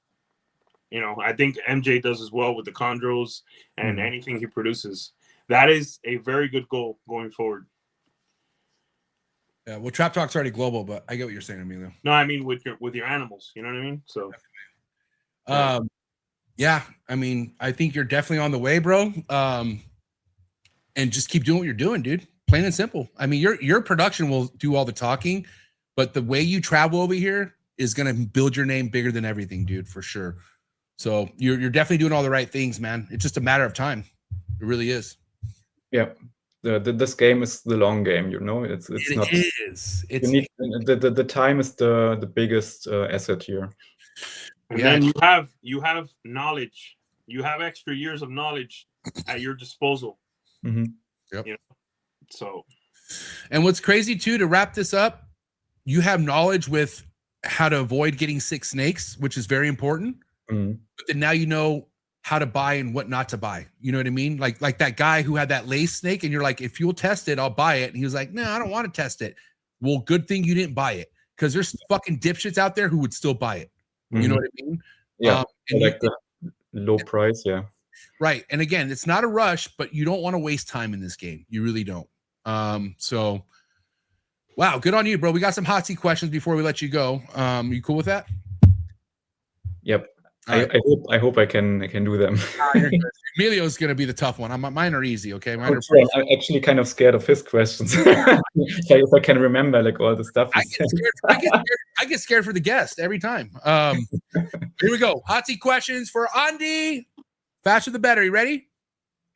You know, I think MJ does as well with the chondros and anything he produces. That is a very good goal going forward. Yeah, well, Trap Talk's already global, but I get what you're saying, Emilio. No, I mean with your animals, you know what I mean? So yeah, I mean, I think you're definitely on the way, bro. And just keep doing what you're doing, dude. Plain and simple. I mean, your production will do all the talking, but the way you travel over here is gonna build your name bigger than everything, dude, for sure. So you're definitely doing all the right things, man. It's just a matter of time. It really is. Yeah. This game is the long game, you know. It's not. It is. It's you need the time is the biggest asset here. And then you have knowledge. You have extra years of knowledge at your disposal. Yep. You know? So, and what's crazy too, to wrap this up, you have knowledge with how to avoid getting sick snakes, which is very important. But then now you know how to buy and what not to buy. You know what I mean? Like that guy who had that lace snake, and you're like, if you'll test it, I'll buy it. And he was like, no, I don't want to test it. Well, good thing you didn't buy it, because there's fucking dipshits out there who would still buy it. You know what I mean? Yeah, like the low price. Yeah, right. And again, it's not a rush, but you don't want to waste time in this game. You really don't. So, wow, good on you, bro. We got some hot seat questions before we let you go. You cool with that? Yep. I hope I can do them. Emilio's gonna be the tough one. Mine are easy. Okay, mine are. I'm actually kind of scared of his questions. If I can remember like all the stuff. I get scared for the guest every time. Here we go. Hot seat questions for Andi. Faster the better. You ready?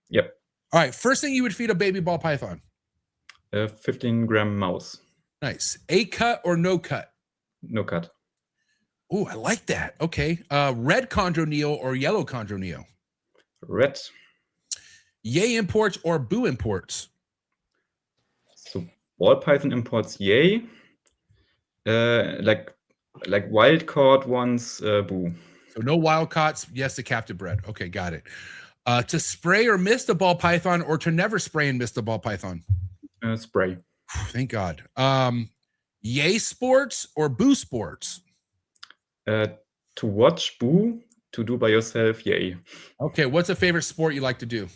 Yep. All right. First thing you would feed a baby ball python. 15-gram mouse. Nice. 8 cut or no cut? No cut. Oh, I like that. Okay. Red chondro neo or yellow chondro neo? Red. Yay imports or boo imports? So ball python imports yay. Like wild caught ones, boo. So no wild caughts, yes to captive bred. Okay, got it. To spray or mist a ball python, or to never spray and mist a ball python? Spray. Thank God. Yay sports or boo sports? To watch boo, to do by yourself, yay. Okay, what's a favorite sport you like to do?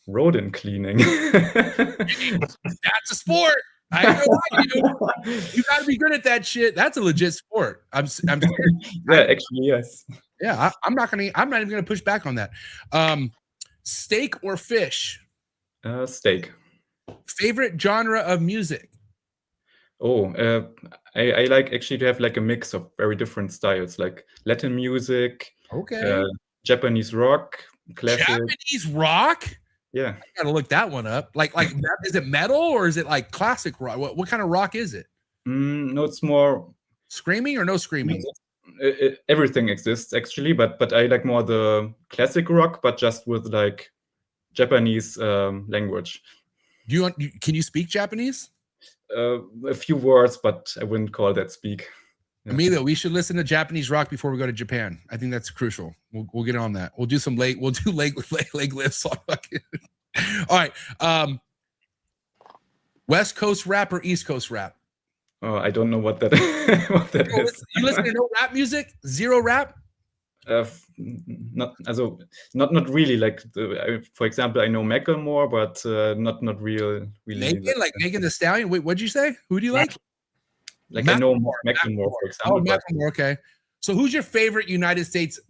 Rodent cleaning. That's a sport. I know you got to be good at that shit. That's a legit sport. I'm scared. Yeah, actually, yes. Yeah, I'm not even gonna push back on that. Steak or fish? Steak. Favorite genre of music? Oh, I like actually to have like a mix of very different styles, like Latin music, okay, Japanese rock, classic. Japanese rock? Yeah. I gotta look that one up. Like, is it metal or is it like classic rock? What kind of rock is it? No, it's more Screaming or no screaming? everything exists actually, but I like more the classic rock, but just with like Japanese language. Can you speak Japanese? A few words, but I wouldn't call that speak. Yeah. Emilio, we should listen to Japanese rock before we go to Japan. I think that's crucial. We'll get on that. We'll do leg lifts. All right. West Coast rap or East Coast rap? Oh, I don't know what that is. You listen to no rap music? Zero rap? Not really. Like for example, I know Macklemore, but not really. Megan, like Megan Thee Stallion. Wait, what'd you say? Who do you like? Like I know Macklemore, for example. Oh, Macklemore. Okay. So, who's your favorite United States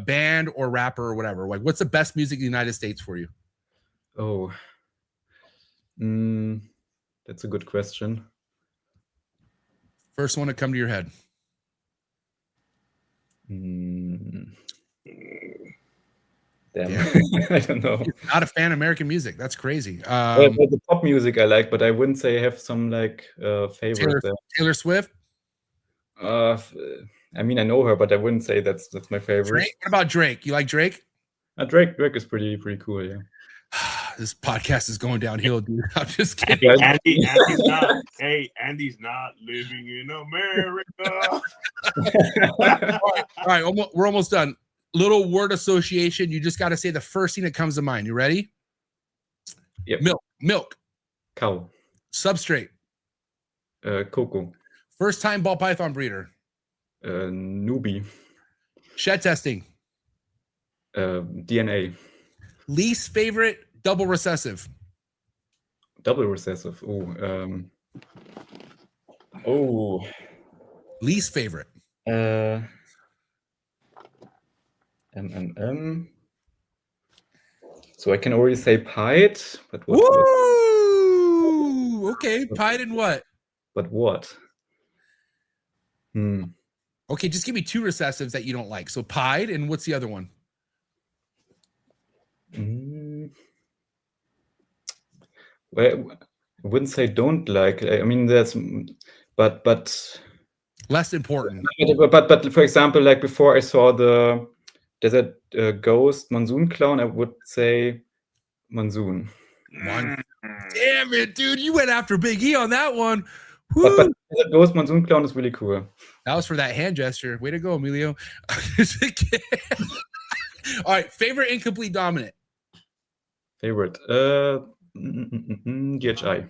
band or rapper or whatever? Like, what's the best music in the United States for you? Oh, that's a good question. First one to come to your head. Damn, Yeah. I don't know. Not a fan of American music. That's crazy. The pop music I like, but I wouldn't say I have some like favorite. Taylor Swift. I mean, I know her, but I wouldn't say that's my favorite. Drake? What about Drake? You like Drake? Drake is pretty cool. Yeah. This podcast is going downhill, dude. I'm just kidding. Andy's not living in America. All right, we're almost done. Little word association. You just got to say the first thing that comes to mind. You ready? Yep. Milk. Cow. Substrate. Coco. First time ball python breeder. Newbie. Shed testing. DNA. Least favorite double recessive. Double recessive. Least favorite. So I can already say pied, but what? Woo! Okay, pied and what? But what? Okay, just give me two recessives that you don't like. So pied and what's the other one? Well, I wouldn't say don't like. I mean, but less important. But for example, like before I saw the Desert Ghost Monsoon Clown, I would say Monsoon. Damn it, dude! You went after Big E on that one. But Desert Ghost Monsoon Clown is really cool. That was for that hand gesture. Way to go, Emilio. All right, favorite incomplete dominant. Favorite. GHI.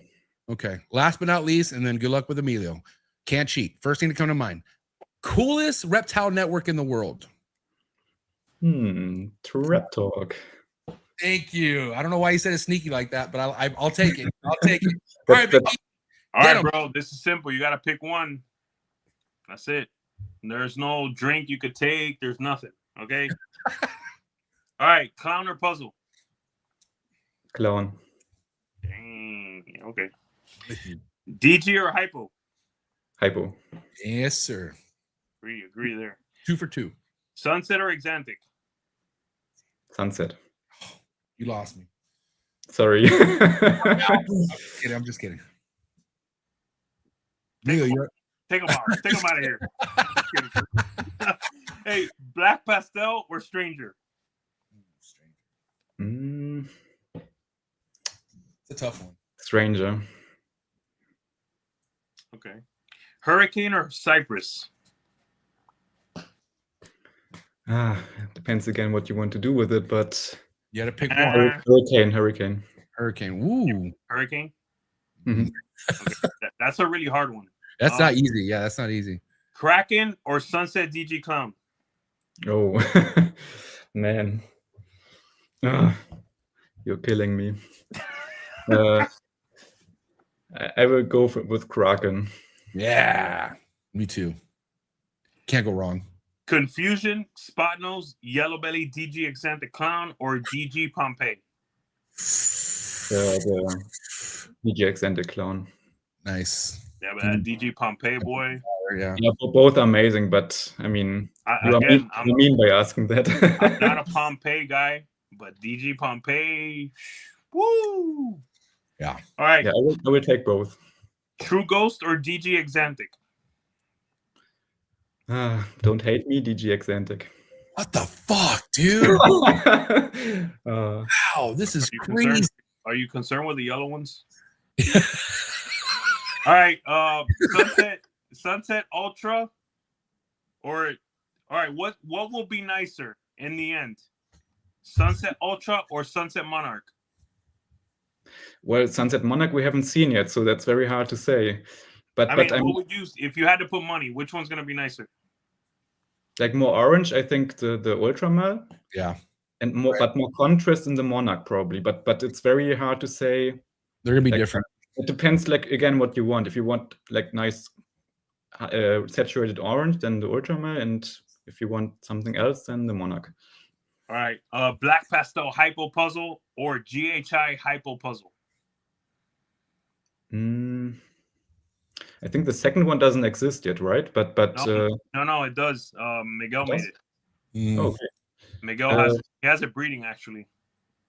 Okay. Last but not least, and then good luck with Emilio. Can't cheat. First thing to come to mind. Coolest reptile network in the world. Trap Talk. Thank you. I don't know why you said it sneaky like that, but I'll take it. I'll take it. All right, bro. This is simple. You got to pick one. That's it. There's no drink you could take. There's nothing. Okay. All right. Clown or puzzle? Clown. Dang. Okay. DG or hypo? Hypo. Yes, sir. Agree there. 2 for 2. Sunset or Exantic? Sunset. You lost me. Sorry. I'm just kidding. Take them out. Take them out of here. Hey, Black Pastel or Stranger? It's a tough one. Stranger. Okay. Hurricane or Cypress? Depends again what you want to do with it, but you got to pick one. Hurricane. Woo. Hurricane. Mm-hmm. Okay. That's a really hard one. That's not easy. Yeah, that's not easy. Kraken or Sunset DG Clown? Oh, man. You're killing me. I will go with Kraken. Yeah, me too. Can't go wrong. Confusion, Spot Nose, Yellow Belly, DG Exantic Clown, or DG Pompeii? The DG Exantic Clown. Nice. Yeah, but that DG Pompeii boy. Yeah. Yeah, both are amazing, but I mean, you're mean by asking that. I'm not a Pompeii guy, but DG Pompeii, woo! Yeah. All right. Yeah, I will take both. True Ghost or DG Exantic? Don't hate me, DG Exantic. What the fuck, dude? Wow, this is crazy. Are you concerned with the yellow ones? All right, Sunset Ultra, or all right, what will be nicer in the end, Sunset Ultra or Sunset Monarch? Well, Sunset Monarch we haven't seen yet, so that's very hard to say. But what would you, if you had to put money, which one's gonna be nicer? Like more orange, I think the Ultramal. Yeah. And more, but more contrast in the Monarch probably. But it's very hard to say. They're gonna be like, different. It depends, like again, what you want. If you want like nice saturated orange, then the Ultramal, and if you want something else, then the Monarch. All right, Black Pastel Hypo Puzzle or GHI Hypo Puzzle? I think the second one doesn't exist yet, right? But no, it does. Miguel made it. Okay. Miguel has it breeding actually.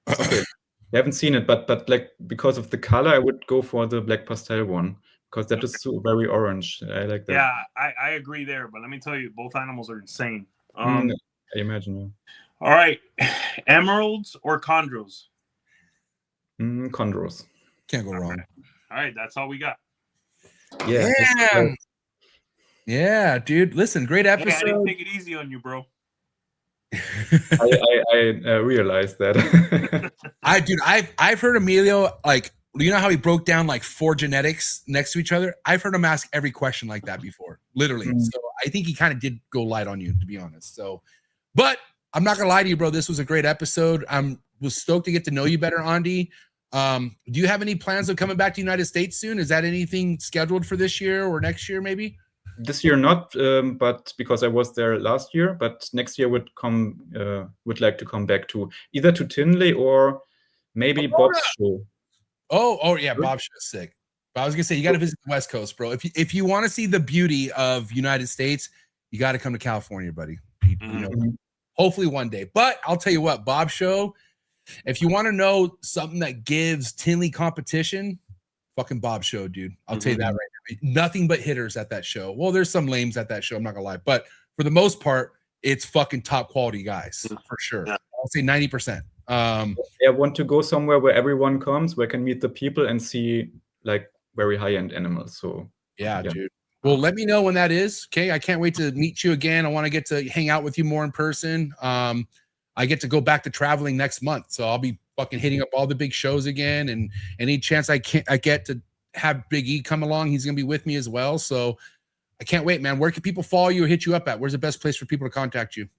Okay. I haven't seen it, but like because of the color, I would go for the Black Pastel one because that is so very orange. I like that. Yeah, I agree there. But let me tell you, both animals are insane. I imagine. Yeah. All right, Emeralds or Chondros? Chondros. Can't go wrong. All right, that's all we got. Yeah. Yeah, dude. Listen, great episode. Hey, I didn't take it easy on you, bro. I realized that. I've heard Emilio, like, you know how he broke down like 4 genetics next to each other? I've heard him ask every question like that before, literally. So I think he kind of did go light on you, to be honest. So, but I'm not gonna lie to you, bro. This was a great episode. Was stoked to get to know you better, Andi. Do you have any plans of coming back to the United States soon? Is that anything scheduled for this year or next year, maybe? This year not, but because I was there last year. But next year would like to come back to either to Tinley or maybe Bob's show. Oh yeah, Bob's show is sick. But I was gonna say you got to visit the West Coast, bro. If you want to see the beauty of United States, you got to come to California, buddy. You know, hopefully one day. But I'll tell you what, Bob's show. If you want to know something that gives Tinley competition, fucking Bob's show, dude. I'll tell you that right now. Nothing but hitters at that show. Well, there's some lames at that show, I'm not gonna lie. But for the most part, it's fucking top quality guys, for sure. Yeah. I'll say 90%. I want to go somewhere where everyone comes, where I can meet the people and see like very high-end animals. So yeah, dude. Well, let me know when that is. Okay. I can't wait to meet you again. I want to get to hang out with you more in person. I get to go back to traveling next month. So I'll be fucking hitting up all the big shows again. And any chance I get to have Big E come along, he's going to be with me as well. So I can't wait, man. Where can people follow you or hit you up at? Where's the best place for people to contact you?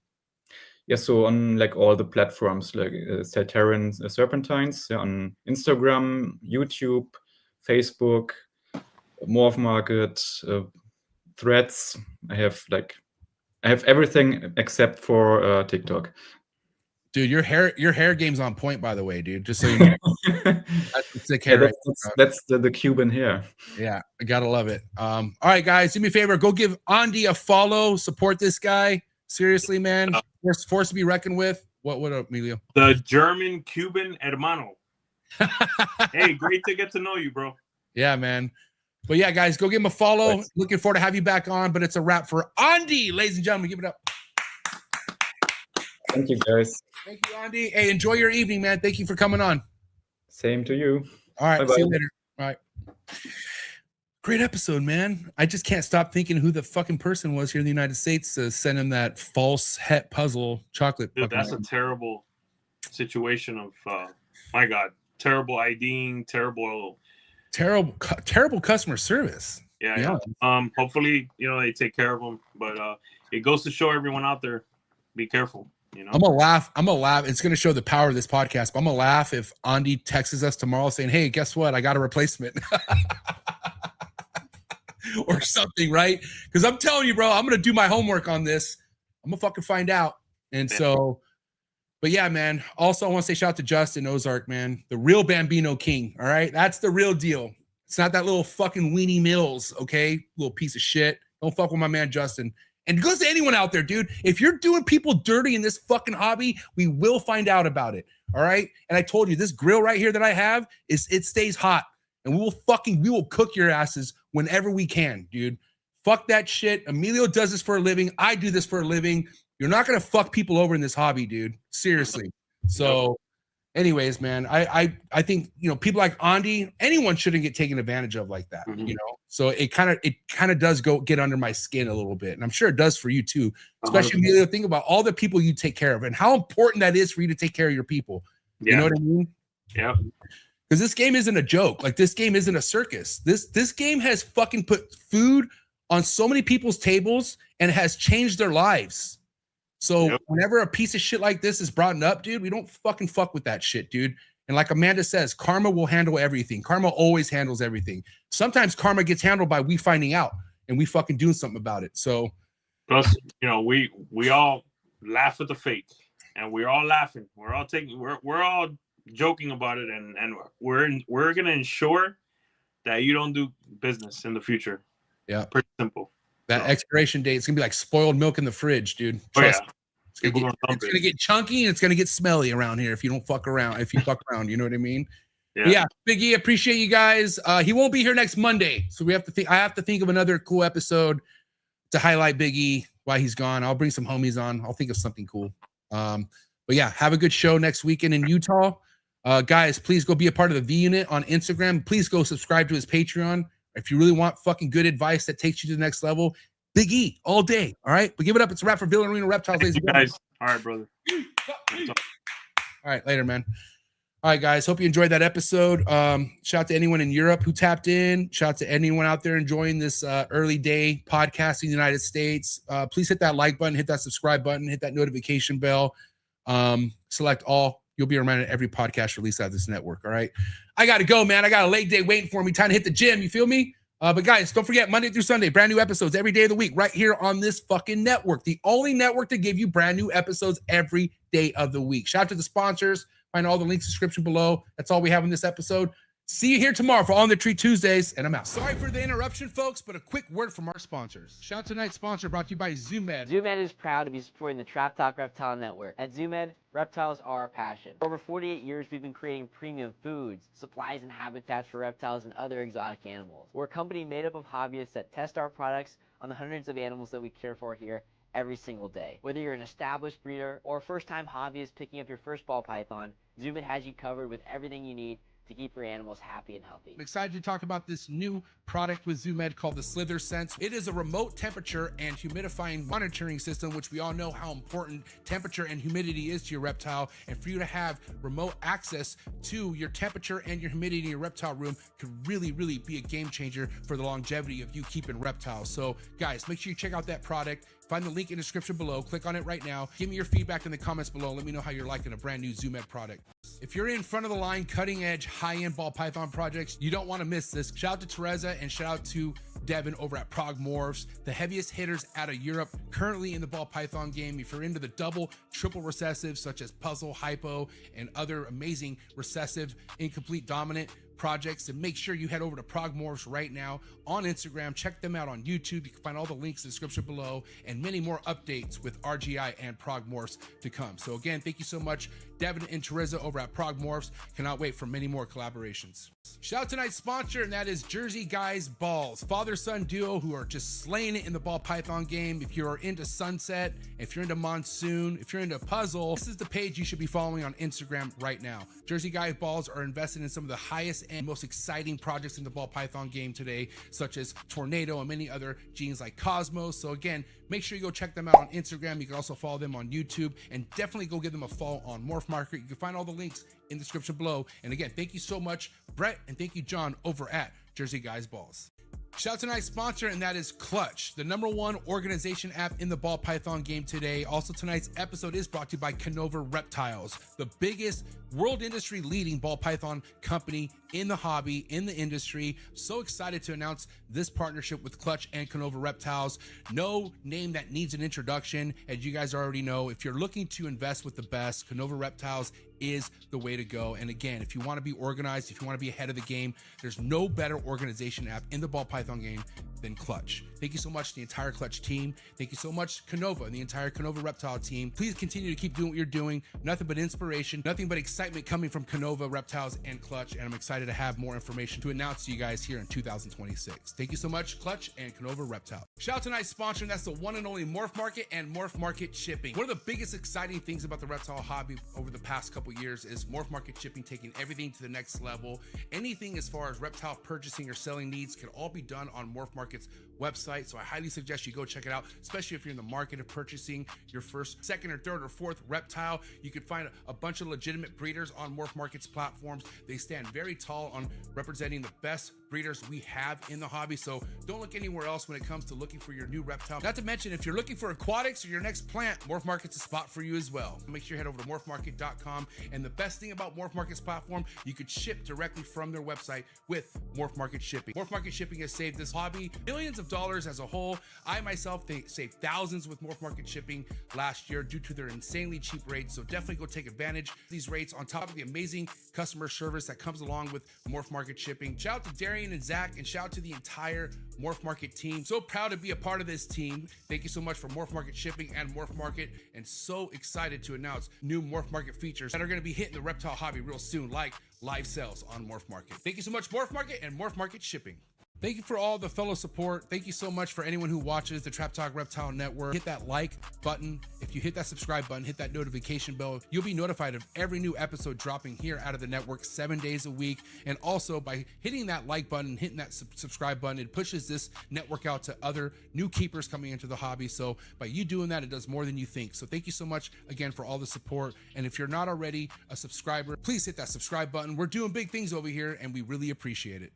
Yeah, so on like all the platforms, like Saltarin, Serpentines, on Instagram, YouTube, Facebook, Morph Market, Threads. I have everything except for TikTok. Dude, your hair game's on point, by the way, dude. Just so you know. That's sick hair. That's the Cuban hair. Yeah, I gotta love it. All right, guys, do me a favor. Go give Andi a follow. Support this guy. Seriously, man. Force to be reckoned with. What up, Emilio? The German Cuban hermano. Hey, great to get to know you, bro. Yeah, man. But yeah, guys, go give him a follow. Thanks. Looking forward to have you back on. But it's a wrap for Andi, ladies and gentlemen. Give it up. Thank you, guys. Thank you, Andi. Hey, enjoy your evening, man. Thank you for coming on. Same to you. All right. Bye-bye. See you later. All right. Great episode, man. I just can't stop thinking who the fucking person was here in the United States to send him that false het puzzle chocolate. Dude, that's a terrible situation of, my God, terrible IDing, terrible customer service. Yeah. Hopefully, they take care of them. But it goes to show everyone out there, be careful. I'm gonna laugh. It's gonna show the power of this podcast. But I'm gonna laugh if Andi texts us tomorrow saying, "Hey, guess what? I got a replacement." Or something, right? Because I'm telling you, bro, I'm gonna do my homework on this. I'm gonna fucking find out. And so, but yeah, man. Also, I want to say shout out to Justin Ozark, man, the real Bambino King. All right, that's the real deal. It's not that little fucking Weenie Mills, okay? Little piece of shit. Don't fuck with my man Justin. And it goes to anyone out there, dude. If you're doing people dirty in this fucking hobby, we will find out about it. All right. And I told you, this grill right here that I have it stays hot. And we will cook your asses whenever we can, dude. Fuck that shit. Emilio does this for a living. I do this for a living. You're not gonna fuck people over in this hobby, dude. Seriously. So anyways, man, I think, you know, people like Andi, anyone shouldn't get taken advantage of like that, you know. So it kind of does get under my skin a little bit, and I'm sure it does for you too. Especially Emilio, think about all the people you take care of and how important that is for you to take care of your people. You know what I mean? Yeah. Because this game isn't a joke. Like, this game isn't a circus. This game has fucking put food on so many people's tables and has changed their lives. So whenever a piece of shit like this is brought up, dude, we don't fucking fuck with that shit, dude. And like Amanda says, karma will handle everything. Karma always handles everything. Sometimes karma gets handled by we finding out and we fucking doing something about it. So plus, you know, we all laugh at the fate, and we're all laughing. We're all joking about it, and we're gonna ensure that you don't do business in the future. Yeah, pretty simple. That expiration date, it's gonna be like spoiled milk in the fridge, dude. Trust me. It's gonna get chunky and it's gonna get smelly around here if you don't fuck around. If you fuck around, you know what I mean? Yeah. Big E, appreciate you guys. He won't be here next Monday, so I have to think of another cool episode to highlight Big E while he's gone. I'll bring some homies on. I'll think of something cool. But yeah, have a good show next weekend in Utah. Guys, please go be a part of the V Unit on Instagram. Please go subscribe to his Patreon. If you really want fucking good advice that takes you to the next level, Big E all day. All right, but give it up. It's a wrap for Villarino Reptiles, ladies and gentlemen. Guys, all right, brother. All right, later, man. All right, guys. Hope you enjoyed that episode. Shout out to anyone in Europe who tapped in. Shout out to anyone out there enjoying this early day podcast in the United States. Please hit that like button, hit that subscribe button, hit that notification bell. Select all. You'll be reminded of every podcast release out of this network. All right. I got to go, man. I got a late day waiting for me. Time to hit the gym. You feel me? But guys, don't forget, Monday through Sunday, brand new episodes every day of the week right here on this fucking network. The only network to give you brand new episodes every day of the week. Shout out to the sponsors. Find all the links in the description below. That's all we have in this episode. See you here tomorrow for On the Tree Tuesdays, and I'm out. Sorry for the interruption, folks, but a quick word from our sponsors. Shout out to tonight's sponsor brought to you by ZoomEd. ZoomEd is proud to be supporting the Trap Talk Reptile Network. At ZoomEd, reptiles are our passion. For over 48 years, we've been creating premium foods, supplies, and habitats for reptiles and other exotic animals. We're a company made up of hobbyists that test our products on the hundreds of animals that we care for here every single day. Whether you're an established breeder or a first-time hobbyist picking up your first ball python, ZoomEd has you covered with everything you need to keep your animals happy and healthy. I'm excited to talk about this new product with ZoomEd called the Slither Sense. It is a remote temperature and humidifying monitoring system, which we all know how important temperature and humidity is to your reptile. And for you to have remote access to your temperature and your humidity in your reptile room could really, really be a game changer for the longevity of you keeping reptiles. So guys, make sure you check out that product. Find the link in the description below. Click on it right now. Give me your feedback in the comments below. Let me know how you're liking a brand new ZoomEd product. If you're in front of the line, cutting edge, high-end ball python projects, you don't want to miss this. Shout out to Teresa and shout out to Devin over at PRAGUE MORPHS, the heaviest hitters out of Europe, currently in the ball python game. If you're into the double, triple recessives such as puzzle, hypo, and other amazing recessive, incomplete, dominant projects, and make sure you head over to PRAGUE MORPHS right now on Instagram. Check them out on YouTube. You can find all the links in the description below, and many more updates with RGI and PRAGUE MORPHS to come. So again, thank you so much, Devin and Teresa over at PRAGUE MORPHS. Cannot wait for many more collaborations. Shout out to tonight's sponsor, and that is Jersey Guys Balls, father-son duo who are just slaying it in the ball python game. If you're into Sunset, if you're into Monsoon, if you're into Puzzle, this is the page you should be following on Instagram right now. Jersey Guys Balls are invested in some of the highest and most exciting projects in the ball python game today, such as Tornado and many other genes like Cosmos. So again, make sure you go check them out on Instagram. You can also follow them on YouTube, and definitely go give them a follow on MORPH Market. You can find all the links in the description below. And again, thank you so much, Brett, and thank you, John, over at Jersey Guys Balls. Shout out to tonight's sponsor, and that is CLTCH, the #1 organization app in the ball python game today. Also, tonight's episode is brought to you by Canova Reptiles, the biggest world industry leading ball python company in the hobby, in the industry. So excited to announce this partnership with CLTCH and Canova Reptiles. No name that needs an introduction. As you guys already know, if you're looking to invest with the best, Canova Reptiles is the way to go. And again, if you want to be organized, if you want to be ahead of the game, there's no better organization app in the ball python game than Clutch. Thank you so much to the entire Clutch team. Thank you so much, Canova and the entire Canova Reptile team. Please continue to keep doing what you're doing. Nothing but inspiration, nothing but excitement coming from Canova, Reptiles, and Clutch. And I'm excited to have more information to announce to you guys here in 2026. Thank you so much, Clutch and Canova Reptile. Shout out to tonight's sponsor, and that's the one and only Morph Market and Morph Market Shipping. One of the biggest exciting things about the reptile hobby over the past couple years is Morph Market Shipping taking everything to the next level. Anything as far as reptile purchasing or selling needs can all be done on Morph Market's website. So I highly suggest you go check it out, especially if you're in the market of purchasing your first, second, or third, or fourth reptile. You can find a bunch of legitimate breeders on Morph Market's platforms. They stand very tall on representing the best breeders we have in the hobby. So don't look anywhere else when it comes to looking for your new reptile. Not to mention, if you're looking for aquatics or your next plant, Morph Market's a spot for you as well. Make sure you head over to morphmarket.com. And the best thing about Morph Market's platform, you could ship directly from their website with Morph Market Shipping. Morph Market Shipping has saved this hobby millions of dollars as a whole. I myself saved thousands with Morph Market Shipping last year due to their insanely cheap rates. So definitely go take advantage of these rates on top of the amazing customer service that comes along with Morph Market Shipping. Shout out to Darian and Zach, and shout out to the entire Morph Market team. So proud to be a part of this team. Thank you so much for Morph Market Shipping and Morph Market, and so excited to announce new Morph Market features that are going to be hitting the reptile hobby real soon, like live sales on Morph Market. Thank you so much, Morph Market and Morph Market Shipping. Thank you for all the fellow support. Thank you so much for anyone who watches the Trap Talk Reptile Network. Hit that like button. If you hit that subscribe button, hit that notification bell, you'll be notified of every new episode dropping here out of the network 7 days a week. And also by hitting that like button, hitting that subscribe button, it pushes this network out to other new keepers coming into the hobby. So by you doing that, it does more than you think. So thank you so much again for all the support. And if you're not already a subscriber, please hit that subscribe button. We're doing big things over here and we really appreciate it.